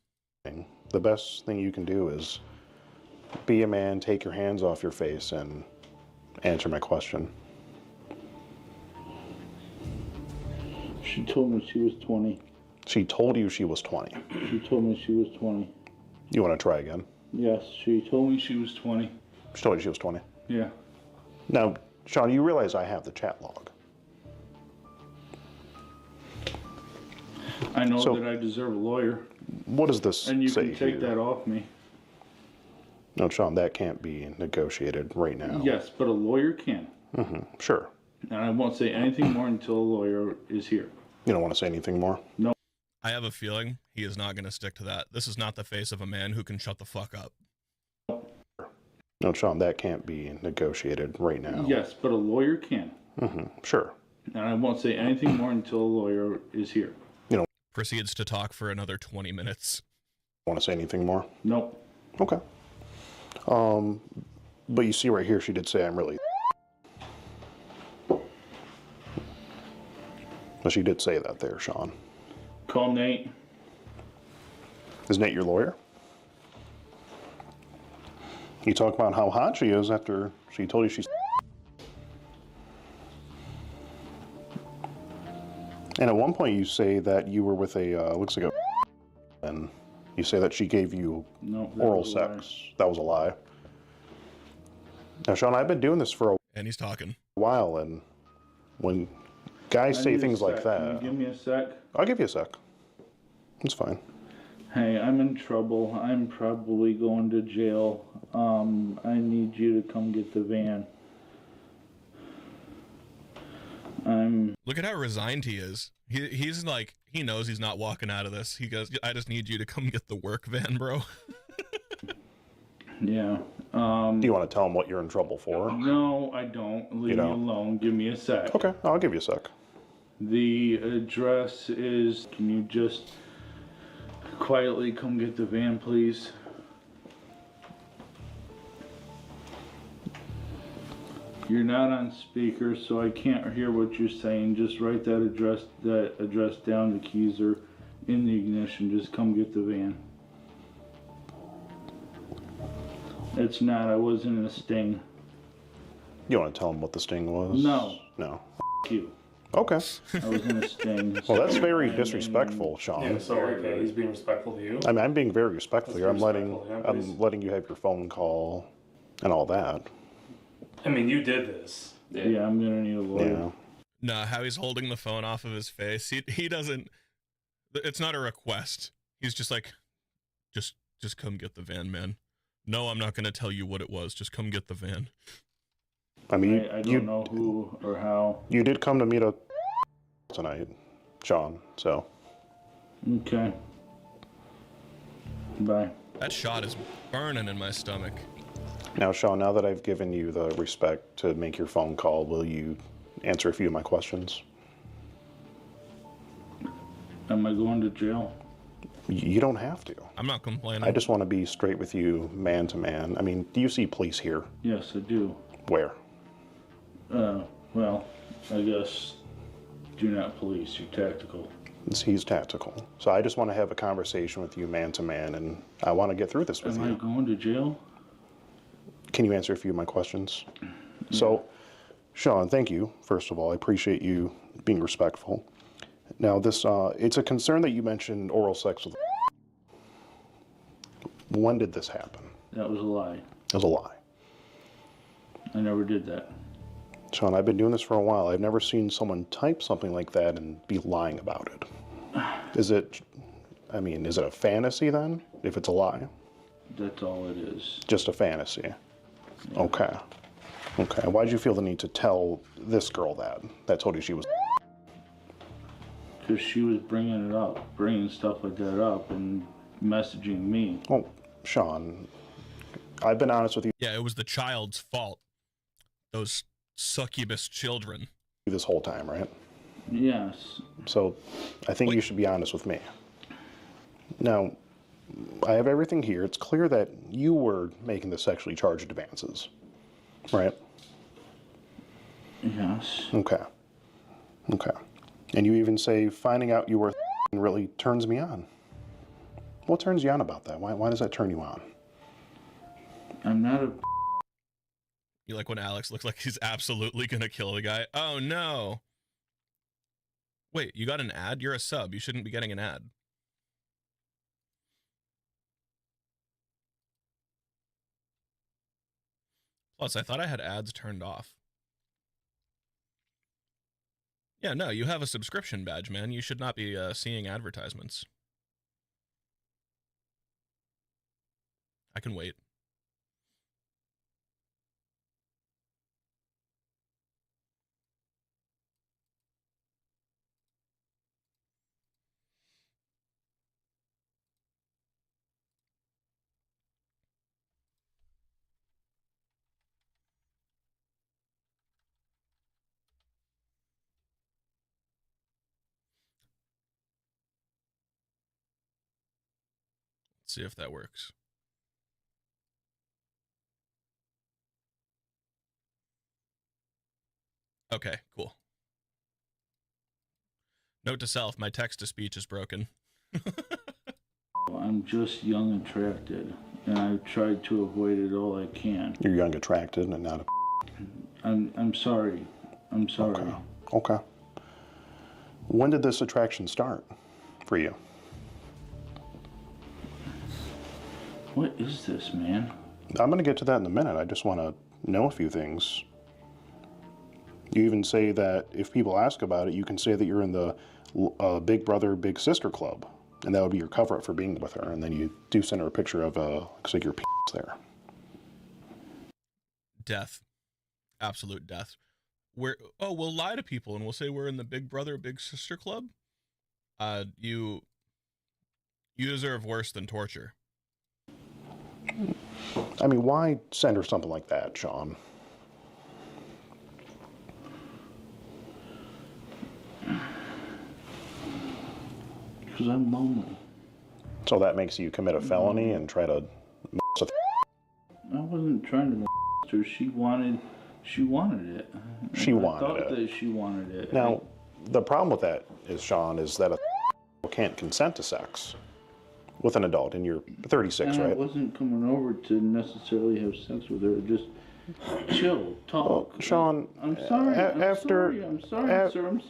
The best thing you can do is be a man, take your hands off your face, and answer my question.
She told me she was 20.
She told you she was 20.
She told me she was 20.
You want to try again?
Yes, she told me she was 20.
She told you she was 20?
Yeah.
Now, Sean, you realize I have the chat log.
I know that I deserve a lawyer.
What does this say?
And you can take
here?
that off me.
No, Sean, that can't be negotiated right now.
Yes, but a lawyer can.
Sure.
And I won't say anything more until a lawyer is here.
You don't want to say anything more?
No.
I have a feeling he is not going to stick to that. This is not the face of a man who can shut the fuck up.
No, Sean, that can't be negotiated right now.
Yes, but a lawyer can.
Sure.
And I won't say anything more until a lawyer is here.
You don't
Proceeds to talk for another 20 minutes.
want to say anything more?
Nope.
Okay. But you see right here, she did say I'm really... But she did say that there, Sean.
Call Nate.
Is Nate your lawyer? You talk about how hot she is after she told you she's... And at one point you say that you were with a, looks like a... And you say that she gave you oral sex. That was a lie. Now, Sean, I've been doing this for a
And he's talking.
while, and when guys say things like that...
Can you give me a sec?
I'll give you a sec. It's fine.
Hey, I'm in trouble. I'm probably going to jail. I need you to come get the van.
Look at how resigned he is. He's like, he knows he's not walking out of this. He goes, I just need you to come get the work van, bro.
Yeah.
Do you want to tell him what you're in trouble for?
No, I don't. Leave me alone. Give me a sec.
Okay, I'll give you a sec.
The address is, can you just quietly come get the van, please? You're not on speaker, so I can't hear what you're saying. Just write that address down. The keys are in the ignition. Just come get the van. It's not. I wasn't in a sting.
You want to tell him what the sting was?
No.
No.
F you.
Okay.
I was in a sting.
Well, that's very disrespectful, Sean.
Yeah, so okay, he's being respectful to you.
I mean, I'm being very respectful here. I'm letting
respectful, yeah,
I'm letting you have your phone call and all that.
I mean, you did this.
Yeah, I'm gonna need a lawyer.
Yeah.
No, how he's holding the phone off of his face. He doesn't. It's not a request. He's just like, just come get the van, man. No, I'm not gonna tell you what it was. Just come get the van.
I mean,
I don't know who or how.
You did come to meet up tonight, Sean. So.
Okay. Bye.
That shot is burning in my stomach.
Now, Sean, now that I've given you the respect to make your phone call, will you answer a few of my questions?
Am I going to jail?
You don't have to.
I'm not complaining.
I just want to be straight with you, man to man. I mean, do you see police here?
Yes, I do.
Where?
Well, I guess you're not police, you're tactical.
He's tactical. So I just want to have a conversation with you, man to man, and I want to get through this with you.
Am I going to jail?
Can you answer a few of my questions? So, Sean, thank you, first of all. I appreciate you being respectful. Now, this, it's a concern that you mentioned oral sex with... When did this happen?
That was a lie.
It was a lie.
I never did that.
Sean, I've been doing this for a while. I've never seen someone type something like that and be lying about it. Is it, I mean, is it a fantasy then, if it's a lie?
That's all it is.
Just a fantasy? Yeah. Okay. Okay, why'd you feel the need to tell this girl that told you she was...
because she was bringing stuff like that up and messaging me.
Well, Sean, I've been honest with you.
Yeah, it was the child's fault. Those succubus children.
This whole time, right?
Yes.
So, I think you should be honest with me. Now, I have everything here. It's clear that you were making the sexually charged advances, right?
Yes.
Okay. Okay. And you even say finding out you were really turns me on. What turns you on about that? Why does that turn you on?
I'm not a...
You like when Alex looks like he's absolutely gonna kill the guy? Oh no. Wait, you got an ad? You're a sub. You shouldn't be getting an ad. Plus, I thought I had ads turned off. Yeah, no, you have a subscription badge, man. You should not be seeing advertisements. I can wait. Let's see if that works. Okay, cool. Note to self, my text-to-speech is broken.
I'm just young attracted, and I've tried to avoid it all I can.
You're young attracted and not a...
I'm sorry. I'm sorry.
Okay. When did this attraction start for you?
What is this, man?
I'm going to get to that in a minute. I just want to know a few things. You even say that if people ask about it, you can say that you're in the Big Brother, Big Sister Club. And that would be your cover-up for being with her. And then you do send her a picture of, looks like your penis there.
Death. Absolute death. We'll lie to people and we'll say we're in the Big Brother, Big Sister Club. You deserve worse than torture.
I mean, why send her something like that, Sean?
Because I'm lonely.
So that makes you commit a felony and try to...
I wasn't trying to molest her. She wanted it.
She wanted it.
I thought that she wanted it.
Now, the problem with that is, Sean, is that a can't consent to sex with an adult, and you're 36,
and
right?
I wasn't coming over to necessarily have sex with her. Just chill, talk.
Well, Sean,
I'm sorry. I'm sorry, sir. I'm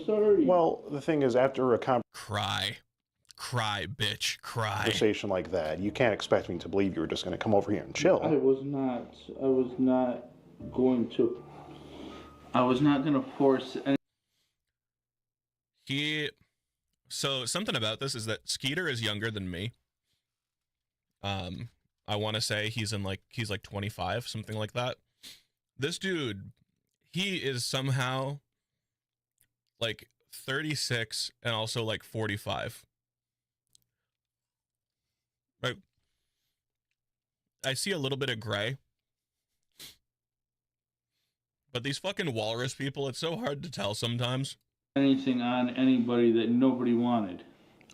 sorry.
Well, the thing is, after a
Cry, bitch, cry.
conversation like that, you can't expect me to believe you were just going to come over here and chill.
I was not going to force any.
So something about this is that Skeeter is younger than me. I want to say he's like 25, something like that. This dude, he is somehow like 36 and also like 45. Right? I see a little bit of gray. But these fucking walrus people, it's so hard to tell sometimes.
Anything on anybody that nobody wanted.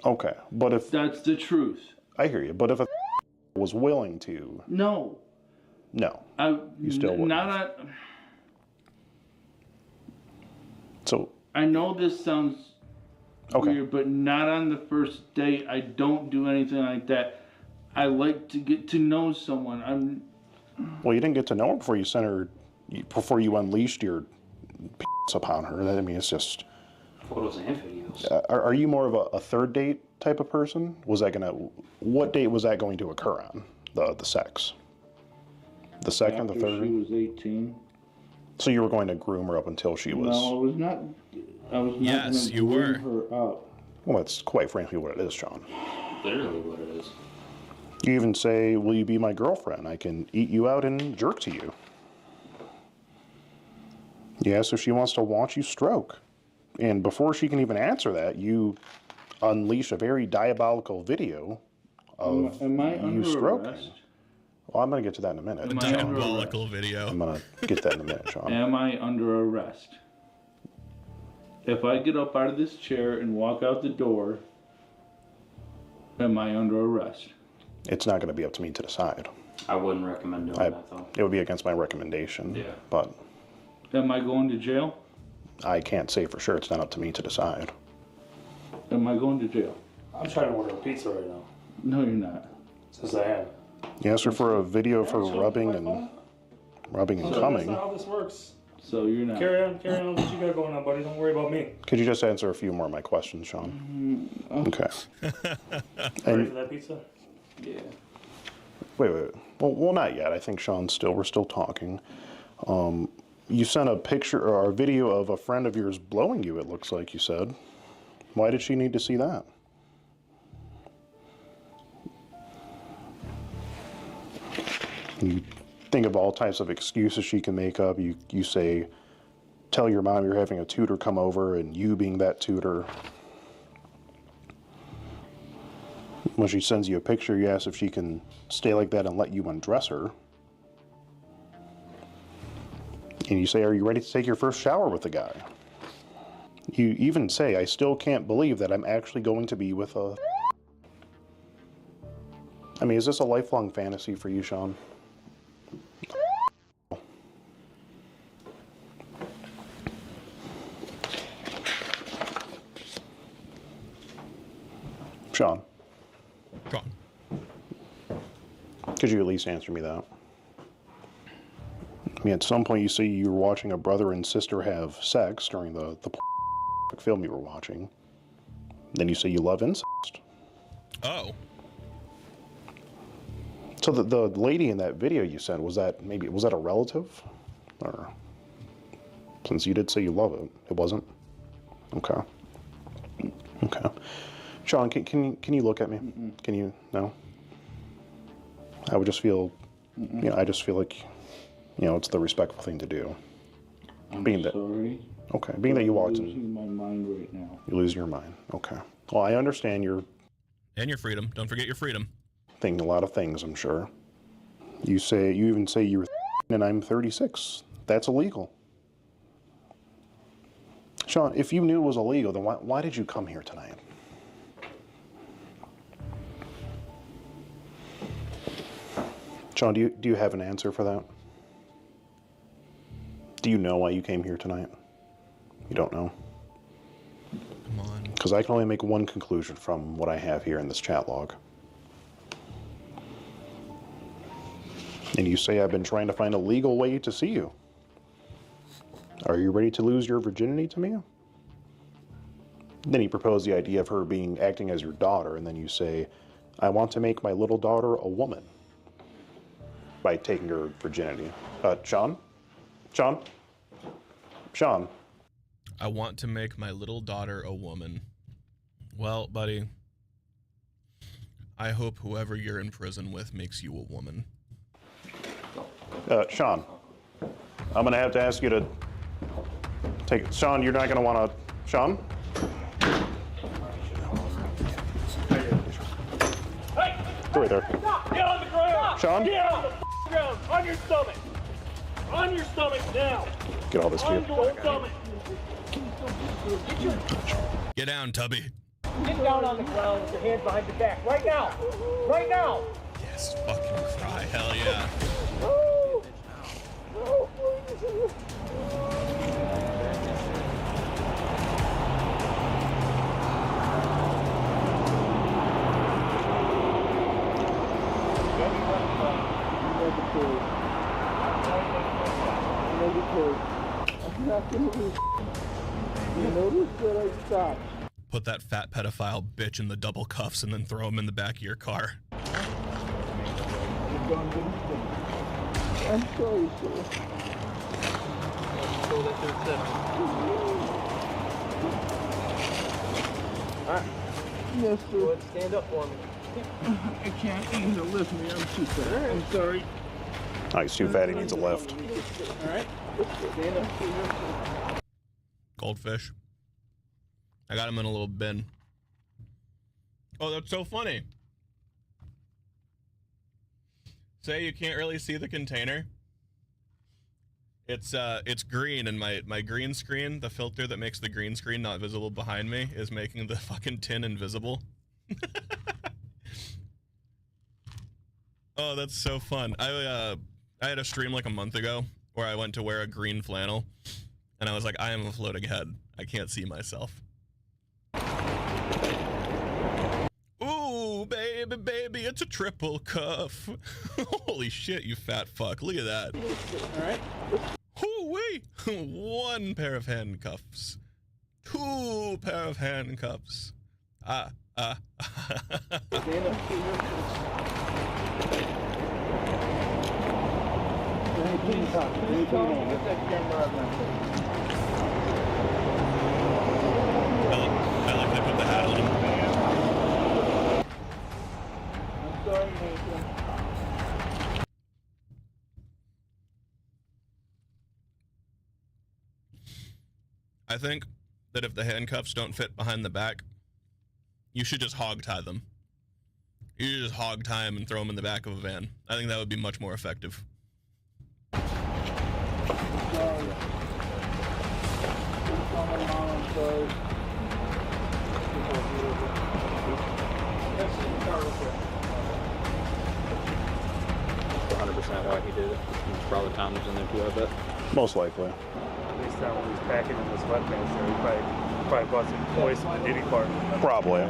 Okay, but if...
That's the truth.
I hear you, but if a was willing to...
No.
No. You still wouldn't. So...
I know this sounds weird, but not on the first date. I don't do anything like that. I like to get to know someone.
Well, you didn't get to know her before you sent her... Before you unleashed your upon her. I mean, it's just...
Photos and videos.
Are you more of a third date type of person? What date was that going to occur on? The sex? The second,
After
the third?
She was 18.
So you were going to groom her up until she was...
No, I was not. I was not going to groom her up.
Well, that's quite frankly what it is, Sean.
Literally what it is.
You even say, will you be my girlfriend? I can eat you out and jerk to you. Yeah, so she wants to watch you stroke. And before she can even answer that, you unleash a very diabolical video of
am I
you
under
stroking.
arrest?
Well, I'm going to get to that in a minute.
Am I under
Diabolical
arrest?
video.
I'm going to get that in a minute, Sean.
Am I under arrest? If I get up out of this chair and walk out the door, am I under arrest?
It's not going to be up to me to decide.
I wouldn't recommend doing that, though.
It would be against my recommendation.
Yeah.
But
Am I going to jail?
I can't say for sure. It's not up to me to decide.
Am I going to jail?
I'm trying to order a pizza right now.
No, you're not.
Since I am.
You asked her for a video for rubbing and coming.
That's not how this works.
So you're not.
Carry on what you got going on, buddy. Don't worry about me.
Could you just answer a few more of my questions, Sean? Okay.
Ready for that pizza?
Yeah.
Wait. Well, not yet. I think we're still talking. You sent a picture or a video of a friend of yours blowing you, it looks like you said. Why did she need to see that? You think of all types of excuses she can make up. You say, tell your mom you're having a tutor come over, and you being that tutor. When she sends you a picture, you ask if she can stay like that and let you undress her. And you say, are you ready to take your first shower with the guy? You even say, I still can't believe that I'm actually going to be with a... I mean, is this a lifelong fantasy for you, Sean? Sean. Could you at least answer me that? I mean, at some point you say you were watching a brother and sister have sex during the film you were watching. Then you say you love incest.
Oh.
So the lady in that video you sent, was that a relative? Or, since you did say you love it, it wasn't? Okay. Okay. Sean, can you look at me? Can you, no? I would just feel, I just feel like, it's the respectful thing to do.
I'm sorry.
Okay, being that you walked in.
I'm losing my mind right now.
You lose your mind. Okay. Well, I understand your...
And your freedom. Don't forget your freedom.
Thinking a lot of things, I'm sure. You even say you're and I'm 36. That's illegal. Sean, if you knew it was illegal, then why did you come here tonight? Sean, do you have an answer for that? Do you know why you came here tonight? You don't know?
Come on.
Because I can only make one conclusion from what I have here in this chat log. And you say I've been trying to find a legal way to see you. Are you ready to lose your virginity to me? Then you propose the idea of her acting as your daughter, and then you say, I want to make my little daughter a woman by taking her virginity. Sean? Sean? Sean?
I want to make my little daughter a woman. Well, buddy, I hope whoever you're in prison with makes you a woman.
Sean, I'm going to have to ask you to take it. Sean, you're not going to want to... Sean?
Hey!
Go right there.
Get on the ground!
Sean?
Get on the ground! On your stomach! On your stomach now!
Get all this to you.
On your stomach!
Get down, Tubby.
Get down on the ground with your hands behind your back. Right now! Right now!
Yes, fucking cry. Hell yeah. Put that fat pedophile bitch in the double cuffs and then throw him in the back of your car.
I'm sorry, sir.
Alright.
Yes, sir.
Go ahead, stand up for me.
I can't even lift me. I'm too fat. I'm sorry.
Oh, he's too fat. He needs a lift.
Alright. Stand up.
Goldfish. I got them in a little bin. Oh, that's so funny. Say you can't really see the container. It's green, and my green screen, the filter that makes the green screen not visible behind me, is making the fucking tin invisible. Oh, that's so fun. I had a stream like a month ago where I went to wear a green flannel, and I was like, I am a floating head. I can't see myself. Ooh, baby, baby, it's a triple cuff. Holy shit, you fat fuck. Look at that. All right. Hoo-wee. One pair of handcuffs. Two pair of handcuffs. I like they put the hat on him.
I'm sorry, Nathan.
I think that if the handcuffs don't fit behind the back, you should just hog tie them. You should just hog tie them and throw them in the back of a van. I think that would be much more effective.
Why he did it. Probably Tom was in there too, I bet.
Most likely.
At least that when he's packing in the sweatpants there, he probably bought some toys from the Diddy part.
Probably.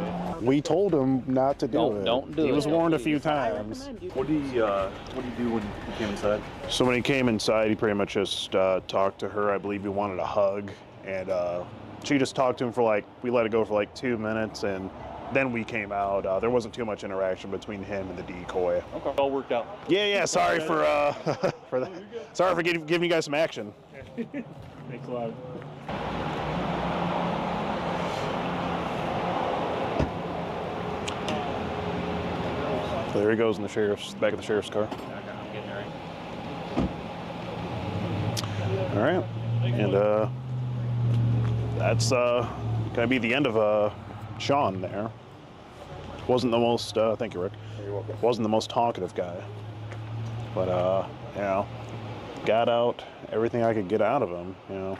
We told him not to do it.
Don't do it.
He was warned a few times.
What do you do when you came inside?
So when he came inside, he pretty much just talked to her. I believe he wanted a hug, and she just talked to him for like, we let it go for like 2 minutes, and then we came out. There wasn't too much interaction between him and the decoy.
Okay. All worked out.
Yeah. Sorry for for that. Sorry for giving you guys some action.
Thanks a lot.
There he goes in the back of the sheriff's car.
I'm getting there.
All right, and that's gonna be the end of Sean there. Wasn't the most, thank you, Rick.
You're welcome.
Wasn't the most talkative guy, but you know, got out everything I could get out of him. You know,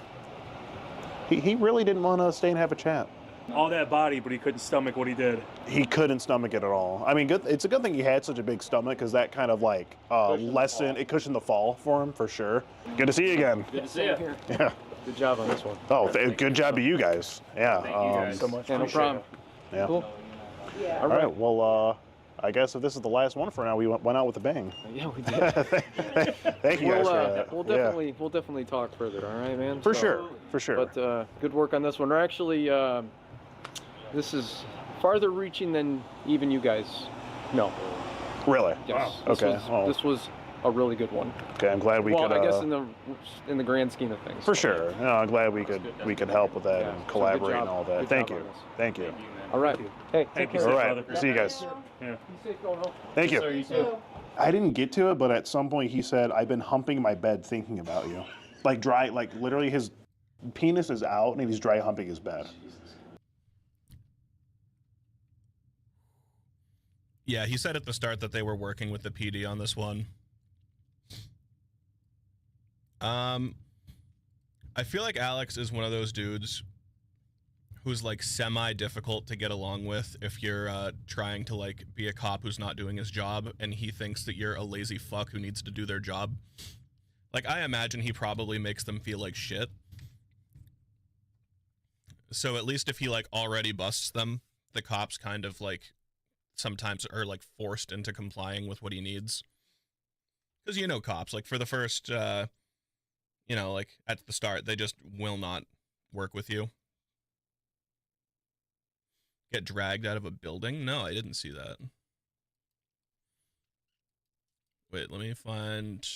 he really didn't want to stay and have a chat.
All that body, but he couldn't stomach what he did.
He couldn't stomach it at all. I mean, it's a good thing he had such a big stomach, because that kind of like it cushioned the fall for him for sure. Good to see you again.
Good to see you.
Yeah.
Good job on this one.
Oh, good job to you guys. Yeah.
Thank you guys so much.
Yeah, no problem.
Yeah.
Cool.
All right. Well, I guess if this is the last one for now, we went out with a bang.
Yeah, we did.
Thank you guys for that.
We'll definitely talk further. All right, man.
For sure.
But good work on this one. We're actually this is farther reaching than even you guys know.
Really?
Yes.
Wow.
This was a really good one.
Okay, I'm glad we could.
Well, I guess in the grand scheme of things.
For sure. No, I'm glad we could help with that and collaborate and all that. Thank you. Thank you.
All right. Hey,
Thank you.
All right. See you guys.
Yeah.
Be safe going home.
Thank you.
Sir, you too.
I didn't get to it, but at some point he said, "I've been humping my bed thinking about you." Like literally his penis is out and he's dry humping his bed.
Yeah, he said at the start that they were working with the PD on this one. I feel like Alex is one of those dudes who's like semi-difficult to get along with if you're trying to like be a cop who's not doing his job, and he thinks that you're a lazy fuck who needs to do their job. Like, I imagine he probably makes them feel like shit. So at least if he like already busts them, the cops kind of like sometimes are like forced into complying with what he needs. Because you know cops, like for the first, you know, like at the start, they just will not work with you. Get dragged out of a building? No, I didn't see that. Wait, let me find...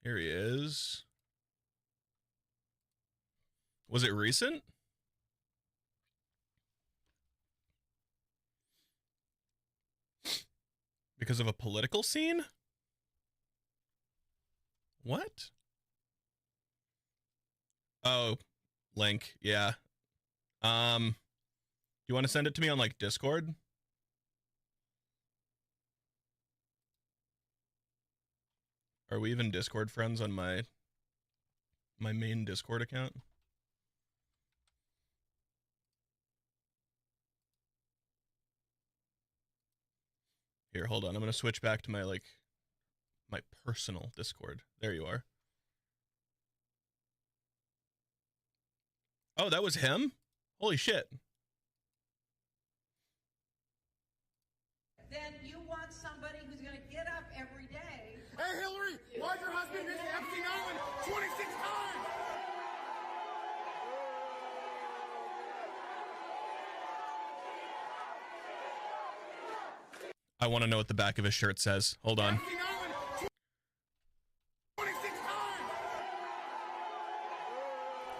Here he is. Was it recent? Because of a political scene? What? Oh, link. Yeah. You want to send it to me on like Discord? Are we even Discord friends on my main Discord account? Here, hold on. I'm going to switch back to my my personal Discord. There you are. Oh, that was him? Holy shit.
Then you want somebody who's going to get up every day.
Hey, Hillary, why's your husband visit Epstein Island 26 times?
I want to know what the back of his shirt says. Hold on.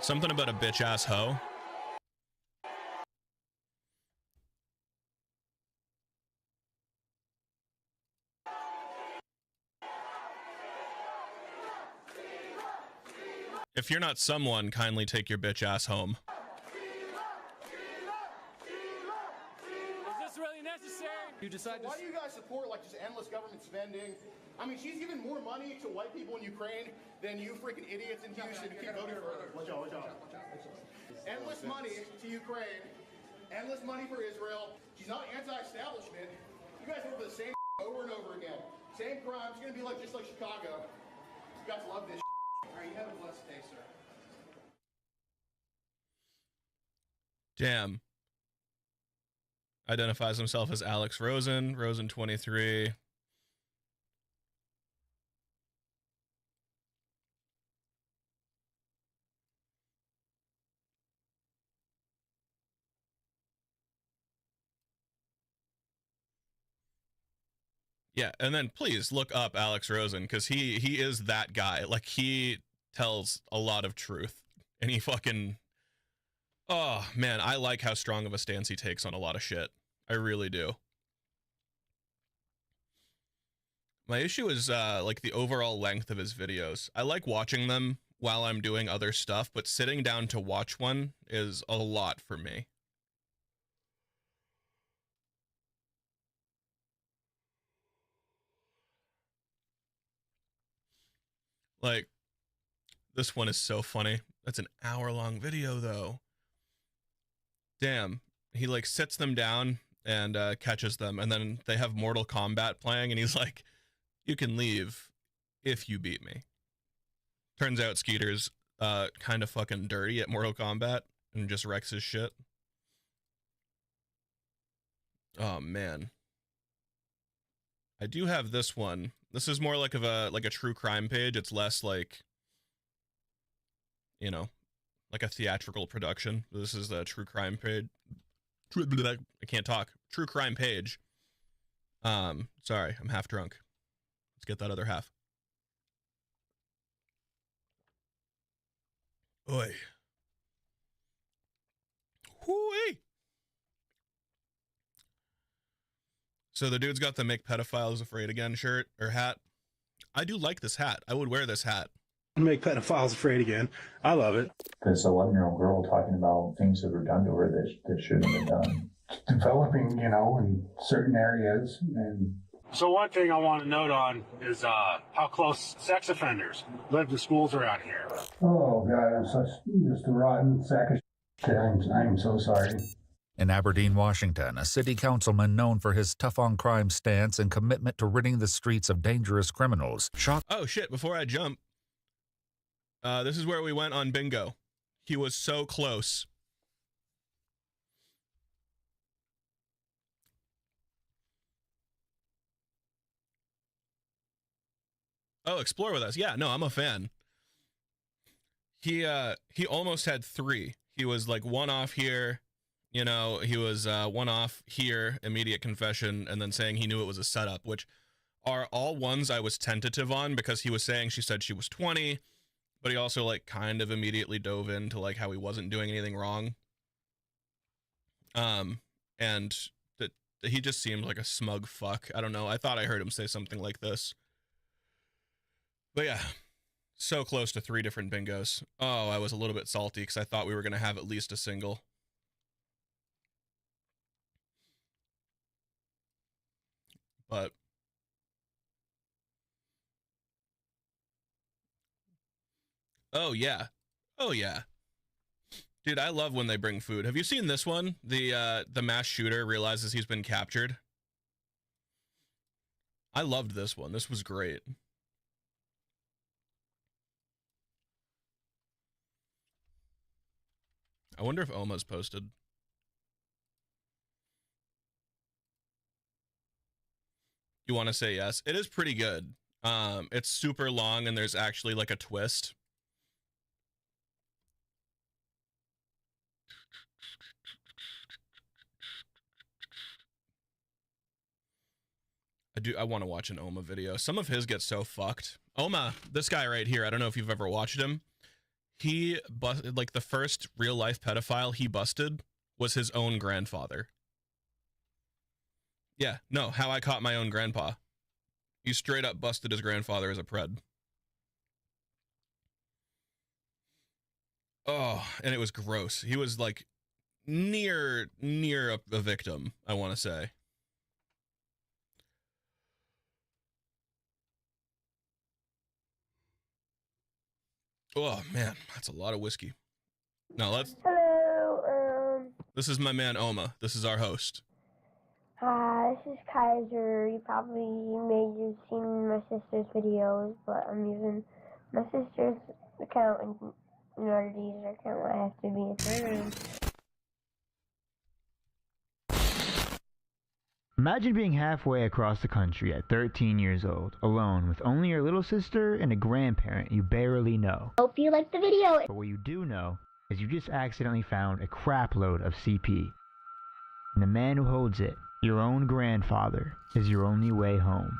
Something about a bitch ass hoe. If you're not someone, kindly take your bitch ass home.
Is this really necessary? You decide
Why do you guys support like just endless government spending? I mean, she's giving more money to white people in Ukraine than you freaking idiots in Houston keep voting for her. Watch out, watch out. Endless money to Ukraine, endless money for Israel. She's not anti-establishment. You guys vote for the same over and over again. Same crime. It's gonna be like just like Chicago. You guys love this. All right, you have a blessed day, sir.
Damn. Identifies himself as Alex Rosen, Rosen 23. Yeah, and then please look up Alex Rosen, because he is that guy. Like, he tells a lot of truth, and he fucking, oh man, I like how strong of a stance he takes on a lot of shit. I really do. My issue is like the overall length of his videos. I like watching them while I'm doing other stuff, but sitting down to watch one is a lot for me. Like, this one is so funny. That's an hour-long video, though. Damn. He, like, sits them down and catches them, and then they have Mortal Kombat playing, and he's like, you can leave if you beat me. Turns out Skeeter's kind of fucking dirty at Mortal Kombat and just wrecks his shit. Oh, man. I do have this one. This is more like a true crime page. It's less like, you know, like a theatrical production. This is the true crime page. I can't talk. True crime page. Sorry, I'm half drunk. Let's get that other half. Oi. Hoo-wee. So the dude's got the Make Pedophiles Afraid Again shirt or hat. I do like this hat. I would wear this hat.
Make pedophiles afraid again. I love it.
This 11-year-old girl talking about things that were done to her that shouldn't have been done. Developing, you know, in certain areas. And
So one thing I want to note on is how close sex offenders live to schools around here.
oh God, I'm such just a rotten sack of shit. I'm so sorry.
In Aberdeen, Washington, a city councilman known for his tough-on-crime stance and commitment to ridding the streets of dangerous criminals shot.
Oh shit, before I jump, this is where we went on bingo. He was so close. Oh, explore with us. Yeah, no, I'm a fan. He almost had 3. He was like 1 off here. You know, he was 1 off here, immediate confession, and then saying he knew it was a setup, which are all ones I was tentative on because he was saying she said she was 20, but he also like kind of immediately dove into like how he wasn't doing anything wrong. And that he just seemed like a smug fuck. I don't know. I thought I heard him say something like this. But yeah, So close to 3 different bingos. Oh, I was a little bit salty because I thought we were going to have at least a single. But oh yeah. Oh yeah. Dude, I love when they bring food. Have you seen this one? The mass shooter realizes he's been captured. I loved this one. This was great. I wonder if Oma's posted. You want to say yes? It is pretty good. It's super long and there's actually like a twist. I want to watch an Oma video. Some of his get so fucked. Oma, this guy right here, I don't know if you've ever watched him. He busted, like, the first real life pedophile he busted was his own grandfather. Yeah, no, how I caught my own grandpa. He straight up busted his grandfather as a pred. Oh, and it was gross. He was like near a victim, I want to say. Oh man, that's a lot of whiskey. Now let's.
Hello.
This is my man Oma. This is our host.
Hi, this is Kaiser. You probably may have seen my sister's videos, but I'm using my sister's account, and in order to use her account, I have to be in her room.
Imagine being halfway across the country at 13 years old, alone with only your little sister and a grandparent you barely know.
Hope you liked the video.
But what you do know is you just accidentally found a crap load of CP. And the man who holds it, your own grandfather, is your only way home.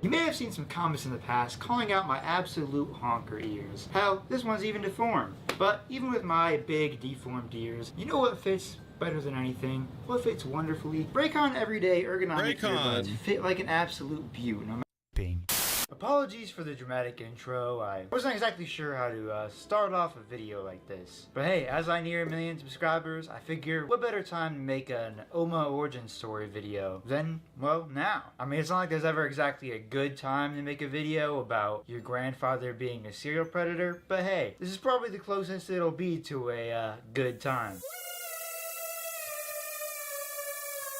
You may have seen some comments in the past calling out my absolute honker ears. Hell, this one's even deformed. But even with my big deformed ears, you know what fits better than anything? What fits wonderfully? Raycon Everyday Ergonomic Earbuds fit like an absolute beaut. No matter. Apologies for the dramatic intro. I wasn't exactly sure how to start off a video like this. But hey, as I near 1 million subscribers, I figure what better time to make an Oma origin story video than, well, now. I mean, it's not like there's ever exactly a good time to make a video about your grandfather being a serial predator, but hey, this is probably the closest it'll be to a good time.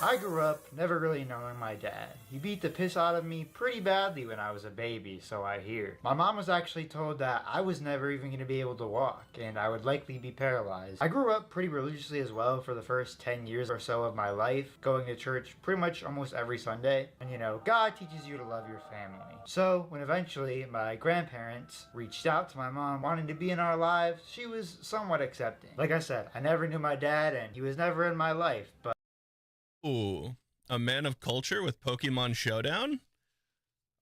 I grew up never really knowing my dad. He beat the piss out of me pretty badly when I was a baby, so I hear. My mom was actually told that I was never even going to be able to walk, and I would likely be paralyzed. I grew up pretty religiously as well for the first 10 years or so of my life, going to church pretty much almost every Sunday. And you know, God teaches you to love your family. So, when eventually my grandparents reached out to my mom wanting to be in our lives, she was somewhat accepting. Like I said, I never knew my dad, and he was never in my life, but
Ooh, a man of culture with Pokemon Showdown?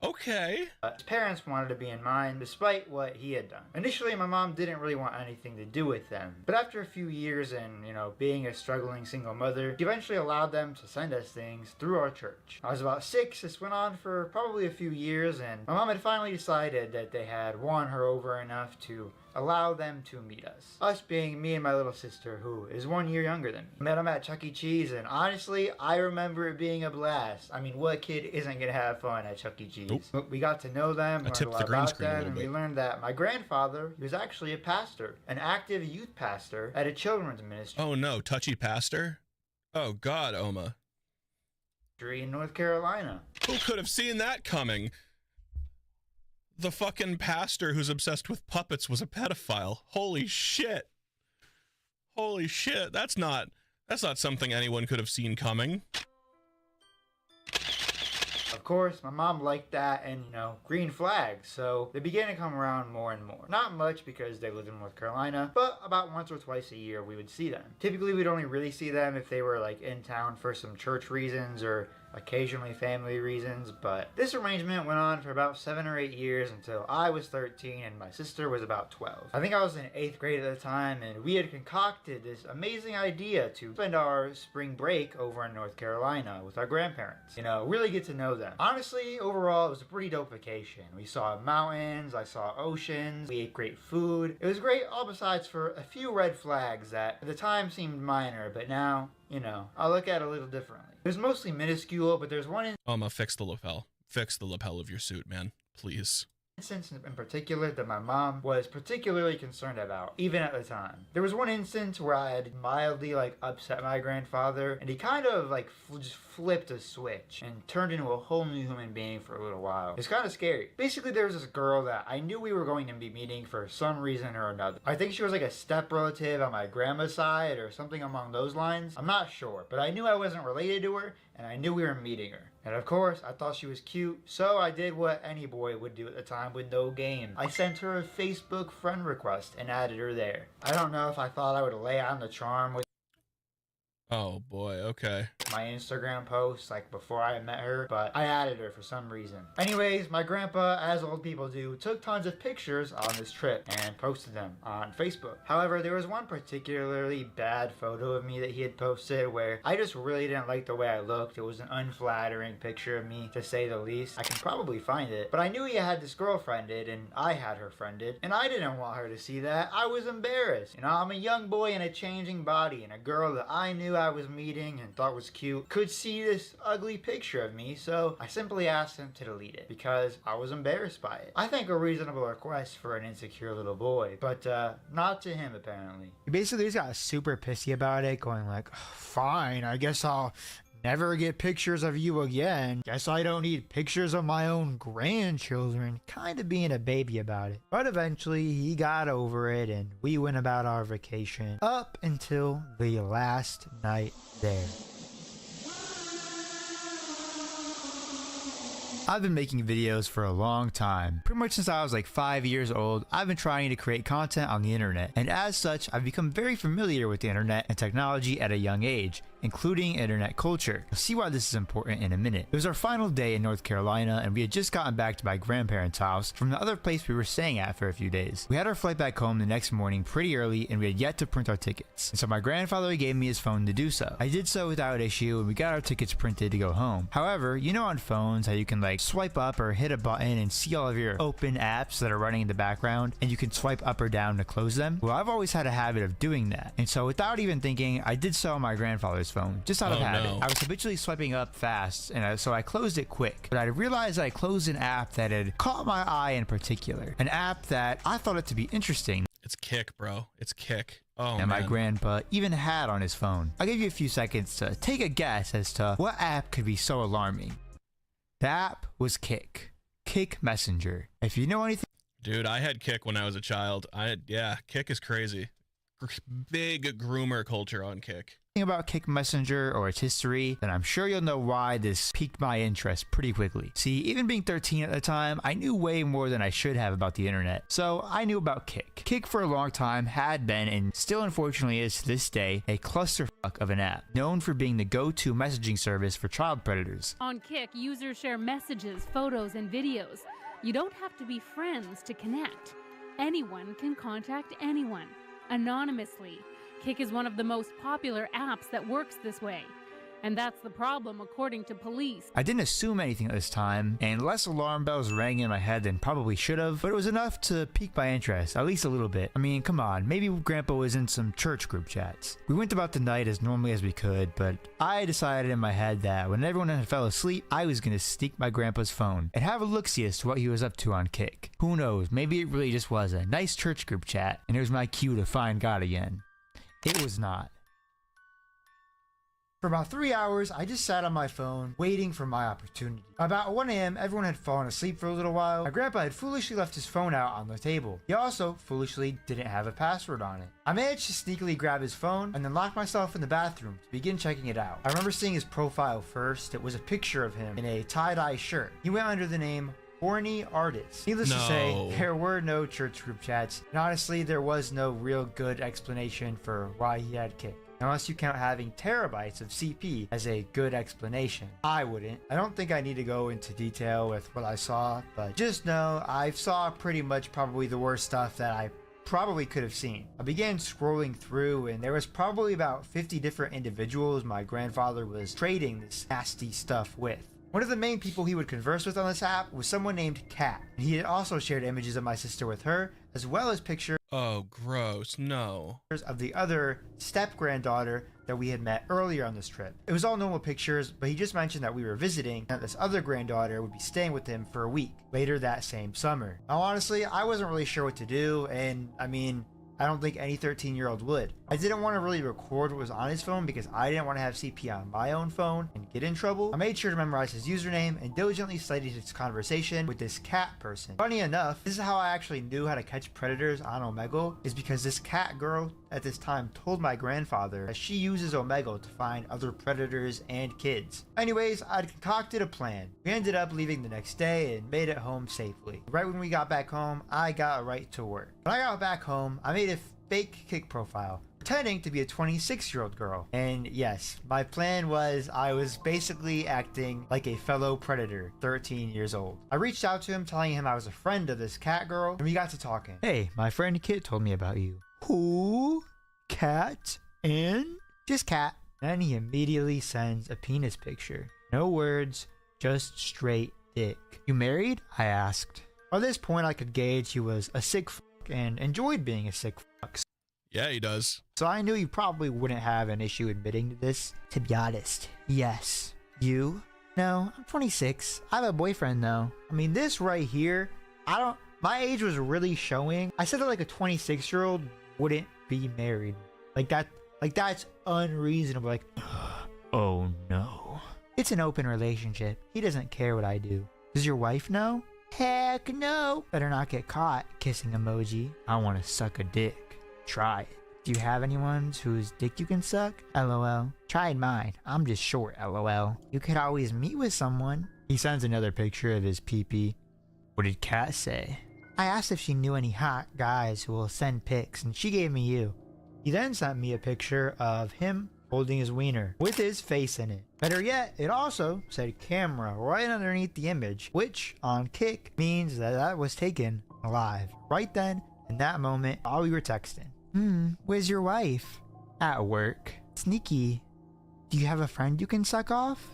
Okay.
His parents wanted to be in mine despite what he had done. Initially, my mom didn't really want anything to do with them. But after a few years and, you know, being a struggling single mother, she eventually allowed them to send us things through our church. I was about 6. This went on for probably a few years, and my mom had finally decided that they had won her over enough to allow them to meet us. Us being me and my little sister, who is 1 year younger than me. Met them at Chuck E. Cheese, and honestly, I remember it being a blast. I mean, what kid isn't gonna have fun at Chuck E. Cheese? Nope. We got to know them, learned a lot about them, and we learned that my grandfather was actually a pastor, an active youth pastor at a children's ministry.
Oh no, touchy pastor? Oh God, Oma.
In North Carolina.
Who could have seen that coming? The fucking pastor who's obsessed with puppets was a pedophile. Holy shit. Holy shit. That's not something anyone could have seen coming.
Of course, my mom liked that and, you know, green flags, so they began to come around more and more. Not much because they lived in North Carolina, but about once or twice a year we would see them. Typically, we'd only really see them if they were, like, in town for some church reasons or occasionally family reasons, but this arrangement went on for about 7 or 8 years until I was 13 and my sister was about 12. I think I was in 8th grade at the time, and we had concocted this amazing idea to spend our spring break over in North Carolina with our grandparents. You know, really get to know them. Honestly, overall, it was a pretty dope vacation. We saw mountains, I saw oceans, we ate great food. It was great, all besides for a few red flags that at the time seemed minor, but now, you know, I look at it a little differently. It was mostly minuscule, but there's one
Oma, fix the lapel. Fix the lapel of your suit, man. Please.
instance in particular that my mom was particularly concerned about, even at the time. There was one instance where I had mildly upset my grandfather, and he kind of just flipped a switch and turned into a whole new human being for a little while. It's kind of scary. Basically, there was this girl that I knew we were going to be meeting for some reason or another. I think she was like a step relative on my grandma's side or something along those lines. I'm not sure, but I knew I wasn't related to her, and I knew we were meeting her. And of course, I thought she was cute, so I did what any boy would do at the time with no game. I sent her a Facebook friend request and added her there. I don't know if I thought I would lay on the charm with
Oh boy, okay.
my Instagram posts before I met her, but I added her for some reason. Anyways, my grandpa, as old people do, took tons of pictures on this trip and posted them on Facebook. However, there was one particularly bad photo of me that he had posted where I just really didn't like the way I looked. It was an unflattering picture of me, to say the least. I can probably find it, but I knew he had this girl friended and I had her friended, and I didn't want her to see that. I was embarrassed. You know, I'm a young boy in a changing body, and a girl that I knew I was meeting and thought was cute could see this ugly picture of me, so I simply asked him to delete it because I was embarrassed by it. I think a reasonable request for an insecure little boy, but not to him apparently. He basically just got super pissy about it, going like, fine, I guess I'll never get pictures of you again. Guess I don't need pictures of my own grandchildren. Kind of being a baby about it. But eventually he got over it and we went about our vacation up until the last night there. I've been making videos for a long time. Pretty much since I was 5 years old, I've been trying to create content on the internet, and as such, I've become very familiar with the internet and technology at a young age, including internet culture. You'll see why this is important in a minute. It was our final day in North Carolina, and we had just gotten back to my grandparents' house from the other place we were staying at for a few days. We had our flight back home the next morning pretty early, and we had yet to print our tickets. And so my grandfather gave me his phone to do so. I did so without issue, and we got our tickets printed to go home. However, you know on phones how you can swipe up or hit a button and see all of your open apps that are running in the background, and you can swipe up or down to close them? Well, I've always had a habit of doing that, and so without even thinking, I did so on my grandfather's phone, just out of habit. No. I was habitually swiping up fast, and so I closed it quick, but I realized I closed an app that had caught my eye in particular, an app that I thought it to be interesting.
It's Kik, bro. It's Kik. Oh,
and
man.
My grandpa even had on his phone. I'll give you a few seconds to take a guess as to what app could be so alarming. The app was Kik. Kik Messenger. If you know anything...
Dude, I had Kik when I was a child. Yeah, Kik is crazy. Big groomer culture on Kik.
About Kik Messenger or its history, then I'm sure you'll know why this piqued my interest pretty quickly. See, even being 13 at the time, I knew way more than I should have about the internet. So I knew about Kik. Kik for a long time had been, and still unfortunately is to this day, a clusterfuck of an app, known for being the go-to messaging service for child predators.
On Kik, users share messages, photos, and videos. You don't have to be friends to connect. Anyone can contact anyone, anonymously. Kik is one of the most popular apps that works this way. And that's the problem, according to police.
I didn't assume anything at this time, and less alarm bells rang in my head than probably should have, but it was enough to pique my interest, at least a little bit. I mean, come on, maybe Grandpa was in some church group chats. We went about the night as normally as we could, but I decided in my head that when everyone had fell asleep, I was gonna sneak my grandpa's phone and have a look-see as to what he was up to on Kik. Who knows, maybe it really just was a nice church group chat, and it was my cue to find God again. It was not. For about 3 hours, I just sat on my phone, waiting for my opportunity. About 1 a.m., everyone had fallen asleep for a little while. My grandpa had foolishly left his phone out on the table. He also foolishly didn't have a password on it. I managed to sneakily grab his phone and then lock myself in the bathroom to begin checking it out. I remember seeing his profile first. It was a picture of him in a tie-dye shirt. He went under the name Horny Artist. Needless to say, there were no church group chats, and honestly, there was no real good explanation for why he had Kik. unless you count having terabytes of CP as a good explanation. I wouldn't. I don't think I need to go into detail with what I saw, but just know I saw pretty much probably the worst stuff that I probably could have seen. I began scrolling through and there was probably about 50 different individuals my grandfather was trading this nasty stuff with. One of the main people he would converse with on this app was someone named Kat, and he had also shared images of my sister with her, as well as pictures
Oh, gross. No.
of the other step-granddaughter that we had met earlier on this trip. It was all normal pictures, but he just mentioned that we were visiting and that this other granddaughter would be staying with him for a week later that same summer. Now, honestly, I wasn't really sure what to do, and I mean, I don't think any 13-year-old would. I didn't want to really record what was on his phone because I didn't want to have CP on my own phone and get in trouble. I made sure to memorize his username and diligently studied his conversation with this cat person. Funny enough, this is how I actually knew how to catch predators on Omegle, is because this cat girl at this time told my grandfather that she uses Omegle to find other predators and kids. Anyways, I'd concocted a plan. We ended up leaving the next day and made it home safely. Right when we got back home, I got right to work. When I got back home, I made a fake Kik profile, pretending to be a 26-year-old girl. And yes, my plan was I was basically acting like a fellow predator, 13 years old. I reached out to him telling him I was a friend of this cat girl, and we got to talking. Hey, my friend Kit told me about you. Who? Cat? And? Just Cat. Then he immediately sends a penis picture. No words, just straight dick. You married? I asked. By this point I could gauge he was a sick fuck and enjoyed being a sick fuck.
Yeah, he does.
So I knew he probably wouldn't have an issue admitting to this. To be honest, yes. You? No, I'm 26. I have a boyfriend though. I mean, this right here, my age was really showing. I said that like a 26-year-old wouldn't be married. That's unreasonable. Like, oh no. It's an open relationship. He doesn't care what I do. Does your wife know? Heck no. Better not get caught. Kissing emoji. I want to suck a dick. Try it. Do you have anyone whose dick you can suck? LOL. Tried mine. I'm just short. LOL. You could always meet with someone. He sends another picture of his pee-pee. What did Kat say? I asked if she knew any hot guys who will send pics, and she gave me you. He then sent me a picture of him holding his wiener with his face in it. Better yet, it also said camera right underneath the image, which on Kik means that was taken live right then in that moment while we were texting. Where's your wife? At work. Sneaky. Do you have a friend you can suck off?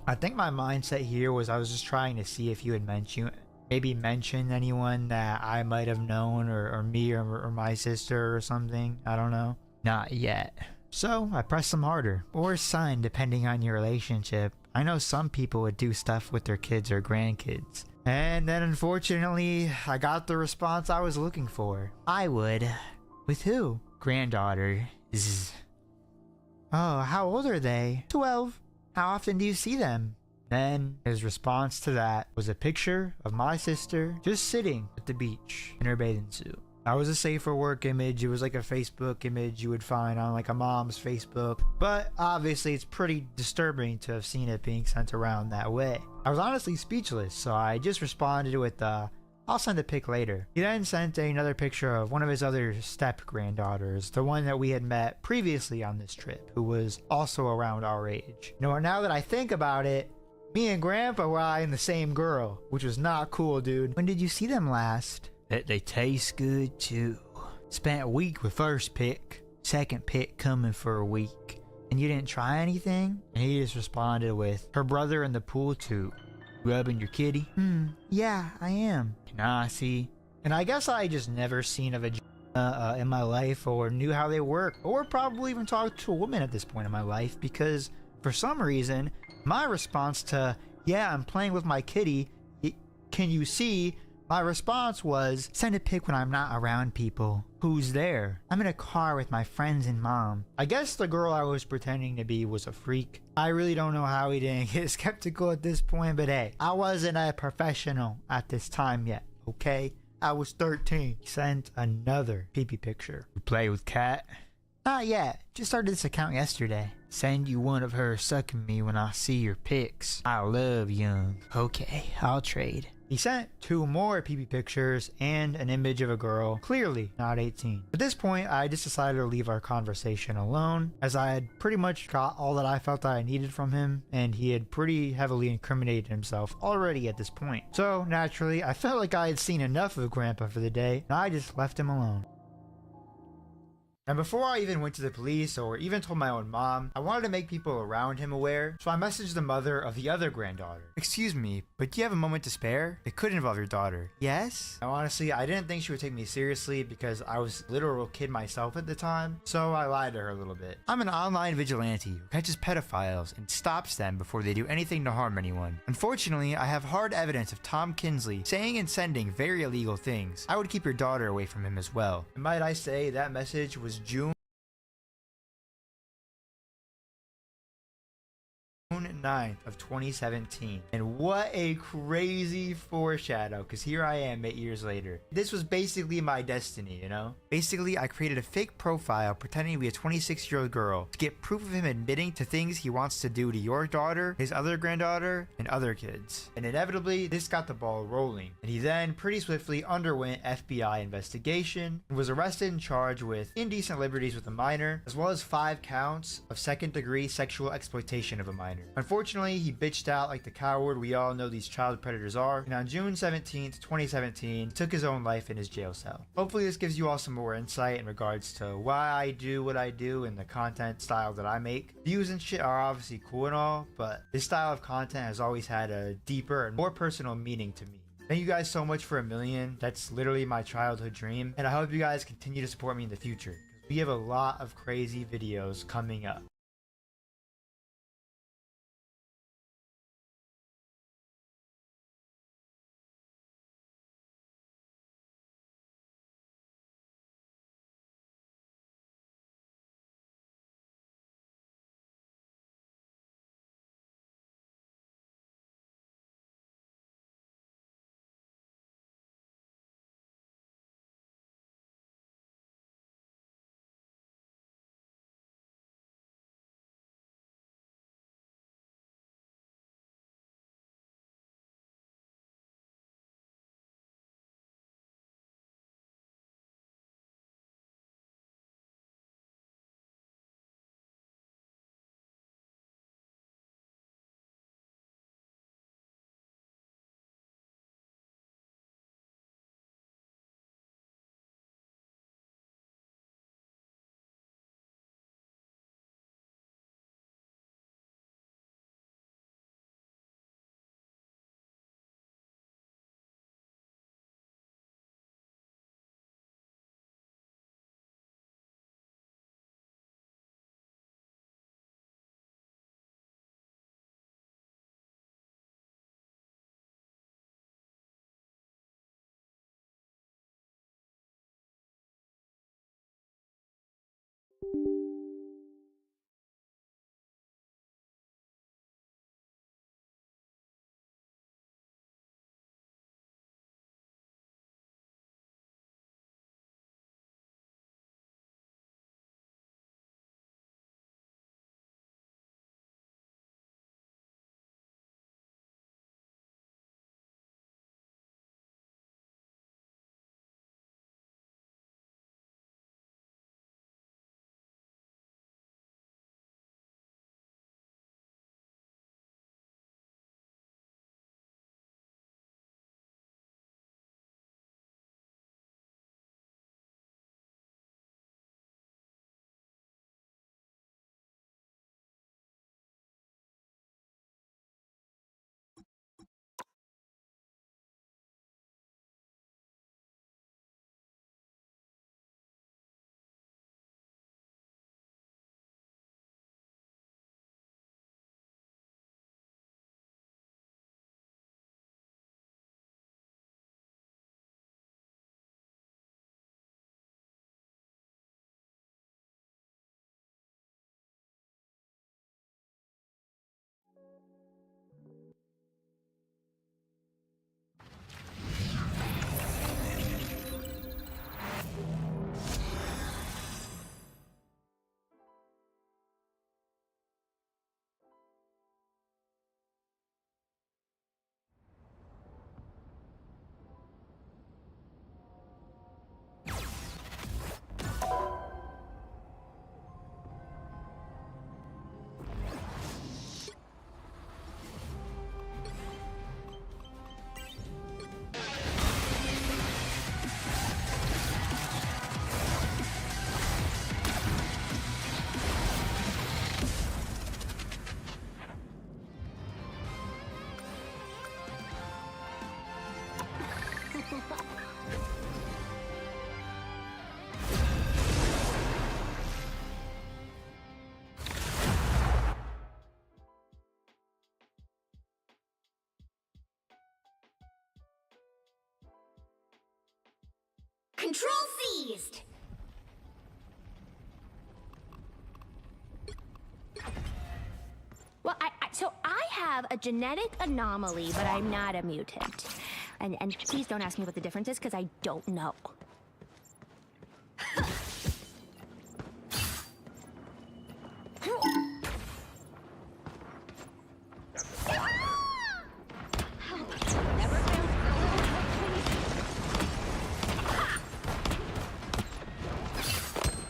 I think my mindset here was I was just trying to see if you had mentioned anyone that I might have known, or me or my sister or something. I don't know. Not yet. So I pressed some harder, or son, depending on your relationship. I know some people would do stuff with their kids or grandkids. And then unfortunately, I got the response I was looking for. I would. With who? Granddaughter. Zzz. Oh, how old are they? 12. How often do you see them? Then his response to that was a picture of my sister just sitting at the beach in her bathing suit. That was a safe for work image. It was like a Facebook image you would find on like a mom's Facebook. But obviously it's pretty disturbing to have seen it being sent around that way. I was honestly speechless, so I just responded with I'll send a pic later. He then sent another picture of one of his other step-granddaughters, the one that we had met previously on this trip, who was also around our age. You know, now that I think about it, me and Grandpa were eyeing the same girl, which was not cool, dude. When did you see them last? They taste good too. Spent a week with first pick, second pick coming for a week. And you didn't try anything? And he just responded with, her brother in the pool too. Rubbing your kitty? Yeah, I am. Nah, see. And I guess I just never seen a vagina in my life, or knew how they work, or probably even talked to a woman at this point in my life, because for some reason, my response to, yeah, I'm playing with my kitty, can you see? My response was, send a pic when I'm not around people. Who's there? I'm in a car with my friends and mom. I guess the girl I was pretending to be was a freak. I really don't know how he didn't get skeptical at this point, but hey, I wasn't a professional at this time yet, okay? I was 13. He sent another pee-pee picture. You play with Kat? Not yet. Just started this account yesterday. Send you one of her sucking me when I see your pics. I love young. Okay, I'll trade.
He sent 2 more PP pictures and an image of a girl, clearly not 18. At this point, I just decided to leave our conversation alone, as I had pretty much got all that I felt that I needed from him, and he had pretty heavily incriminated himself already at this point. So naturally, I felt like I had seen enough of Grandpa for the day, and I just left him alone. And before I even went to the police or even told my own mom, I wanted to make people around him aware, so I messaged the mother of the other granddaughter. "Excuse me, but do you have a moment to spare? It could involve your daughter." "Yes?" Now honestly, I didn't think she would take me seriously because I was a literal kid myself at the time, so I lied to her a little bit. "I'm an online vigilante who catches pedophiles and stops them before they do anything to harm anyone. Unfortunately, I have hard evidence of Tom Kinsley saying and sending very illegal things. I would keep your daughter away from him as well." And might I say, that message was June 9th of 2017. And what a crazy foreshadow, because here I am 8 years later. This was basically my destiny, you know? Basically, I created a fake profile pretending to be a 26-year-old girl to get proof of him admitting to things he wants to do to your daughter, his other granddaughter, and other kids. And inevitably, this got the ball rolling. And he then pretty swiftly underwent FBI investigation and was arrested and charged with indecent liberties with a minor, as well as 5 counts of second-degree sexual exploitation of a minor. Unfortunately, he bitched out like the coward we all know these child predators are, and on June 17th, 2017, took his own life in his jail cell. Hopefully this gives you all some more insight in regards to why I do what I do and the content style that I make. Views and shit are obviously cool and all, but this style of content has always had a deeper and more personal meaning to me. Thank you guys so much for 1 million. That's literally my childhood dream, and I hope you guys continue to support me in the future, because we have a lot of crazy videos coming up.
Control seized! Well, so I have a genetic anomaly, but I'm not a mutant. And please don't ask me what the difference is, because I don't know.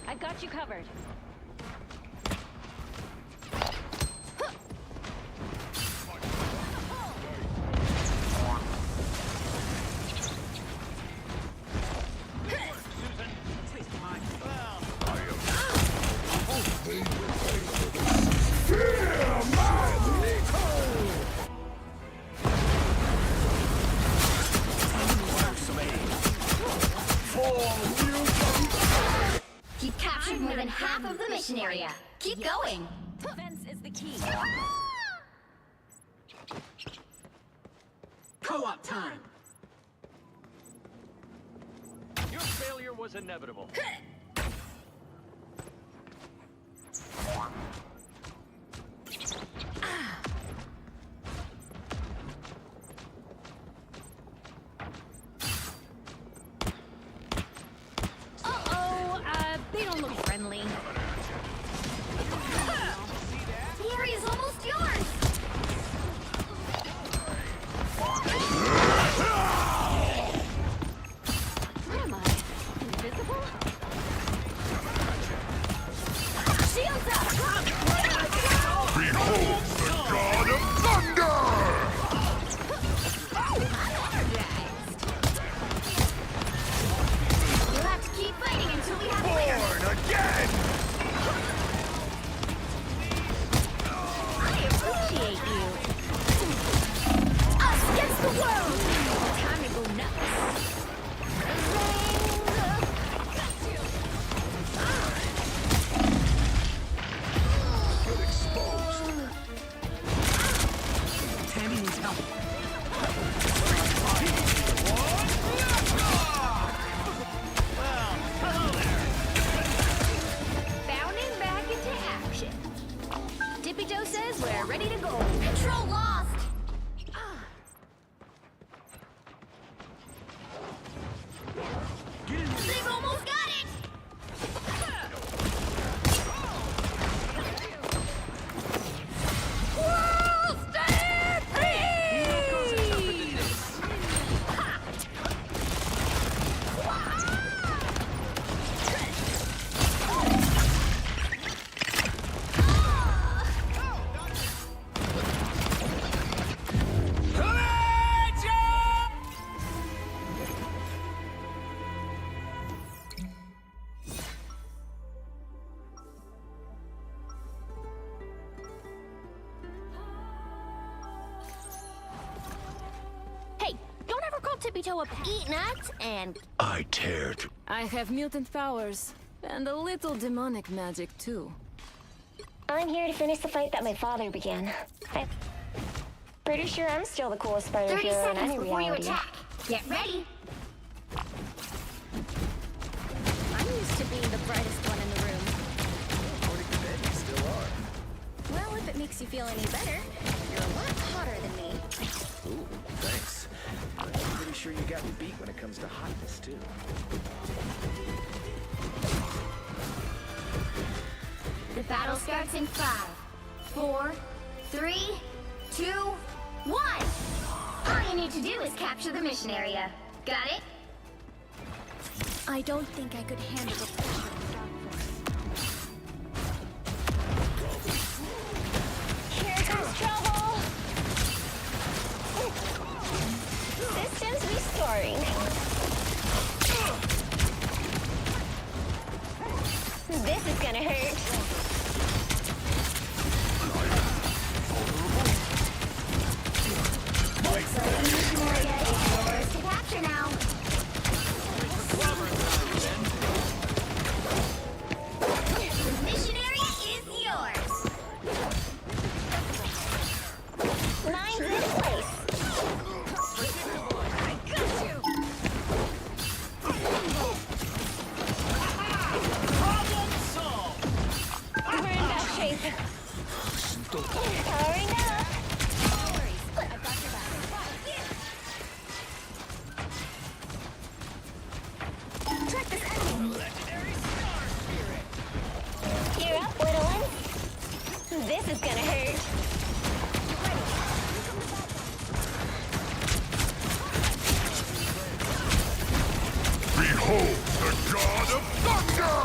I've got you covered.
You've captured more than half of the mission area. Keep going.
Defense is the key.
Co-op time.
Your failure was inevitable.
They don't look friendly. The area's almost yours!
Where am I? Invisible?
Shields up!
Behold the god of thunder!
You'll have to keep fighting until we have clear.
Born again!
I appreciate you. Us against the world! Time to go nuts.
Get exposed.
Tammy needs help.
Bounding back into action. Dippy Joe says we're ready to go. Control lost! They've almost got it! World stand Hey, don't ever call Tippy Toe a eat nuts and
I tear to...
I have mutant powers. And a little demonic magic, too.
I'm here to finish the fight that my father began. I'm pretty sure I'm still the coolest Spider hero in any reality. 30 seconds before you attack. Get ready.
I'm used to being the brightest one in the room.
According to Ben, you still are.
Well, if it makes you feel any better, you're a lot hotter than me.
Ooh, thanks. I'm pretty sure you got me beat when it comes to hotness, too.
The battle starts in 5, 4, 3, 2, 1. All you need to do is capture the mission area. Got it?
I don't think I could handle the pressure of dark force.
Here comes trouble. Systems restoring. This is gonna hurt. Looks like the mission area is yours to capture now. The mission area is yours. Mine's in place. I got you. This is gonna hurt.
Behold the god of thunder!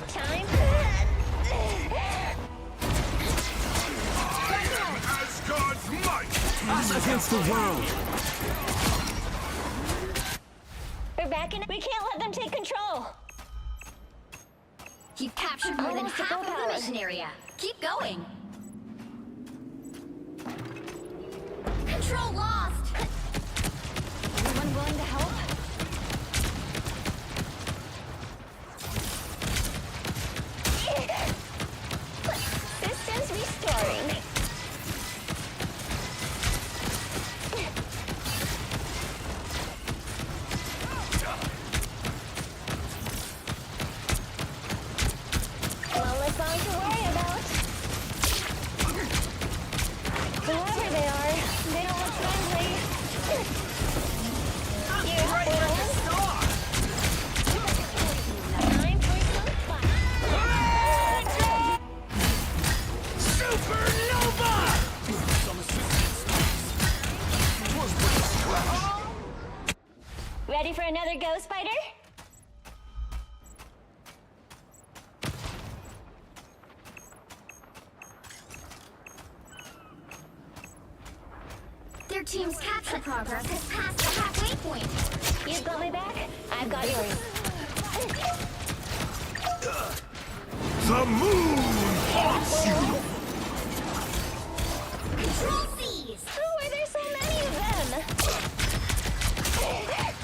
Time.
I am Asgard's might!
Us against the world!
We're back in. We can't let them take control.
You've captured more than half of the mission area. Keep going. Control lost.
Anyone willing to help? Systems restoring. One less song to worry about. Whoever they are, they don't look friendly. You're time for some fun.
Supernova!
Ready for another go, Spider?
Their team's capture progress has passed the halfway point.
You've got my back, I've got yours.
The moon haunts you!
Control C's.
Why are there so many of them?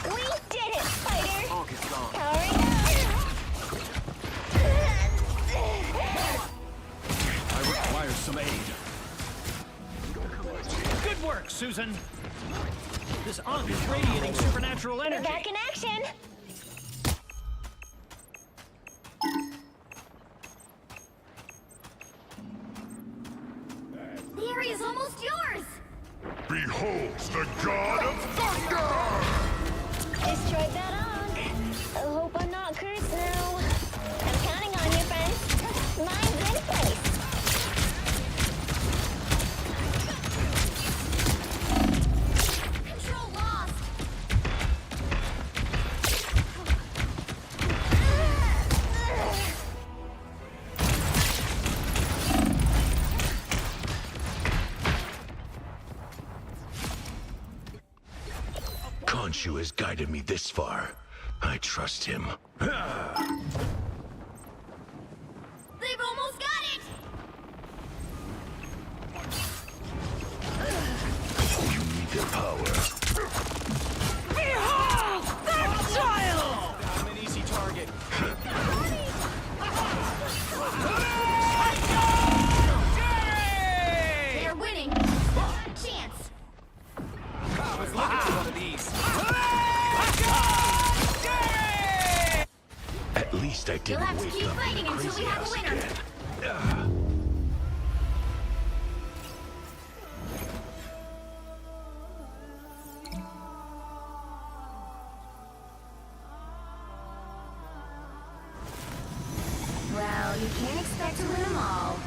We did it, Spider! Powering up!
I require some aid. Good work, Susan. This Ankh is radiating supernatural
We're
energy.
back in action!
The area's almost yours.
Beholds the god of thunder!
Destroyed that Ankh. I hope I'm not cursed now. I'm counting on you, friends. Mine's in place.
Control lost.
Khonshu has guided me this far. I trust him.
They've almost got it.
You need their power.
Behold! That child!
I'm an easy target.
They're winning. Not a chance.
I was looking for one of these.
At least I
You'll
didn't
have to
wake
keep
up in
fighting
the
until we
crazy
have a
house
winner.
again.
Well, you can't expect to win them all.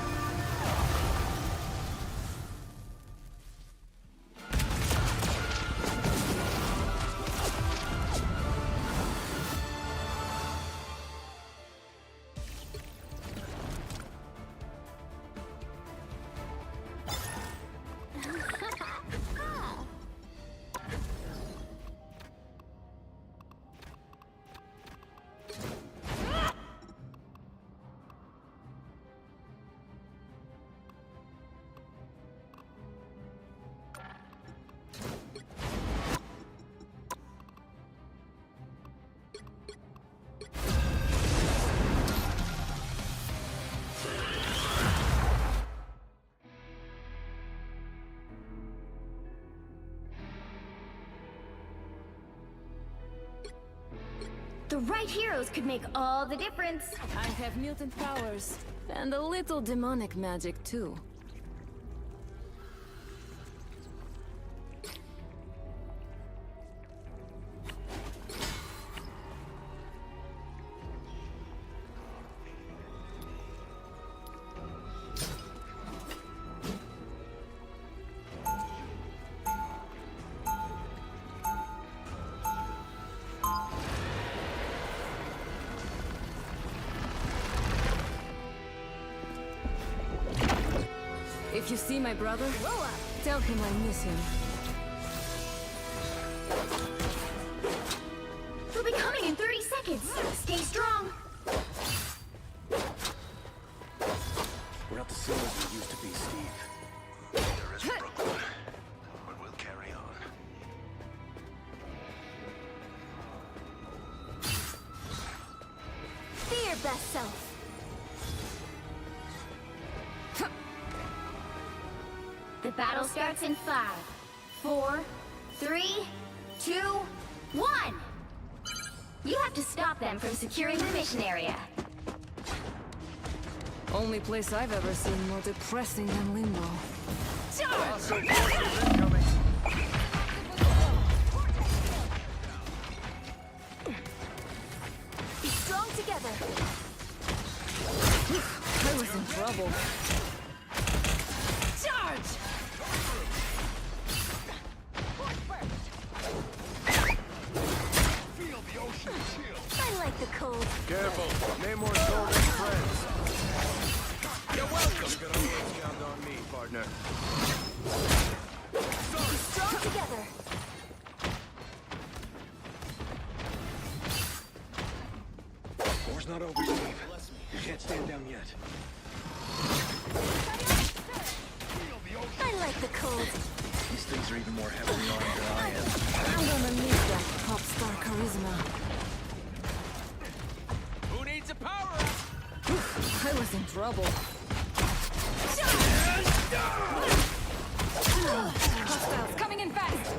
The right heroes could make all the difference.
I have mutant powers, and a little demonic magic too. If you see my brother, tell him I miss him.
We'll be coming in 30 seconds. Stay strong.
We're not the same as we used to be, Steve.
There is Brooklyn, but we'll carry on.
Be your best self. The battle starts in 5, 4, 3, 2, 1. You have to stop them from securing the mission area.
Only place I've ever seen more depressing than Limbo.
Charge! Be strong together.
I was in trouble.
Charge!
Feel the ocean chill.
I like the cold.
Careful, Namor's golden friends. You're welcome. You can always count on me, partner.
Be strong together.
War's not over, Steve. You can't stand down yet.
I like the cold.
These things are even more heavily armed than I am.
I'm gonna need that pop star charisma.
Who needs a power up?
I was in trouble. Hostiles coming in fast.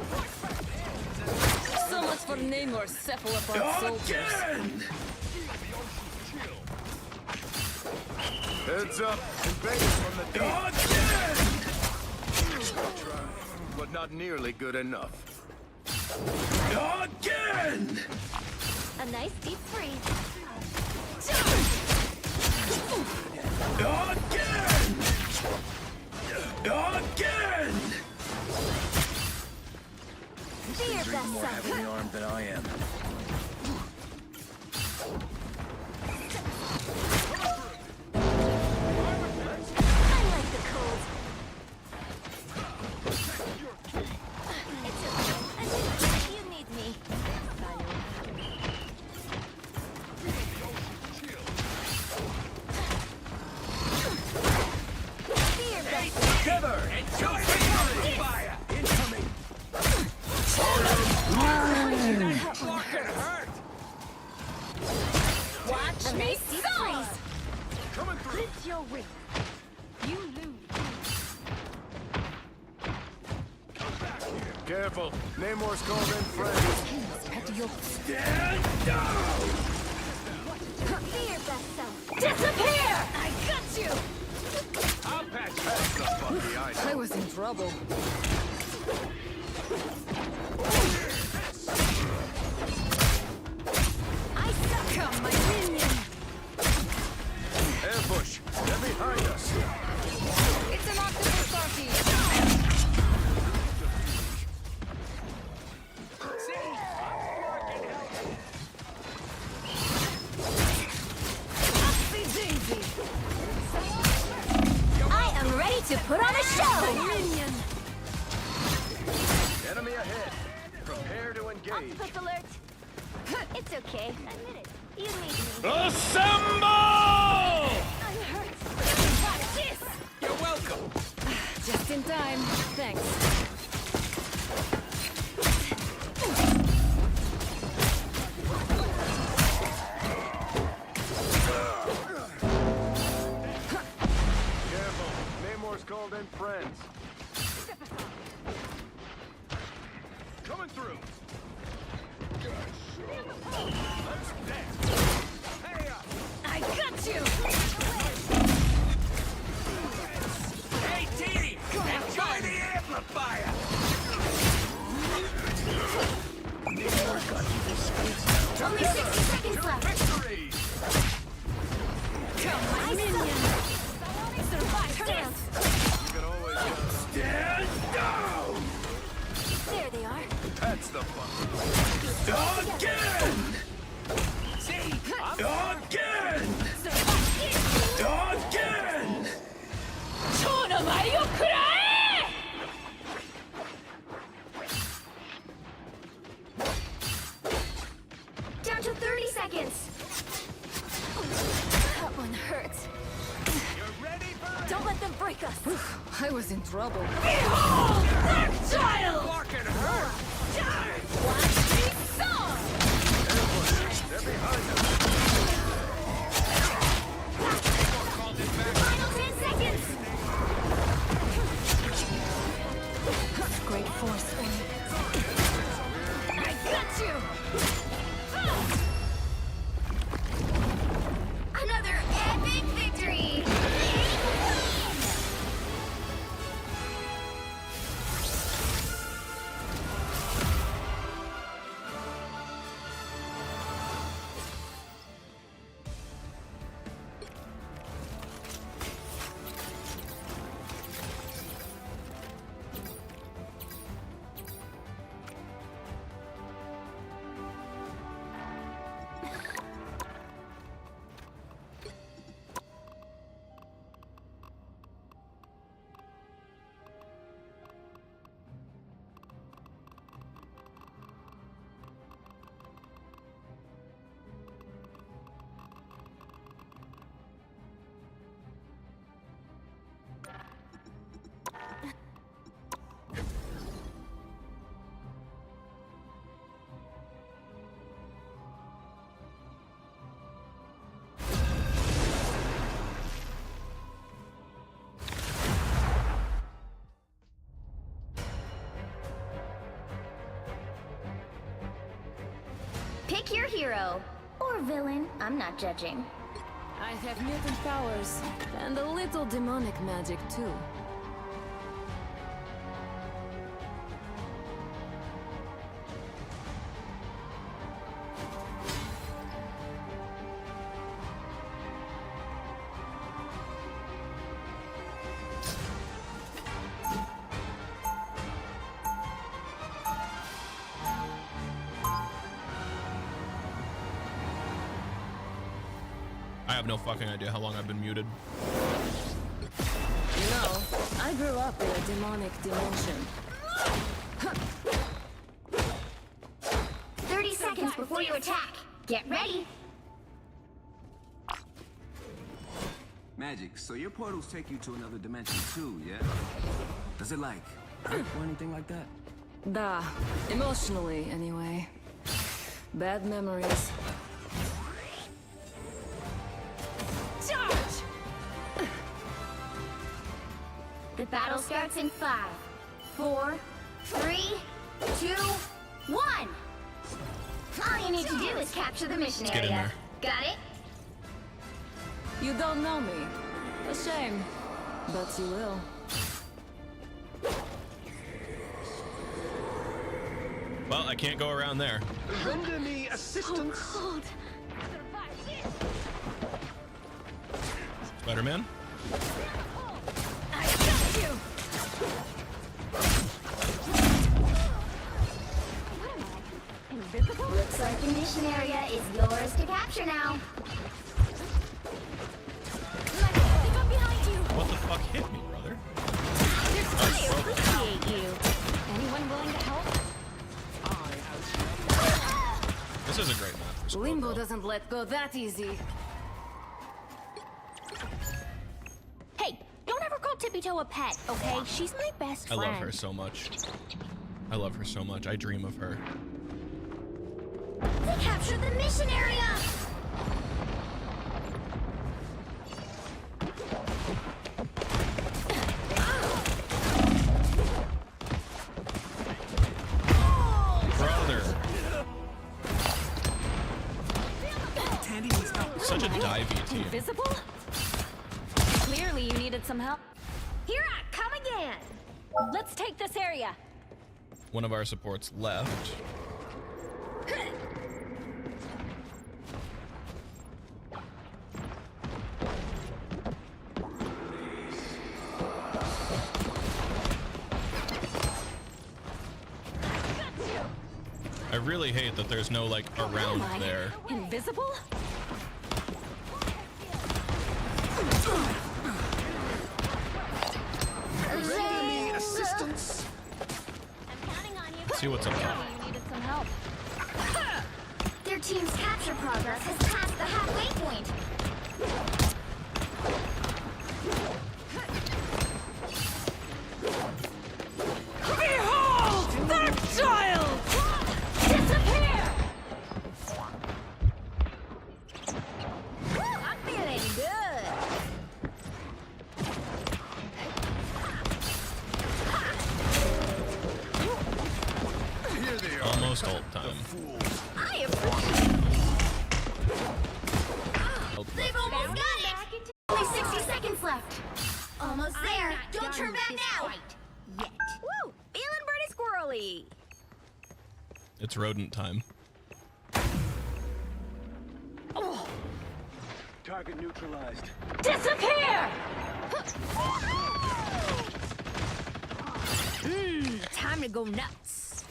So much for Namor's cephalopod soldiers.
Heads up, invaders from the deep. Try, but not nearly good enough.
Again!
A nice deep freeze.
Again! Again!
These
Be your
things are even
best
more
self.
heavily armed than I am.
I like the cold. It's okay. You need me. Be your best.
Together! Enjoy the fire!
Incoming!
Fucking hurt!
Watch a nice deep freeze.
Coming through.
It's your ring.
You lose.
Careful, Namor's called in friends.
Stand down!
Be your best self. Disappear! I got you!
I'll patch
That's the Bucky I know.
I was in trouble.
I suck on my minion.
Ambush, they're behind us.
It's an octopus party.
I am ready to put on a show.
Minion.
Enemy ahead. Prepare to engage.
Octopus alert. It's okay. Admit it. You need me.
Assemble!
I'm hurt. Watch this.
You're welcome.
Just in time. Thanks.
Careful, Namor's called in friends. Coming through. Let's dance. Hey up.
I got you.
Hey, team! Enjoy the amplifier!
Namor's got evil spirits now.
Only 60 seconds left.
Victory!
Come on, minion. Survive this.
You can always
Stand down!
There they are.
That's the fun.
Again! See? Again! Again!
超のマリオク
seconds. That one hurts. Don't let them break us.
I was in trouble.
Behold, that child!
Fucking hurt!
Watch me soar!
They're behind us.
Final 10 seconds.
Great force.
I got you. Another epic victory. Pick your hero. Or villain, I'm not judging.
I have mutant powers, and a little demonic magic too.
I have no fucking idea how long I've been muted.
You know, I grew up in a demonic dimension.
30 seconds before you attack. Get ready.
Magic, so your portals take you to another dimension too, yeah? Does it like hurt or anything like that?
Da, emotionally anyway. Bad memories.
Charge! The battle starts in 5, 4, 3, 2, 1. All you need to do is capture the mission
Let's get in
area.
there.
Got it?
You don't know me. A shame. But you will.
Well, I can't go around there.
Render me assistance.
So cold.
Spider-Man?
I got you. Invisible? Looks like the mission area is yours to capture now. Think I'm behind you.
What the fuck hit me, brother?
I appreciate you. Anyone willing to help?
This is a great map for squad,
Limbo
though.
doesn't let go that easy.
Hey, don't ever call Tippy Toe a pet, okay? She's my best
I
friend.
love her so much. I love her so much. I dream of her.
They captured the mission area!
Brother. Such a divey team.
Invisible? Clearly you needed some help. Here I come again! Let's take this area.
One of our supports left. I really hate that there's no, like, around there.
Invisible?
Render me assistance.
I'm counting on you.
See what's up top.
You needed some help. Their team's captured capture progress has passed the halfway point.
Behold! That child! Disappear!
I'm feeling good.
Here they are.
Almost ult time.
I appreciate They've almost got it! Only 60 seconds left. Almost there. Don't turn back now.
Yet. Woo! Feeling pretty squirrely.
It's rodent time.
Oh.
Target neutralized.
Disappear!
Time to go nuts.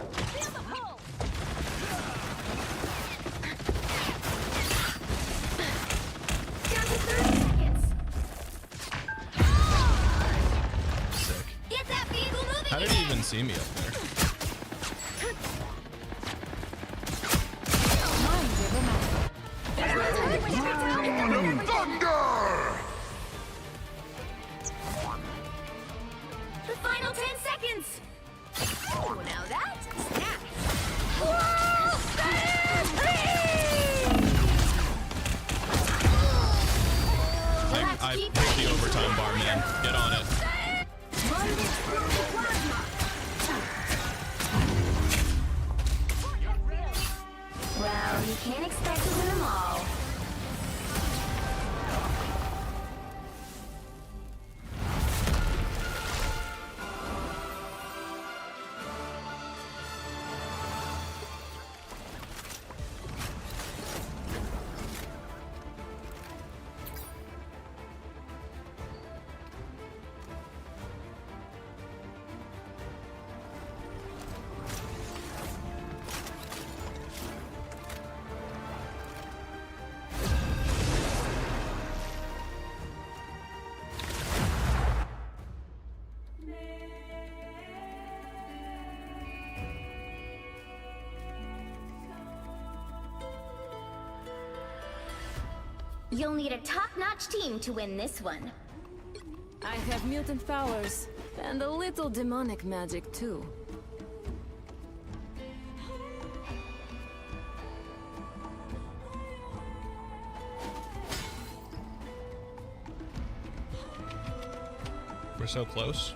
Feel the pull. Down to 30 seconds.
Sick.
Get that vehicle moving.
How did he even see me up there?
The final 10 seconds.
Oh, now that's snap.
I picked the overtime bar, man. Get on it.
Well, you can't expect to win them all. You'll need a top-notch team to win this one.
I have mutant powers and a little demonic magic too.
We're so close.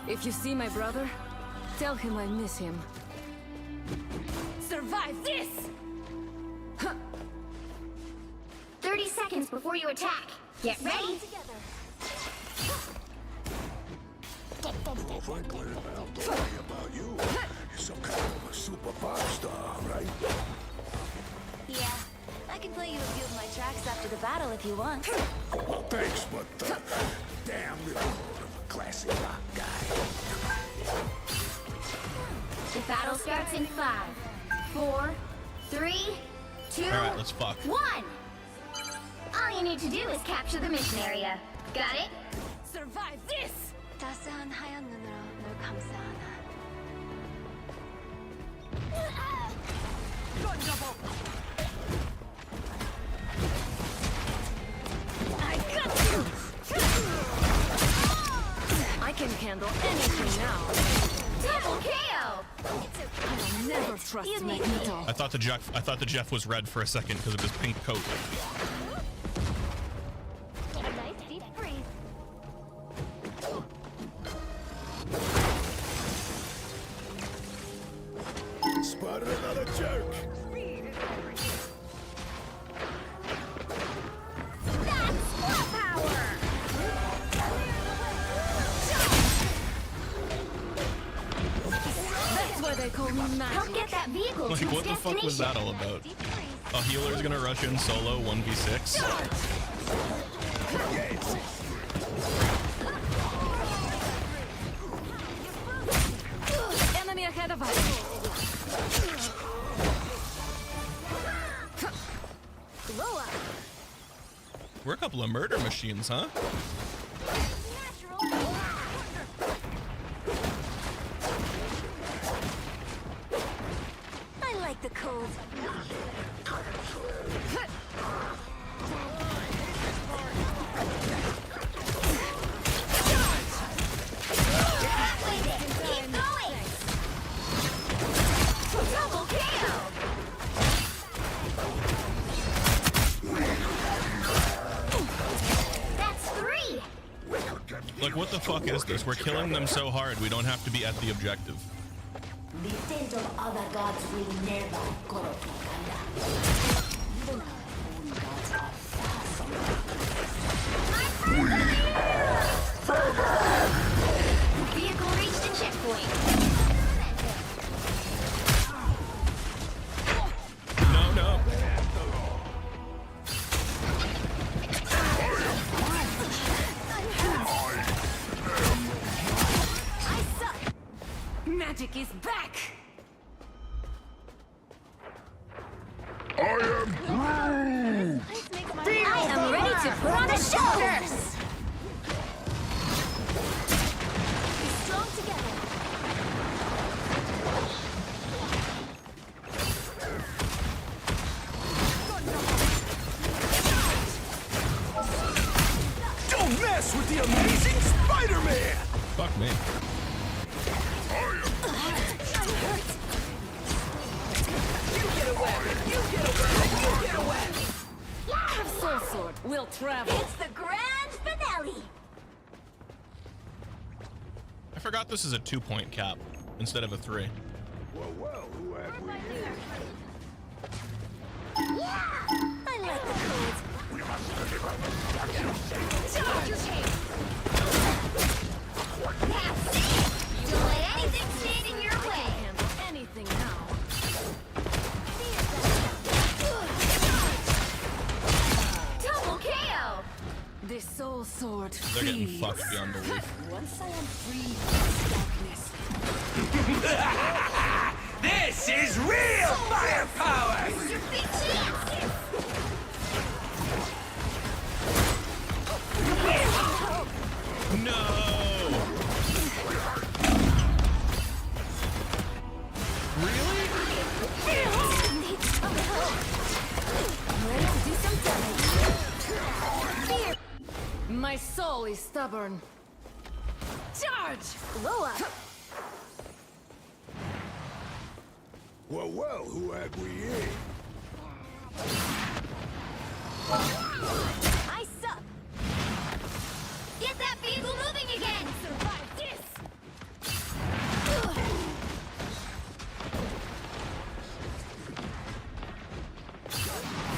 If you see my brother, tell him I miss him.
Survive this! 30 seconds before you attack. Get ready.
Frankly, I'll tell me about you. You're some kind of a super pop star, right?
Yeah, I can play you a few of my tracks after the battle if you want.
Well, thanks, but damn little classic rock guy.
The battle starts in 5, 4, 3, 2,
Alright, let's fuck.
1. All you need to do is capture the mission area. Got it?
Survive this! 따스한 하얀 눈으로 널 감싸안아.
I got you! I can handle anything now.
Double KO!
I'll never trust Magneto.
I thought the Jeff was red for a second because of his pink coat.
A nice deep breathe.
Spotted another jerk.
That's full power!
That's why they call me Magic.
Help get that vehicle
Like,
to
what
its
the fuck was that all about? A healer's gonna rush in solo 1v6?
Enemy ahead of us.
We're a couple of murder machines, huh?
I like the cold.
Keep going! Double KO! That's 3!
Like, what the fuck is this? We're killing them so hard, we don't have to be at the objective.
The tent of other gods will never go to Vehicle reached a checkpoint.
No, no.
I suck. Magic is back.
I am ready to put on a show!
Be strong together.
Don't mess with the amazing Spider-Man!
Fuck me.
Soul Sword will travel.
It's the grand finale!
I forgot this is a 2-point cap instead of a 3.
Well, who have we here?
Yeah! I like the cold.
We must deliver.
Charge your tape.
Don't let anything stand in your way!
Handle anything now.
Double KO!
The Soul Sword.
They're getting
frees.
fucked beyond belief.
Once I am free of darkness.
This is real firepower!
This is your big chance!
No! Really?
Need some help. I'm ready to do some damage. Fear. My soul is stubborn. Charge! Loa!
Well, who have we here?
I suck! Get that vehicle moving again!
Survive this!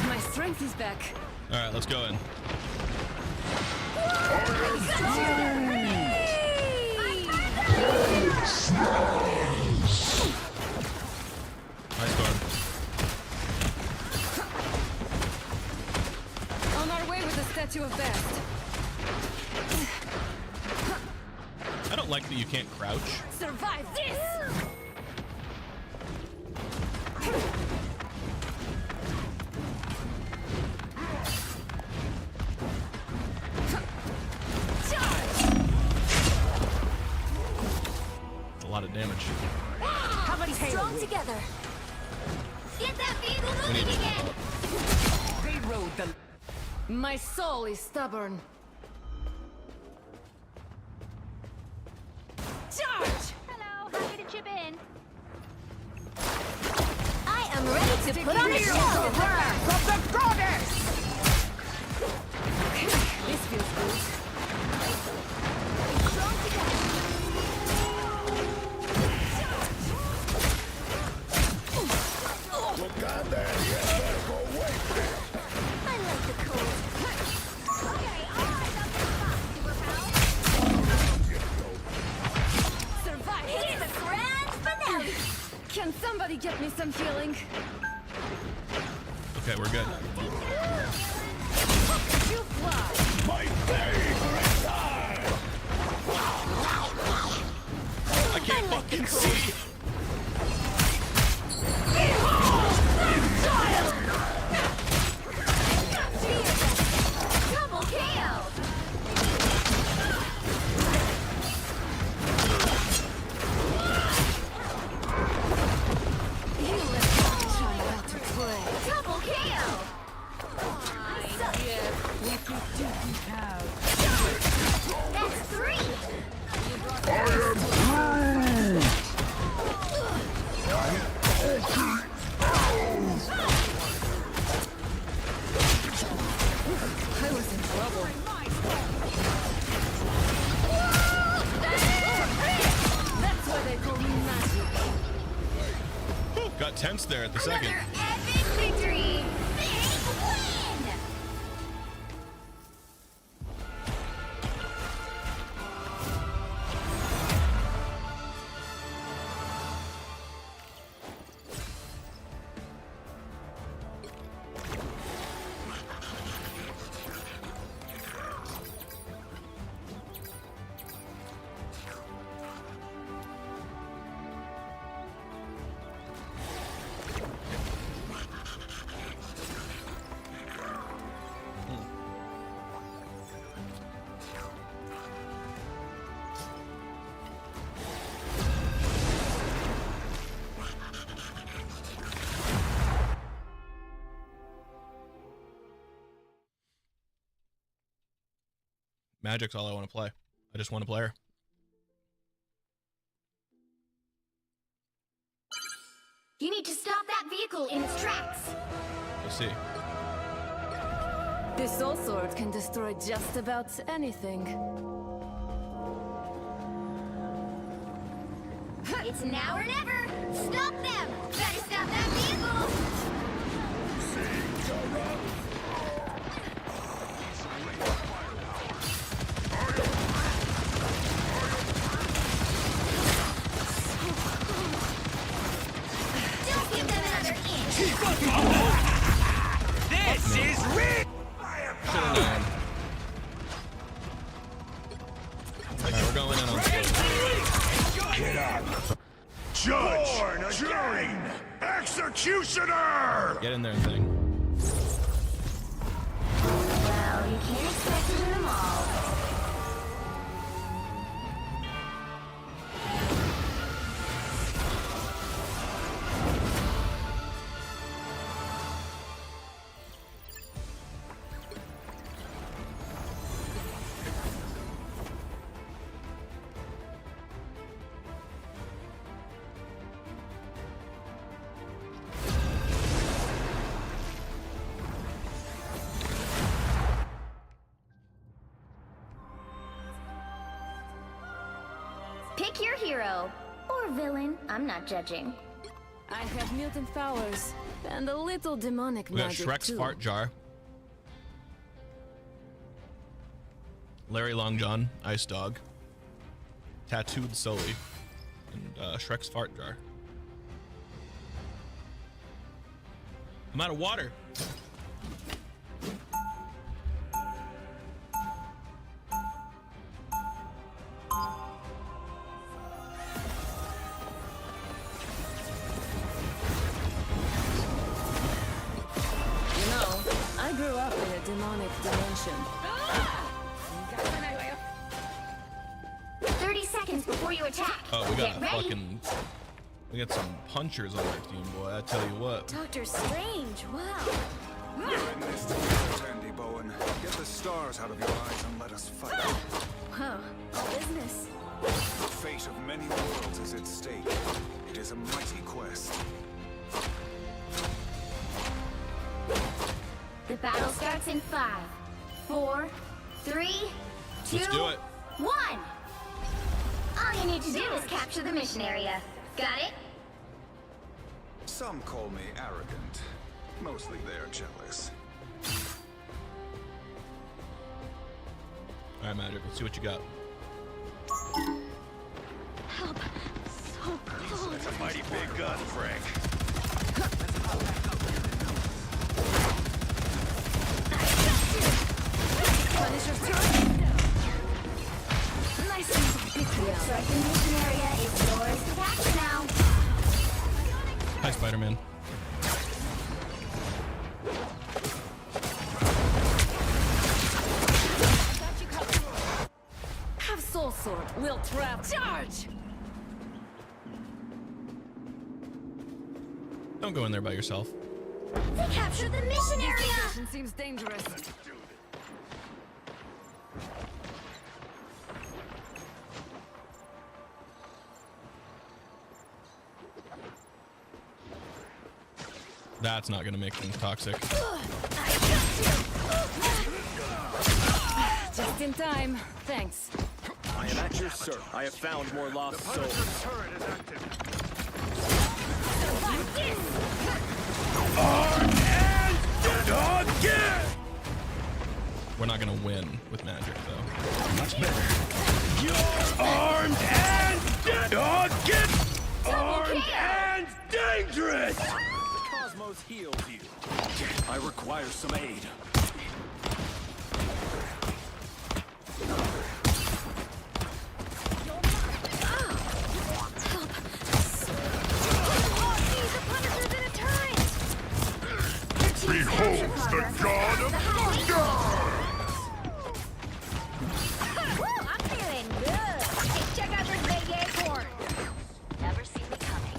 My strength is back.
Alright, let's go in. Nice guard.
On our way with the Statue of Best.
I don't like that you can't crouch.
Survive this!
A lot of damage.
How about strong together?
Get that vehicle moving again!
They rode the... My soul is stubborn. Charge!
Hello, happy to chip in. I am ready to put on a show!
Of the goddess!
This feels good.
Strong together.
Look out there, you better go away from him.
I like the cold.
Okay, alright, I'm superpower.
Survive
It's
this!
the grand finale!
Can somebody get me some healing?
Okay, we're good.
You fly!
My favorite time!
I can't fucking see.
KO! That's 3!
I was in trouble. That's why they call me magic.
Got tense there at the second.
Another epic victory! Big win!
Magic's all I want to play. I just want to play her.
You need to stop that vehicle in its tracks.
We'll see.
This soul sword can destroy just about anything.
It's now or never! Stop them! Better stop that vehicle! Don't give them another inch!
This is rigged!
Should've known. Alright, we're going in on slow.
Get up. Judge, jury, executioner!
Get in there and thing.
Well, you can't expect to do them all. Pick your hero. Or villain. I'm not judging.
I have mutant powers and a little demonic
We got
magic
Shrek's
too.
fart jar. Larry Long John, Ice Dog. Tattooed Sully. And Shrek's fart jar. I'm out of water.
You know, I grew up in a demonic dimension.
30 seconds before you attack.
Oh, we got
Get ready.
fucking... We got some punchers on our team, boy. I tell you what.
Doctor Strange, wow.
You're in this together, Tandy Bowen. Get the stars out of your eyes and let us fight.
Huh, all business.
The fate of many worlds is at stake. It is a mighty quest.
The battle starts in 5, 4, 3, 2,
Let's do it.
1. All you need to do is capture the mission area. Got it?
Some call me arrogant. Mostly they're jealous.
Alright, Magic, let's see what you got.
Help. So cold.
That's a mighty big gun, Frank.
Punisher's turn. Nice and big.
Looks like the mission area is yours to capture now.
Hi, Spider-Man.
Have soul sword, will trap. Charge!
Don't go in there by yourself.
They captured the mission area!
This location seems dangerous.
That's not gonna make things toxic.
Just in time. Thanks.
I am at your service. I have found more lost souls. The turret is active.
Armed and dog get! We're not gonna win with magic though. Much better. You're armed and dog get! Armed and dangerous!
The cosmos heals you. I require some aid.
Behold the god of thunder! I'm feeling good. Hey, check out this big acorn. Never seen me coming.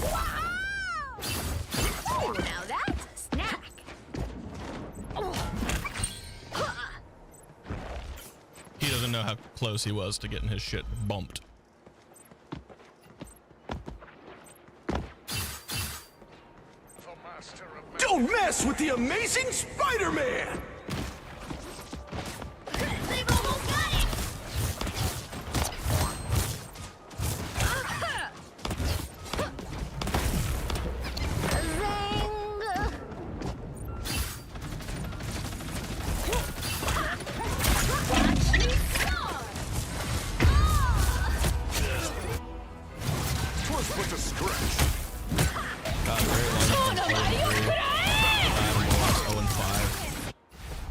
Wow! Oh, now that's a snack.
He doesn't know how close he was to getting his shit bumped.
Don't mess with the amazing Spider-Man!
They've almost got it!
Twas but a scratch.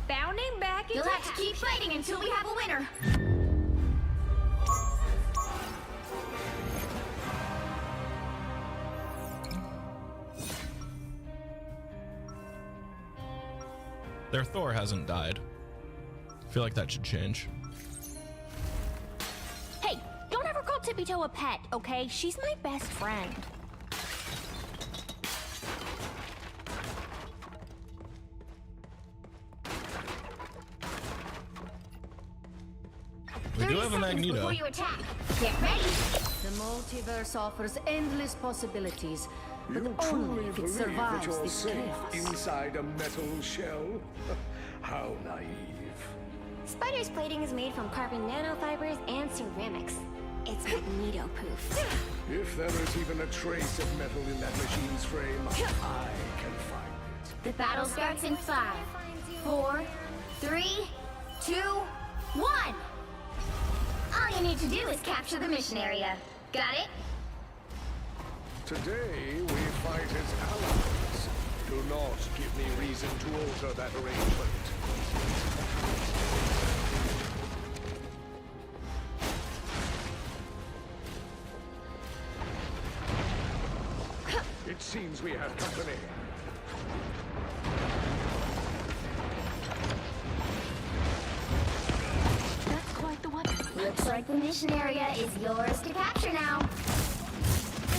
Bounding back into You'll have to keep fighting until we have a winner.
Their Thor hasn't died. I feel like that should change.
Hey, don't ever call Tippy Toe a pet, okay? She's my best friend.
We do have a Magneto.
Before you attack. Get ready.
The multiverse offers endless possibilities, but
You
only
truly
if it
believe that
survives
you're
this
safe
chaos.
inside a metal shell? How naive.
Spider's plating is made from carbon nanofibers and ceramics. It's Magneto-proof.
If there is even a trace of metal in that machine's frame, I can find it.
The battle starts in 5, 4, 3, 2, 1. All you need to do is capture the mission area. Got it?
Today we fight as allies. Do not give me reason to alter that arrangement. It seems we have company.
That's quite the weapon. Looks like the mission area is yours to capture now.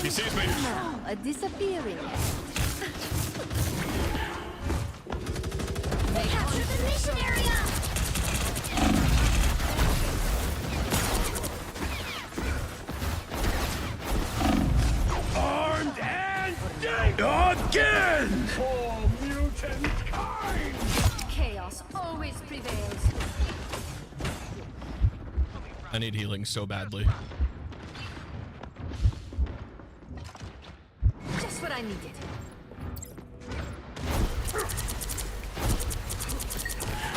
He sees me.
Now, a disappearing act.
They captured the mission area!
Armed and dangerous again!
For mutant kind!
Chaos always prevails.
I need healing so badly.
Just what I needed.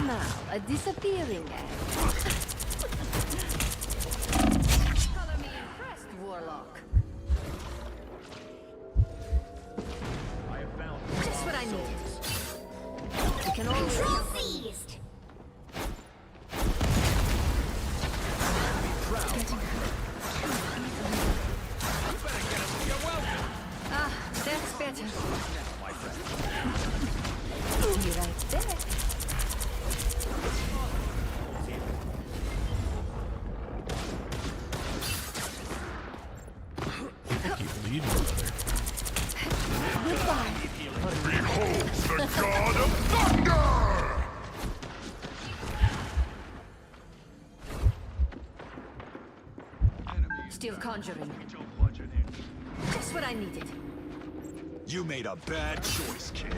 Now, a disappearing act. Color me impressed, Warlock.
I have found
Just what I needed. We can always
Control seized!
Ah, that's better. Be right back.
People keep leading, brother.
Goodbye,
beholds the god of thunder!
Still conjuring. Just what I needed.
You made a bad choice, kid.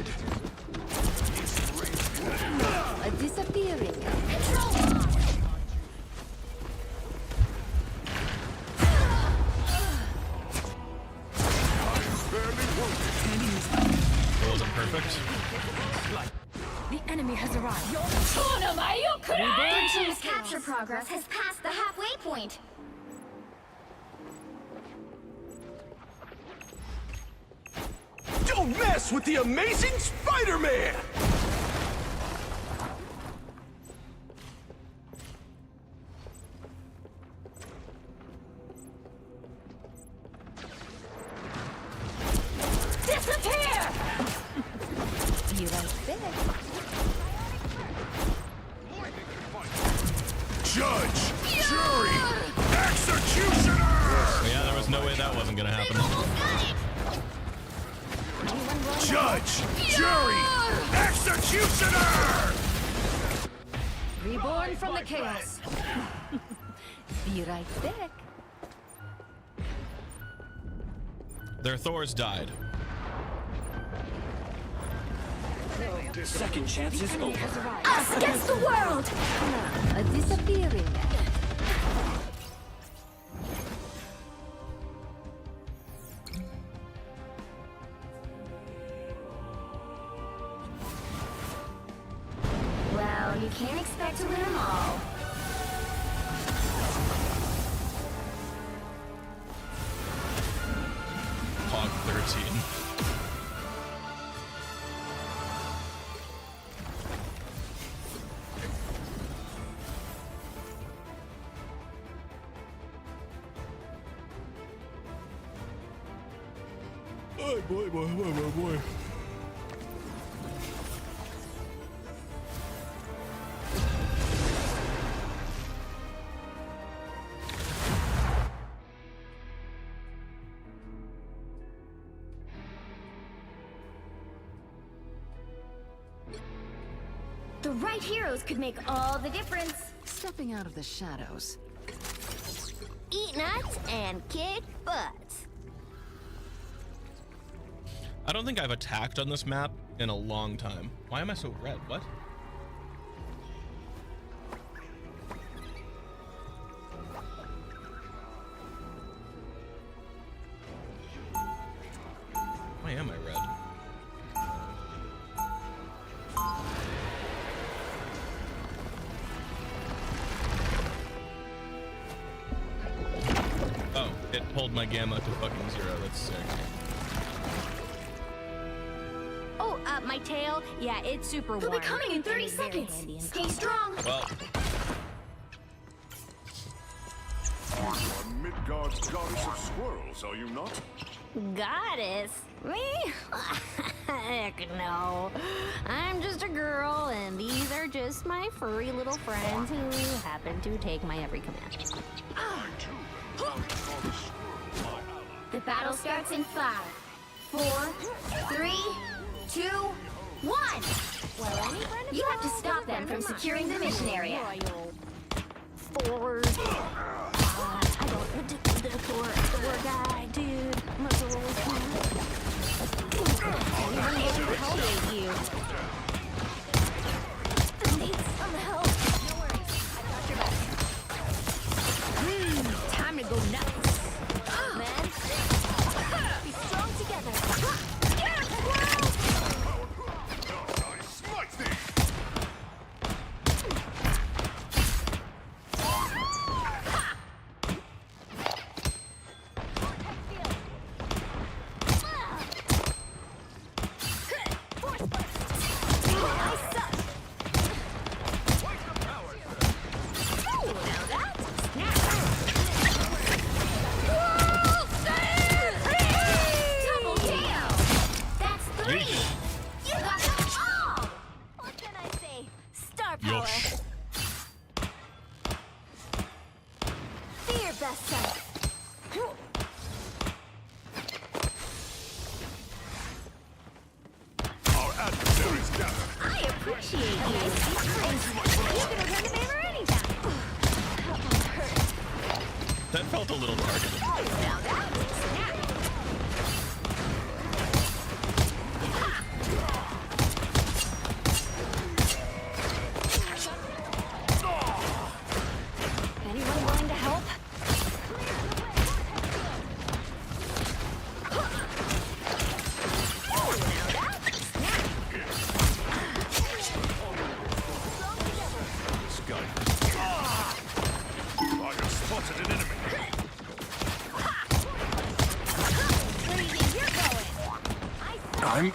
A disappearing.
That wasn't perfect.
The enemy has arrived.
Team's capture progress has passed the halfway point.
Don't mess with the amazing Spider-Man!
Disappear!
You right there.
Judge! Jury! Executioner!
Yeah, there was no way that wasn't gonna happen.
Judge! Jury! Executioner!
Reborn from the chaos. Be right back.
Their Thors died.
Second chance is over.
Us against the world!
A disappearing.
Well, you can't expect to win them all.
Hog 13. Oh boy.
The right heroes could make all the difference.
Stepping out of the shadows.
Eat nuts and kick butt.
I don't think I've attacked on this map in a long time. Why am I so red? What? Why am I red? Oh, it pulled my gamma to fucking 0. That's sick.
Oh, my tail? Yeah, it's super warm. They'll be coming in 30 seconds. Stay strong.
Well,
You are Midgard's goddess of squirrels, are you not?
Goddess? Me? Heck no. I'm just a girl, and these are just my furry little friends who happen to take my every command. The battle starts in 5, 4, 3, 2, 1! Well, you have to stop them from securing the mission area. Forward. I don't the Thor guy, dude. Must have rolled How dare you? Need some help. No worries. I got your back. Time to go nuts. Man. Be strong together. I appreciate you. You can return the favor anytime.
That felt a little targeted.
Now that's snap. Anyone willing to help?
I'm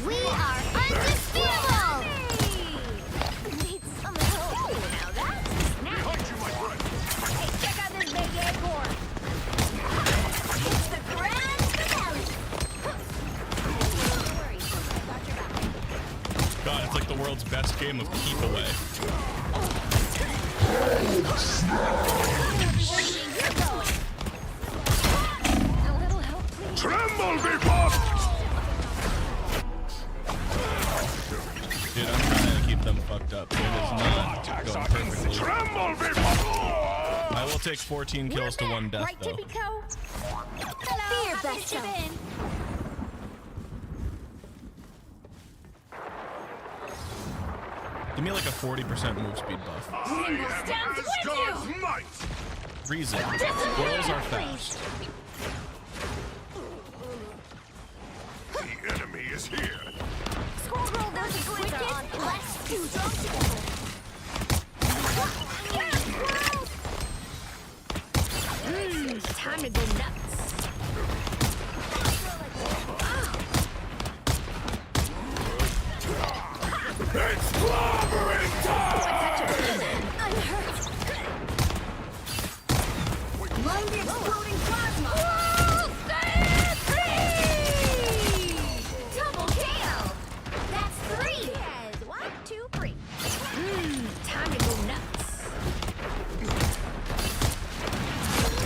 We are undisputable! Need some help. Now that's snap. Hey, check out this big acorn. It's the grand finale. Don't worry, I got your back.
God, it's like the world's best game of keep away.
A little help, please.
Tremble before.
Dude, I'm trying to keep them fucked up. It is not going perfectly.
Tremble before.
I will take 14 kills to 1 death, though.
Fear Besto.
Give me like a 40% move speed buff. Reason. Squirrels are fast.
The enemy is here.
Squirrel roll versus wicked. Let's do strong together. Time to go nuts.
It's clobbering time!
I'm hurt. Mind the exploding plasma. Double KO. That's 3. Yes. 1, 2, 3. Time to go nuts.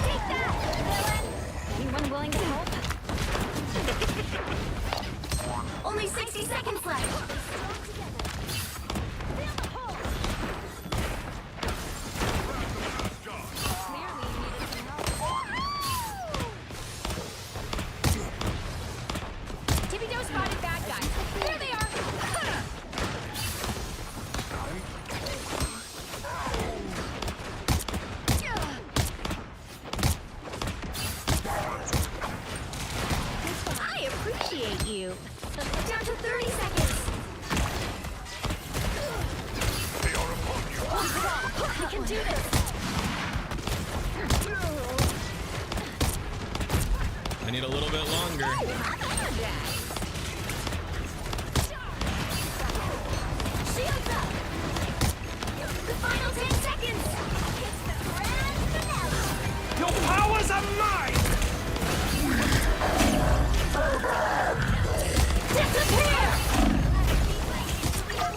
Take that, villain. Anyone willing to help? Only 60 seconds left. Tippy Toe spotted bad guys. There they are. I appreciate you. Down to 30 seconds.
They are upon you.
We can do this.
I need a little bit longer.
Shields up. The final 10 seconds. It's the grand finale.
Your powers are mine!
Disappear!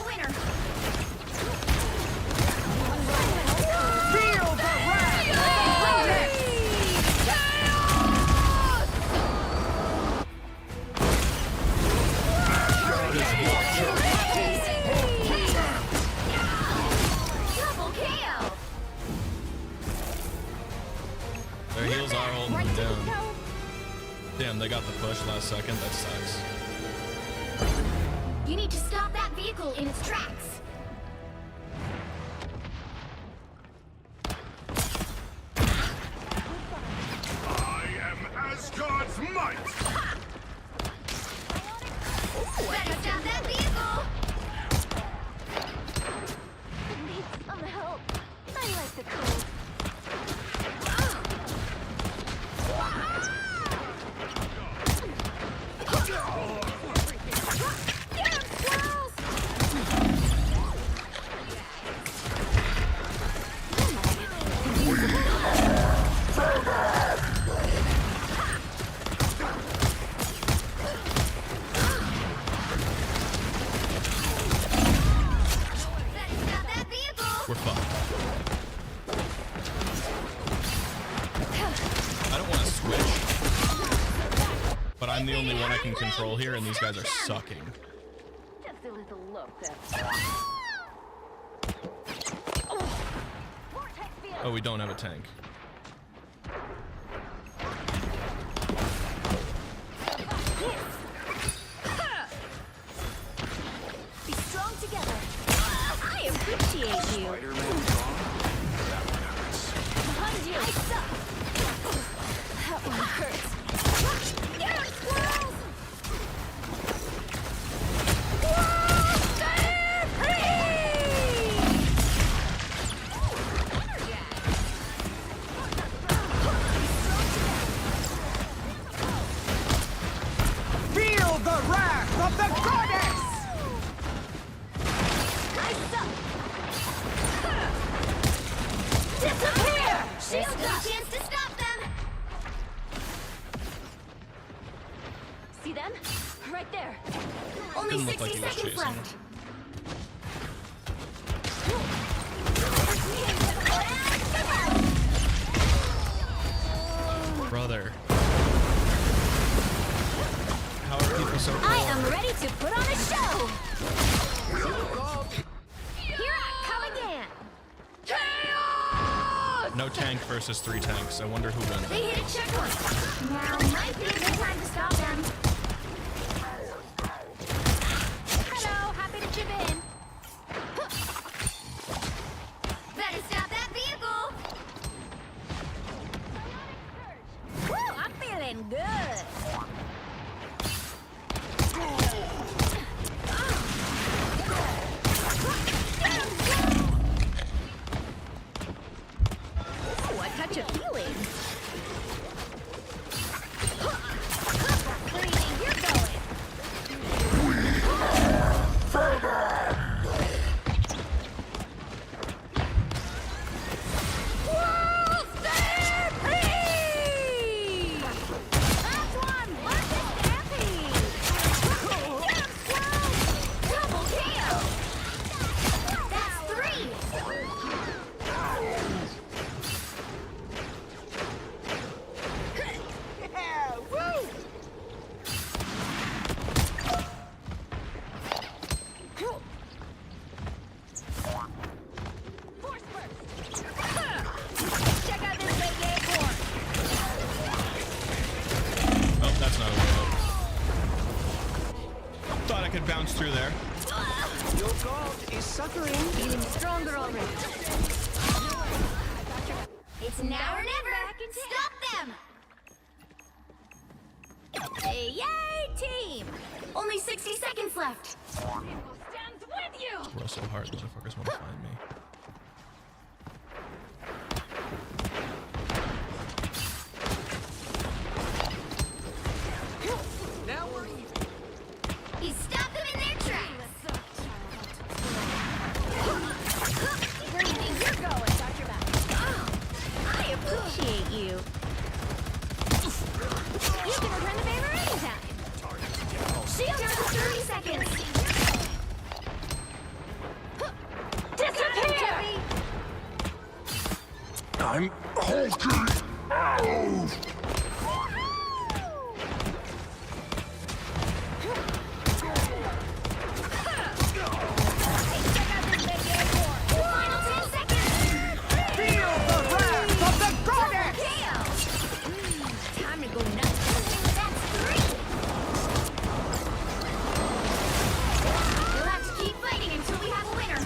Winner.
Feel the wrath!
Double KO.
Their heals are holding them down. Damn, they got the push last second. That sucks.
You need to stop that vehicle in its tracks.
I am Asgard's might.
Better stop that vehicle. Need some help. I like the code. Get him, squirrels!
I'm the only one I can control here, and these guys are sucking.
Just a little look there.
Oh, we don't have a tank.
Be strong together. I appreciate you. Behind you. I suck. That one hurts. Get him, squirrels!
Feel the wrath of the goddess!
I suck. Disappear! Shield up! Chance to stop them! See them? Right there. Only
Didn't look
60
like he was
seconds
chasing.
left.
Brother. How are people so
I am ready to put on a show! Here I come again! Chaos!
No tank versus 3 tanks. I wonder who wins.
They hit a checkpoint. Now might be a good time to stop them. Hello, happy to chip in. Better stop that vehicle! Woo, I'm feeling good. Ooh, a touch of healing. Breathing, you're going. Whoa, stampede! That's one. What's a stampede? Get him, squirrel! Double kill! That's 3. Yeah, woo! Force burst! Check out this big airport!
Oh, that's not a way. Thought I could bounce through there.
Your god is suffering.
Feeling stronger already. It's now or never. Stop them! Yay, team! Only 60 seconds left. Stands with you.
Roll so hard, motherfuckers want to find me.
Now we're even.
He stopped them in their tracks. Breathing, you're going. Watch your back. I appreciate you. You can return the favor anytime. Shield down to 30 seconds. Disappear!
I'm hulking out!
Final 10 seconds.
Feel the wrath of the goddess!
Time to go nuts. That's 3. We'll have to keep fighting until we have a winner.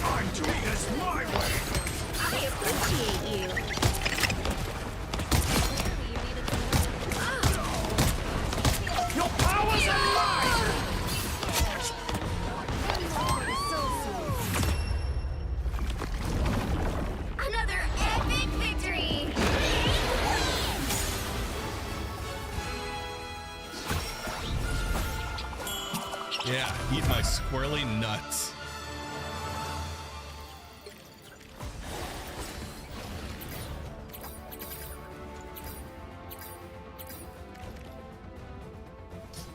I'm doing this my way!
I appreciate you.
Your powers are mine!
Another epic victory!
Yeah, eat my squirrely nuts.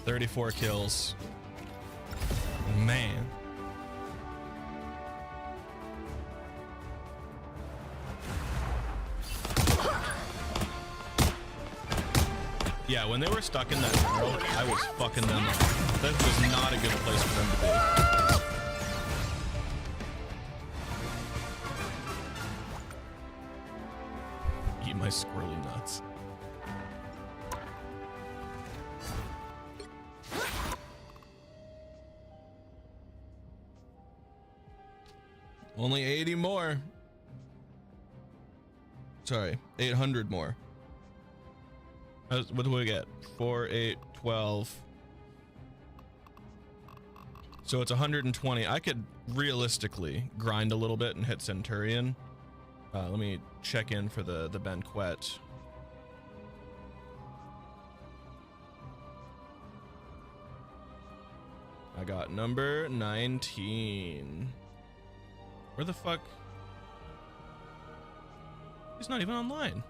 "34 kills. Man. Yeah, when they were stuck in that barrel, I was fucking them up. That was not a good place for them to be. Eat my squirrely nuts. Only 80 more. Sorry, 800 more. What do we get? 4, 8, 12. So it's 120. I could realistically grind a little bit and hit Centurion. Let me check in for the banquet. I got number 19. Where the fuck? He's not even online.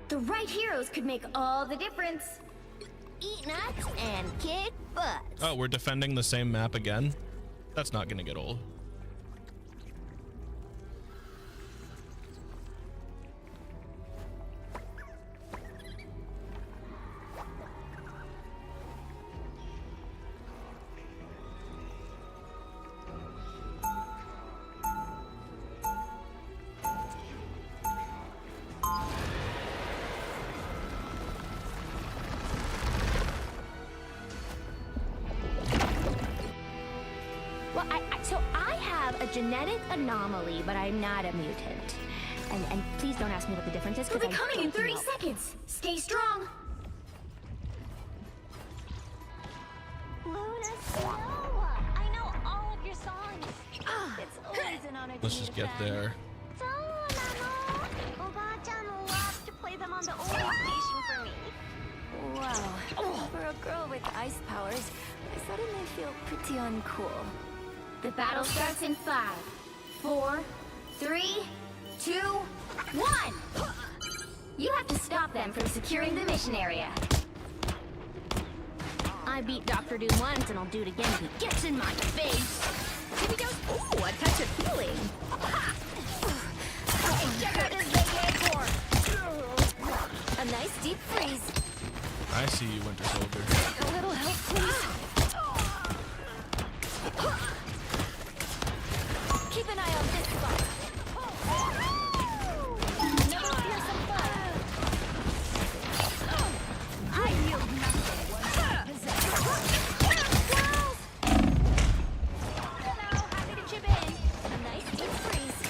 The right heroes could make all the difference. Eat nuts and kick butt.
Oh, we're defending the same map again? That's not gonna get old.
Genetic anomaly, but I'm not a mutant. And please don't ask me what the difference is. We'll be coming in 30 seconds. Stay strong.
Luna Snow, I know all of your songs. It's always an honor to
Let's just get there.
Oba-chan loves to play them on the old station for me.
Wow. For a girl with ice powers, I suddenly feel pretty uncool.
The battle starts in 5, 4, 3, 2, 1. You have to stop them from securing the mission area. I beat Dr. Doom once, and I'll do it again if he gets in my face. Here we go. Ooh, a touch of healing.
Hey, check out this big head core.
A nice deep freeze.
I see you, Winter Soldier.
A little help, please. Keep an eye on this spot. Here's some fun. I yield nothing. Hello, happy to chip in. A nice deep freeze.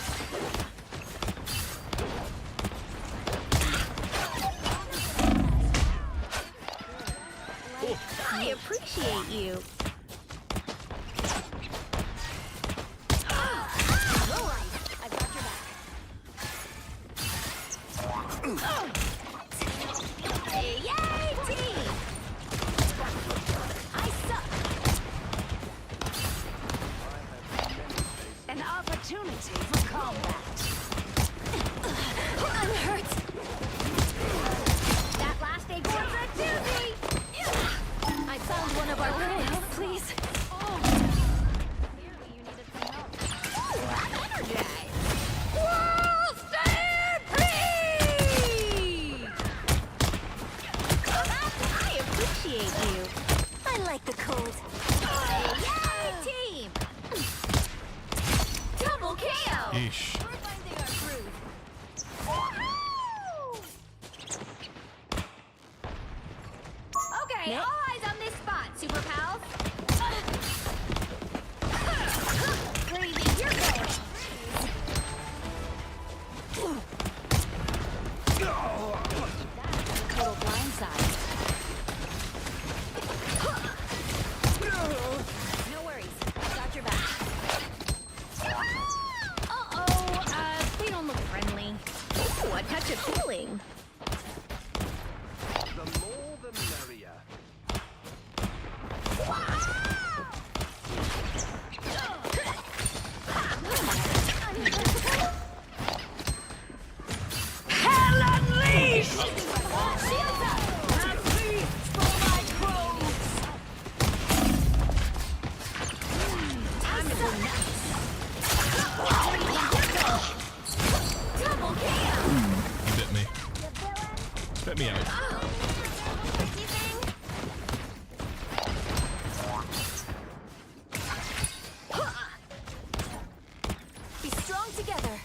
I appreciate you.
An opportunity for combat.
I'm hurt. That last acorn's a doozy. I found one of our help, please. Clearly you needed some help. I'm energized. Whoa, stampede! I appreciate you.
I like the cold.
Yay, team! Double KO!
Yeesh.
We're finding our groove. Okay, all eyes on this spot, Super Pals. Gravy, you're going.
Total blindside.
No worries, got your back. Oh,
Let me out.
Be strong together.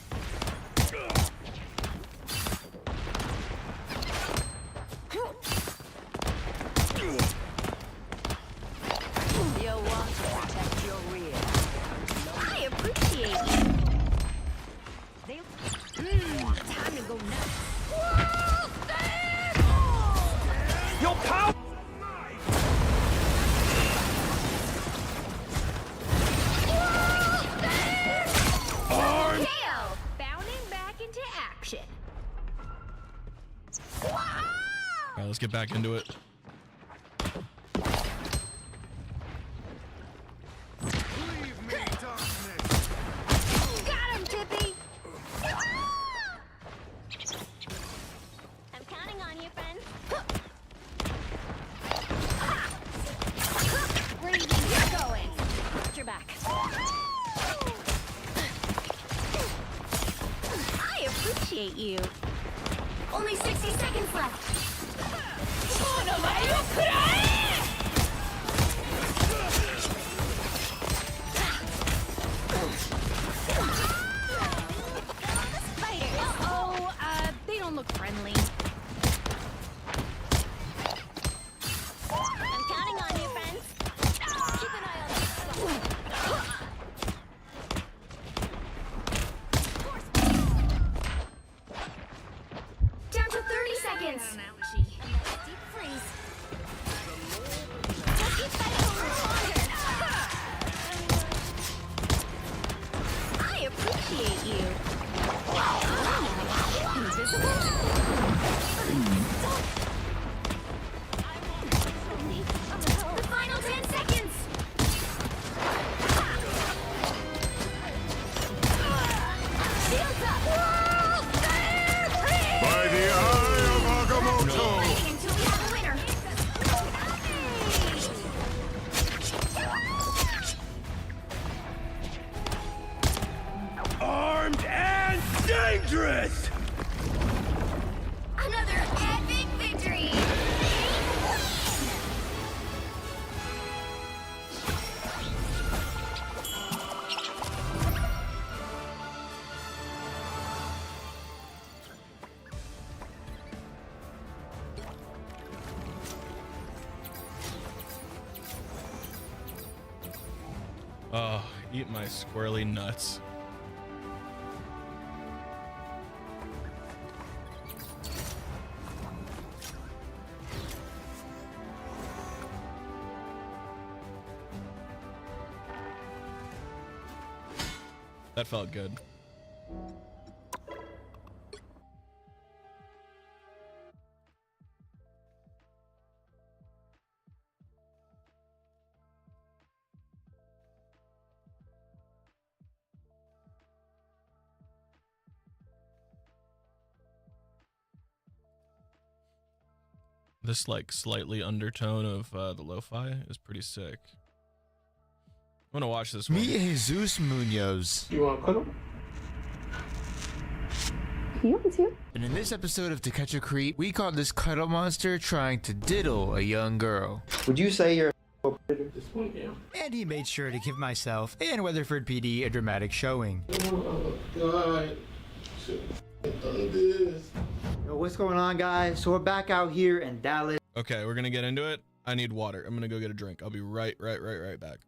You'll want to protect your rear. I appreciate you. Time to go nuts.
Your power!
KO! Bounding back into action.
All right, let's get back into it.
Got him, Tippy! I'm counting on you, friend. Where do you think you're going?
Watch your back.
I appreciate you. Only 60 seconds left.
Oh, they don't look friendly.
I'm counting on you, friends.
Keep an eye on
Down to 30 seconds.
deep freeze.
Just keep fighting a little longer. I appreciate you. The final 10 seconds. Shields up.
By the eye of Agamotto!
Fighting until we have a winner.
Armed and dangerous!
Another epic victory.
Oh, eat my squirrely nuts. That felt good. This like slightly undertone of the lo-fi is pretty sick. I'm gonna watch this one.
Meet Jesus Munoz.
You want to cuddle?
You want to? And in this episode of To Catch a Creep, we caught this cuddle monster trying to diddle a young girl.
Would you say you're a predator at this point? Yeah.
And he made sure to give myself and Weatherford PD a dramatic showing.
Oh, God. Yo, what's going on, guys? So we're back out here in Dallas.
Okay, we're gonna get into it. I need water. I'm gonna go get a drink. I'll be right back.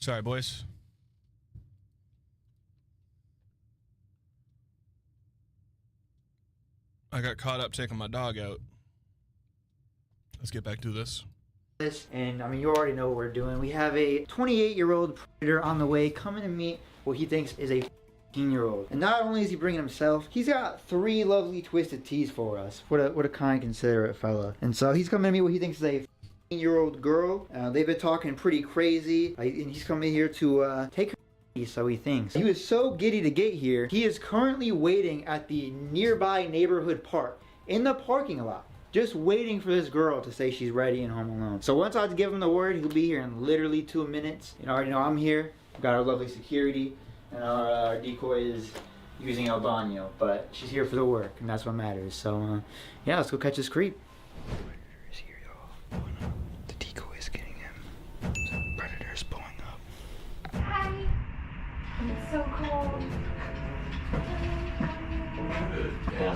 Sorry, boys. I got caught up taking my dog out. Let's get back to this.
And I mean, you already know what we're doing. We have a 28-year-old predator on the way coming to meet what he thinks is a 15-year-old. And not only is he bringing himself, he's got 3 lovely twisted teas for us. What a kind, considerate fella. And so he's coming to meet what he thinks is a 15-year-old girl. They've been talking pretty crazy, and he's coming here to take her. So he thinks. He was so giddy to get here, he is currently waiting at the nearby neighborhood park in the parking lot, just waiting for this girl to say she's ready and home alone. So once I give him the word, he'll be here in literally 2 minutes. You already know I'm here. We've got our lovely security, and our decoy is using Albano, but she's here for the work, and that's what matters. So yeah, let's go catch this creep. Predator's here, y'all. The decoy is getting him. Predator's pulling up.
Hi. It's so cold.
Yeah.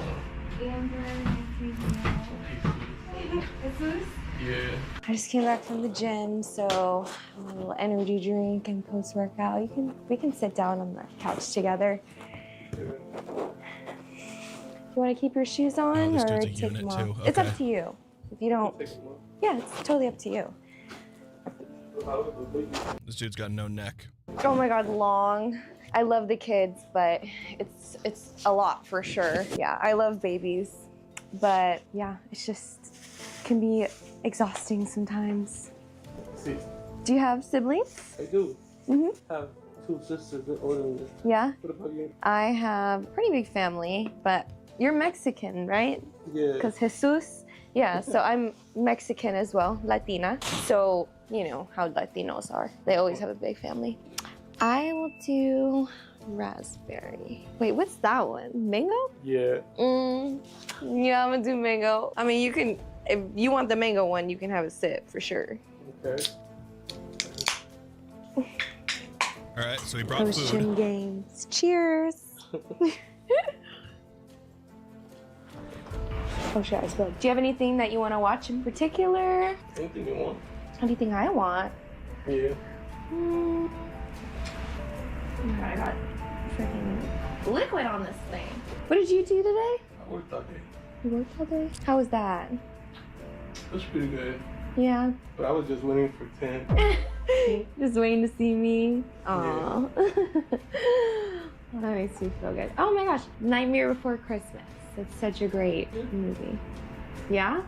I just came back from the gym, so a little energy drink and post-workout. We can sit down on the couch together. You want to keep your shoes on or take them off?
Too. Okay.
It's up to you. If you don't, yeah, it's totally up to you.
This dude's got no neck.
Oh my God, long. I love the kids, but it's a lot for sure. Yeah, I love babies, but yeah, it's just can be exhausting sometimes. Do you have siblings?
I do.
Mm-hmm.
I have 2 sisters that are older than me.
Yeah.
What about you?
I have a pretty big family, but you're Mexican, right?
Yeah.
Because Jesus. Yeah, so I'm Mexican as well, Latina. So, you know how Latinos are. They always have a big family. I will do raspberry. Wait, what's that one? Mango?
Yeah.
Yeah, I'm gonna do mango. I mean, you can, if you want the mango one, you can have a sip for sure.
Okay.
All right, so he brought
Those
food.
gym games. Cheers. Oh shit, I spilled. Do you have anything that you want to watch in particular?
Anything you want.
Anything I want?
Yeah.
Oh my God, I got freaking liquid on this thing. What did you do today?
I worked all day.
You worked all day? How was that?
It was pretty good.
Yeah.
But I was just waiting for 10.
Just waiting to see me. Aw.
Yeah.
That makes me feel good. Oh my gosh, Nightmare Before Christmas. It's such a great movie. Yeah?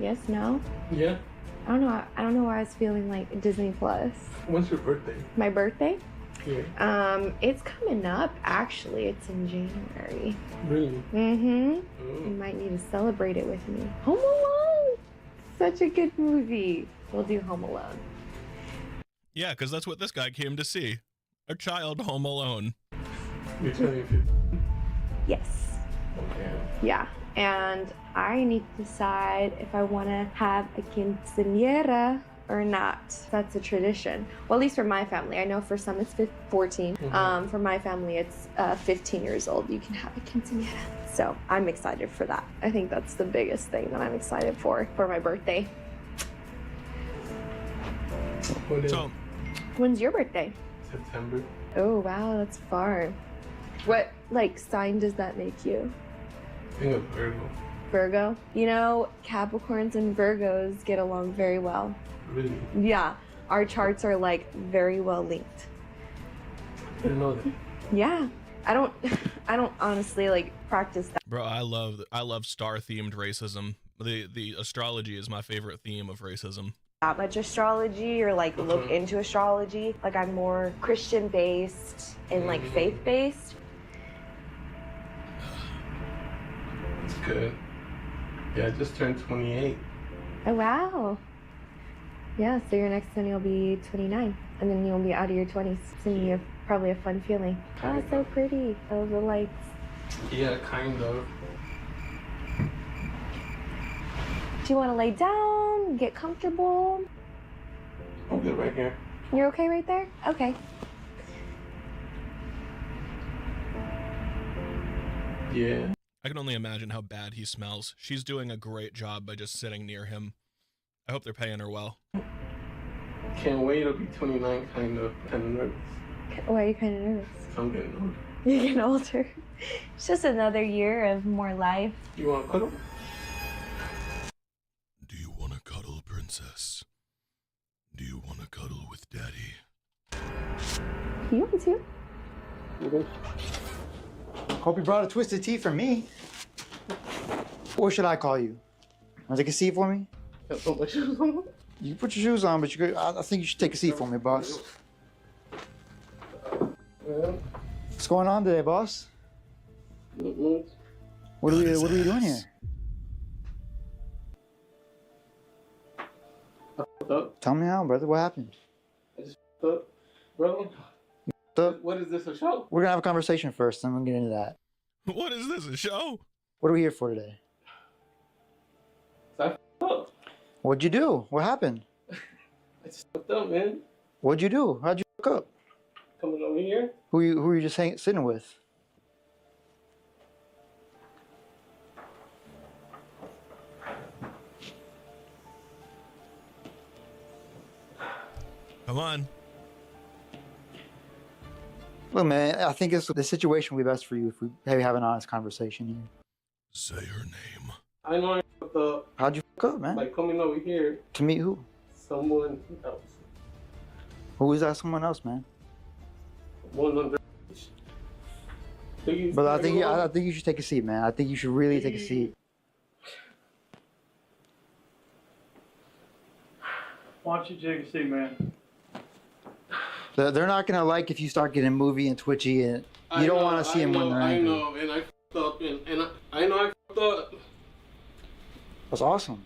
Yes? No?
Yeah.
I don't know why I was feeling like Disney Plus.
When's your birthday?
My birthday?
Yeah.
It's coming up actually. It's in January.
Really?
Mm-hmm. You might need to celebrate it with me. Home Alone! Such a good movie. We'll do Home Alone.
Yeah, because that's what this guy came to see. A child home alone.
You're telling me?
Yes.
Okay.
Yeah. And I need to decide if I want to have a quinceañera or not. That's a tradition. Well, at least for my family. I know for some it's 14.
Mm-hmm.
For my family, it's 15 years old. You can have a quinceañera. So I'm excited for that. I think that's the biggest thing that I'm excited for my birthday.
So,
when's your birthday?
September.
Oh, wow, that's far. What, like, sign does that make you?
I think of Virgo.
Virgo? You know, Capricorns and Virgos get along very well.
Really?
Yeah, our charts are, like, very well linked.
I didn't know that.
Yeah. I don't honestly, like, practice that.
bro, I love star-themed racism. The astrology is my favorite theme of racism.
That much astrology or like look into astrology. Like I'm more Christian based and like faith based.
That's good. Yeah, I just turned 28.
Oh wow. Yeah, so your next one you'll be 29 and then you'll be out of your 20s. It's gonna be probably a fun feeling. Oh, it's so pretty. I love the lights.
Yeah, kind of.
Do you want to lay down, get comfortable?
I'm good right here.
You're okay right there? Okay.
Yeah.
I can only imagine how bad he smells. She's doing a great job by just sitting near him. I hope they're paying her well.
Can't wait to be 29, kind of nervous.
Why are you kind of nervous?
I'm getting older.
You're getting older. It's just another year of more life.
You want to cuddle?
Do you want to cuddle, princess? Do you want to cuddle with daddy?
You want to?
Okay.
Hope you brought a twisted tea for me. What should I call you? Want to take a seat for me?
Put my shoes on.
You put your shoes on, but I think you should take a seat for me, boss. What's going on today, boss? What are we doing here? Tell me how, brother. What happened?
I just up, bro. What is this, a show?
We're gonna have a conversation first, then we'll get into that.
What is this, a show?
What are we here for today?
I up.
What'd you do? What happened?
I just fucked up, man.
What'd you do? How'd you fuck up?
Coming over here.
Who are you just sitting with?
Come on.
Look, man, I think the situation will be best for you if we have an honest conversation here.
Say her name.
I know I fucked up.
How'd you fuck up, man?
By coming over here.
To meet who?
Someone else.
Who is that someone else, man?
One under.
But I think you should take a seat, man. I think you should really take a seat.
Why don't you take a seat, man?
They're not gonna like if you start getting movie and twitchy, and you don't want to see them when they're angry.
I know, and I fucked up, and I know I fucked up.
That's awesome.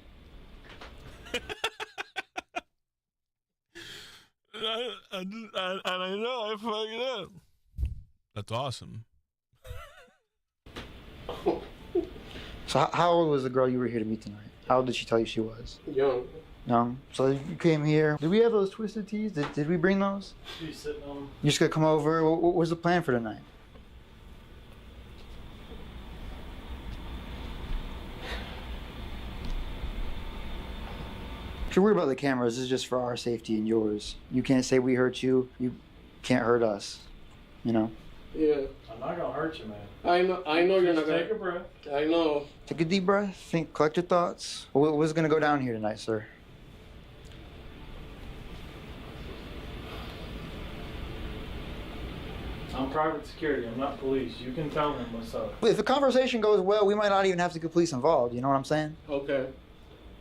And I know I fucked up. That's awesome.
So how old was the girl you were here to meet tonight? How old did she tell you she was?
Young.
Young. So you came here. Did we have those twisted teas? Did we bring those?
She's sitting on them.
You just gonna come over? What was the plan for tonight? Don't worry about the cameras. This is just for our safety and yours. You can't say we hurt you. You can't hurt us. You know?
Yeah.
I'm not gonna hurt you, man.
I know you're not gonna.
Take a breath.
I know.
Take a deep breath. Think. Collect your thoughts. What's gonna go down here tonight, sir?
I'm private security. I'm not police. You can tell them what's up.
If the conversation goes well, we might not even have to get police involved. You know what I'm saying?
Okay.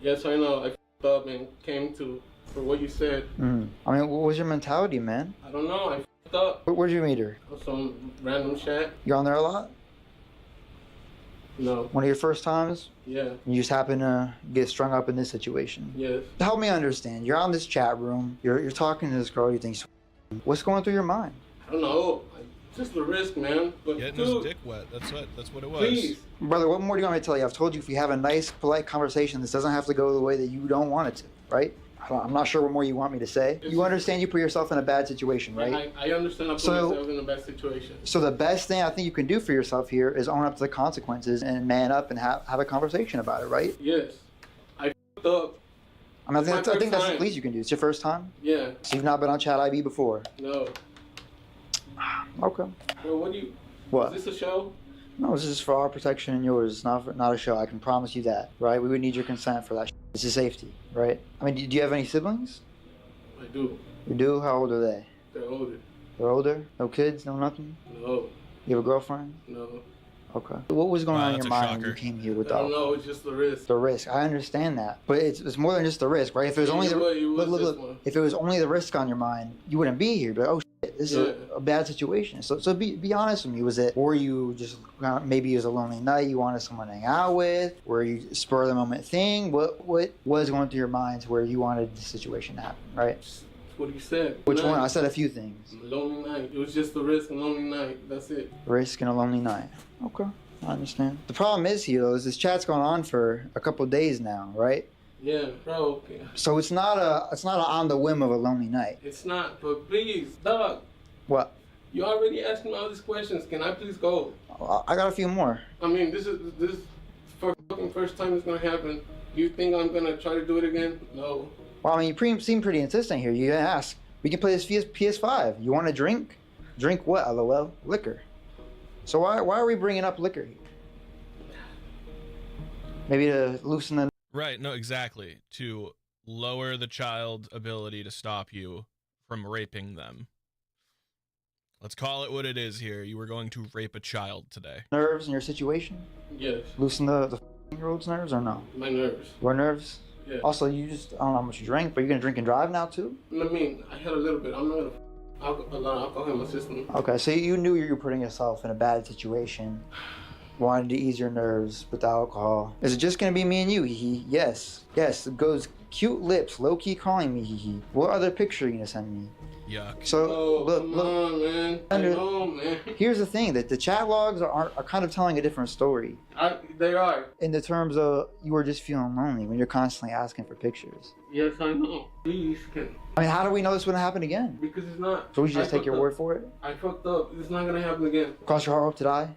Yes, I know. I fucked up and came for what you said.
I mean, what was your mentality, man?
I don't know. I fucked up.
Where'd you meet her?
Some random chat.
You on there a lot?
No.
One of your first times?
Yeah.
You just happen to get strung up in this situation?
Yes.
Help me understand. You're on this chat room. You're talking to this girl you think. What's going through your mind?
I don't know. Just the risk, man. But
getting
dude,
his dick wet. That's what it was.
Please.
Brother, what more do you want me to tell you? I've told you if you have a nice, polite conversation, this doesn't have to go the way that you don't want it to, right? I'm not sure what more you want me to say. You understand you put yourself in a bad situation, right?
I understand I put myself in a bad situation.
So the best thing I think you can do for yourself here is own up to the consequences and man up and have a conversation about it, right?
Yes. I fucked up.
I mean, I think that's the least you can do. It's your first time?
Yeah.
So you've not been on Chat IB before?
No.
Okay.
Well, what do you...
What?
Is this a show?
No, this is for our protection and yours. It's not a show. I can promise you that, right? We would need your consent for that. This is safety, right? I mean, do you have any siblings?
I do.
You do? How old are they?
They're older.
They're older? No kids? No nothing?
No.
You have a girlfriend?
No.
Okay. What was going on in your mind when you came here with
I don't know. It's just the risk.
The risk. I understand that, but it's more than just the risk, right? If it was only look. If it was only the risk on your mind, you wouldn't be here. But oh shit, this is a bad situation. So be honest with me. Were you just maybe it was a lonely night? You wanted someone to hang out with? Were you spur of the moment thing? What was going through your minds where you wanted the situation to happen? Right.
What you said.
Which one? I said a few things.
Lonely night. It was just the risk and lonely night. That's it.
Risk and a lonely night. Okay, I understand. The problem is here, though, is this chat's going on for a couple of days now, right?
Yeah, bro. Yeah.
So it's not a on the whim of a lonely night.
It's not, but please, dog.
What?
You already asked me all these questions. Can I please go?
I got a few more.
I mean, this fucking first time it's gonna happen. You think I'm gonna try to do it again? No.
Well, I mean, you seem pretty insistent here. You ask. We can play this PS5. You want to drink? Drink what, LOL? Liquor. So why are we bringing up liquor here? Maybe to loosen the...
Right, no, exactly. To lower the child's ability to stop you from raping them. Let's call it what it is here. You were going to rape a child today.
Nerves in your situation?
Yes.
Loosen the year-old's nerves or no?
My nerves.
Your nerves?
Yeah.
Also, you just, I don't know how much you drank, but you're gonna drink and drive now too?
I mean, I had a little bit. I'm not gonna a lot of alcohol in my system.
Okay, so you knew you were putting yourself in a bad situation. Wanted to ease your nerves with the alcohol. Is it just gonna be me and you? Yes. Yes, it goes cute lips, low-key calling me. What other picture are you gonna send me?
Yuck.
So look,
come on, man. Come on, man.
Here's the thing, that the chat logs are kind of telling a different story.
They are.
In the terms of you were just feeling lonely when you're constantly asking for pictures.
Yes, I know. Please, can.
I mean, how do we know this wouldn't happen again?
Because it's not.
So we should just take your word for it?
I fucked up. It's not gonna happen again.
Cross your heart hope to die?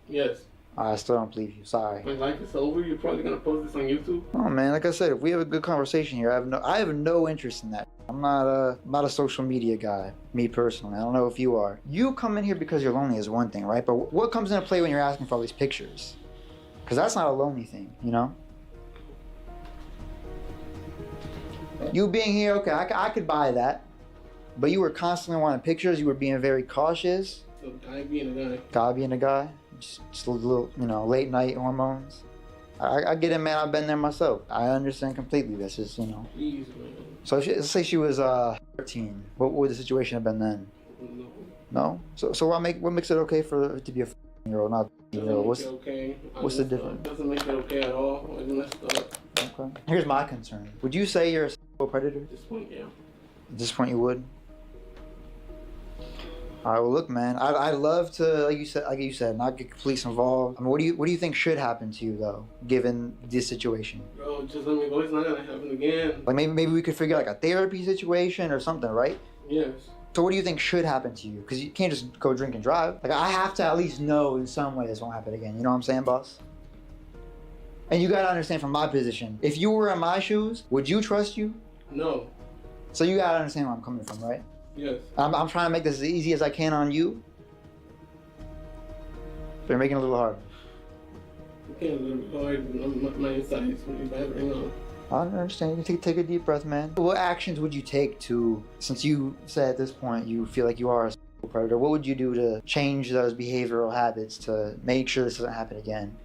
Yes.
I still don't believe you. Sorry.
My life is over. You're probably gonna post this on YouTube.
Oh man, like I said, if we have a good conversation here, I have no interest in that. I'm not a social media guy, me personally. I don't know if you are. You come in here because you're lonely is one thing, right? But what comes into play when you're asking for all these pictures? Because that's not a lonely thing, you know? You being here, okay, I could buy that. But you were constantly wanting pictures. You were being very cautious.
So guy being a guy.
Guy being a guy. Just a little, you know, late night hormones. I get it, man. I've been there myself. I understand completely. That's just, you know.
Please, man.
So let's say she was 13. What would the situation have been then? No. So what makes it okay for it to be a 14-year-old, not a 15-year-old? What's the difference?
Doesn't make it okay at all. It's messed up.
Okay. Here's my concern. Would you say you're a sexual predator?
At this point, yeah.
At this point, you would. All right. Well, look, man. I'd love to, like you said, not get police involved. I mean, what do you think should happen to you though, given this situation?
Bro, just let me go. It's not gonna happen again.
Like maybe we could figure out like a therapy situation or something, right?
Yes.
So what do you think should happen to you? Because you can't just go drink and drive. Like I have to at least know in some way this won't happen again. You know what I'm saying, boss? And you gotta understand from my position. If you were in my shoes, would you trust you?
No.
So you gotta understand where I'm coming from, right?
Yes.
I'm trying to make this as easy as I can on you. But you're making it a little hard.
You can't let me hard. My insides really bad right now.
I understand. You can take a deep breath, man. What actions would you take to, since you said at this point you feel like you are a sexual predator, what would you do to change those behavioral habits to make sure this doesn't happen again?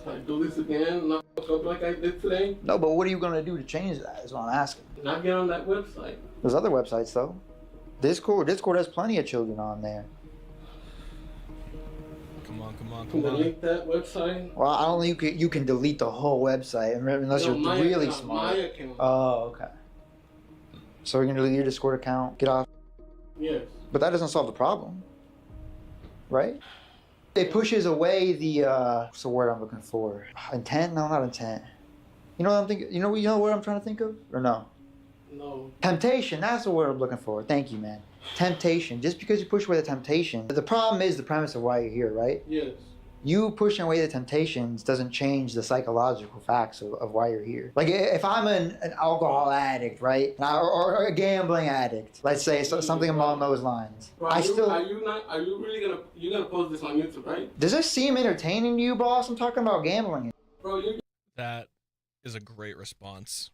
If I do this again, not fuck up like I did today?
No, but what are you going to do to change that is what I'm asking.
Not get on that website.
There's other websites, though. Discord has plenty of children on there.
Come on.
Delete that website?
Well, I don't think you can delete the whole website unless you're really smart.
My account.
Oh, okay. So you're going to delete your Discord account, get off?
Yes.
But that doesn't solve the problem, right? It pushes away the, what's the word I'm looking for? Intent? No, not intent. You know what I'm thinking? You know what I'm trying to think of? Or no?
No.
Temptation, that's the word I'm looking for. Thank you, man. Temptation. Just because you push away the temptation. The problem is the premise of why you're here, right?
Yes.
You pushing away the temptations doesn't change the psychological facts of why you're here. Like if I'm an alcohol addict, right? Or a gambling addict, let's say something along those lines.
Bro, are you really gonna post this on YouTube, right?
Does this seem entertaining to you, boss? I'm talking about gambling.
Bro,
That is a great response.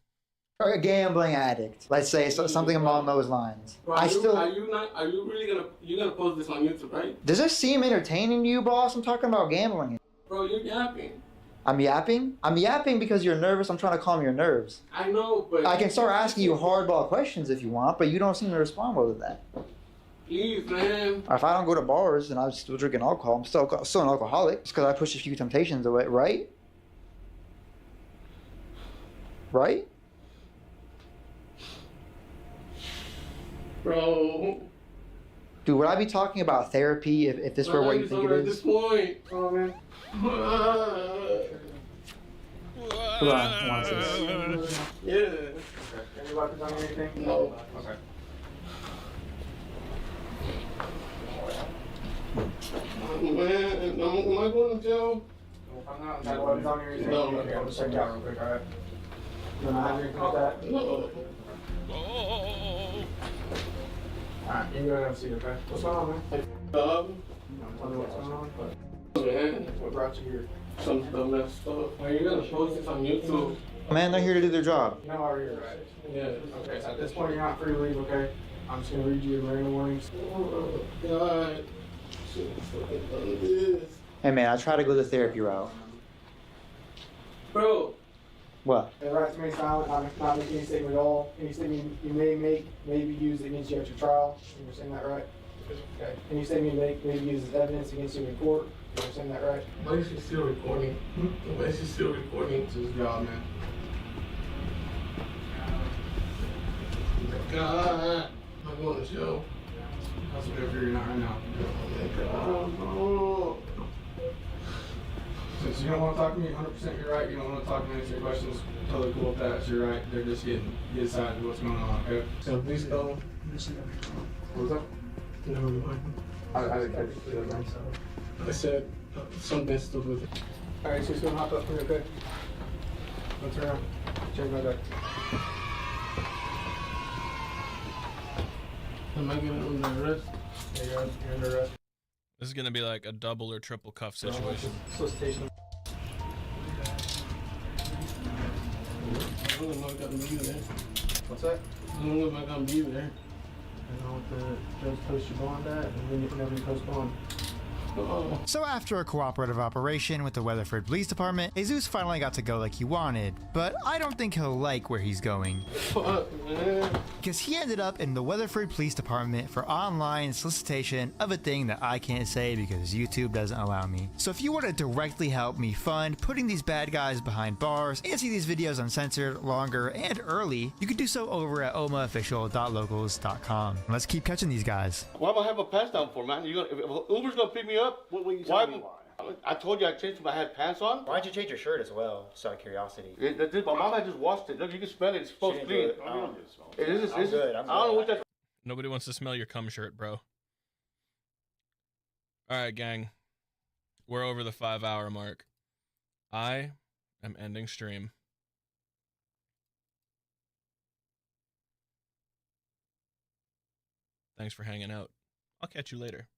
Or a gambling addict, let's say something along those lines.
Bro, are you really gonna post this on YouTube, right?
Does this seem entertaining to you, boss? I'm talking about gambling.
Bro, you're yapping.
I'm yapping? I'm yapping because you're nervous. I'm trying to calm your nerves.
I know, but
I can start asking you hardball questions if you want, but you don't seem to respond well to that.
Please, man.
Or if I don't go to bars and I'm still drinking alcohol, I'm still an alcoholic. Just because I push a few temptations away, right? Right?
Bro.
Dude, would I be talking about therapy if this were what you think it is?
At this point. Oh, man.
Hold on, one second.
Yeah. Okay. Can you about to tell me anything? No. Okay. Man, am I going to jail?
I'm not about to tell me anything.
No.
Okay, I'll just check you out real quick, alright? You want to have anything like that? Alright, you can go have a seat, okay? What's going on, man? Tell me what's going on. Man, what brought you here? Some stuff messed up. Are you gonna post this on YouTube?
Man, they're here to do their job.
You know why we're here, right? Yeah. Okay, so at this point, you're not free to leave, okay? I'm just gonna read you your Miranda warnings. Oh, God.
Hey man, I try to go the therapy route.
Bro.
What?
The right to remain silent, not make any statement at all. Any statement you may make may be used against you at your trial. You understand that, right? Okay. Any statement you make may be used as evidence against you in court. You understand that, right? Why is she still recording? Why is she still recording? It's his job, man. God, I'm going to jail. That's what they're figuring out right now. Oh, since you don't want to talk to me, 100% you're right. You don't want to talk to me, answer your questions. Totally cool with that. So you're right. They're just getting decided what's going on. Okay. So please go. What was that? Never mind. I didn't catch it. I said something stupid with it. All right, so you're gonna hop up for me, okay? Let's turn around. Change my back. Am I getting under arrest? Yeah, you're under arrest.
This is gonna be like a double or triple cuff situation.
Solicitation. What's that?
I don't know if I'm gonna be there. I know what the judge posts your bond at, and then you can never post bond.
So after a cooperative operation with the Weatherford Police Department, Jesus finally got to go like he wanted, but I don't think he'll like where he's going.
Fuck, man.
Because he ended up in the Weatherford Police Department for online solicitation of a thing that I can't say because YouTube doesn't allow me. So if you want to directly help me fund putting these bad guys behind bars and see these videos uncensored, longer, and early, you can do so over at omaofficial.locals.com. Let's keep catching these guys.
Why do I have a pants down for, man? If Uber's gonna pick me up, what will you tell me why? I told you I changed my had pants on.
Why'd you change your shirt as well? Just out of curiosity.
My mom had just washed it. Look, you can smell it. It's supposed to clean.
I'm
good. I don't know what that.
Nobody wants to smell your cum shirt, bro. Alright, gang. We're over the 5-hour mark. I am ending stream. Thanks for hanging out. I'll catch you later.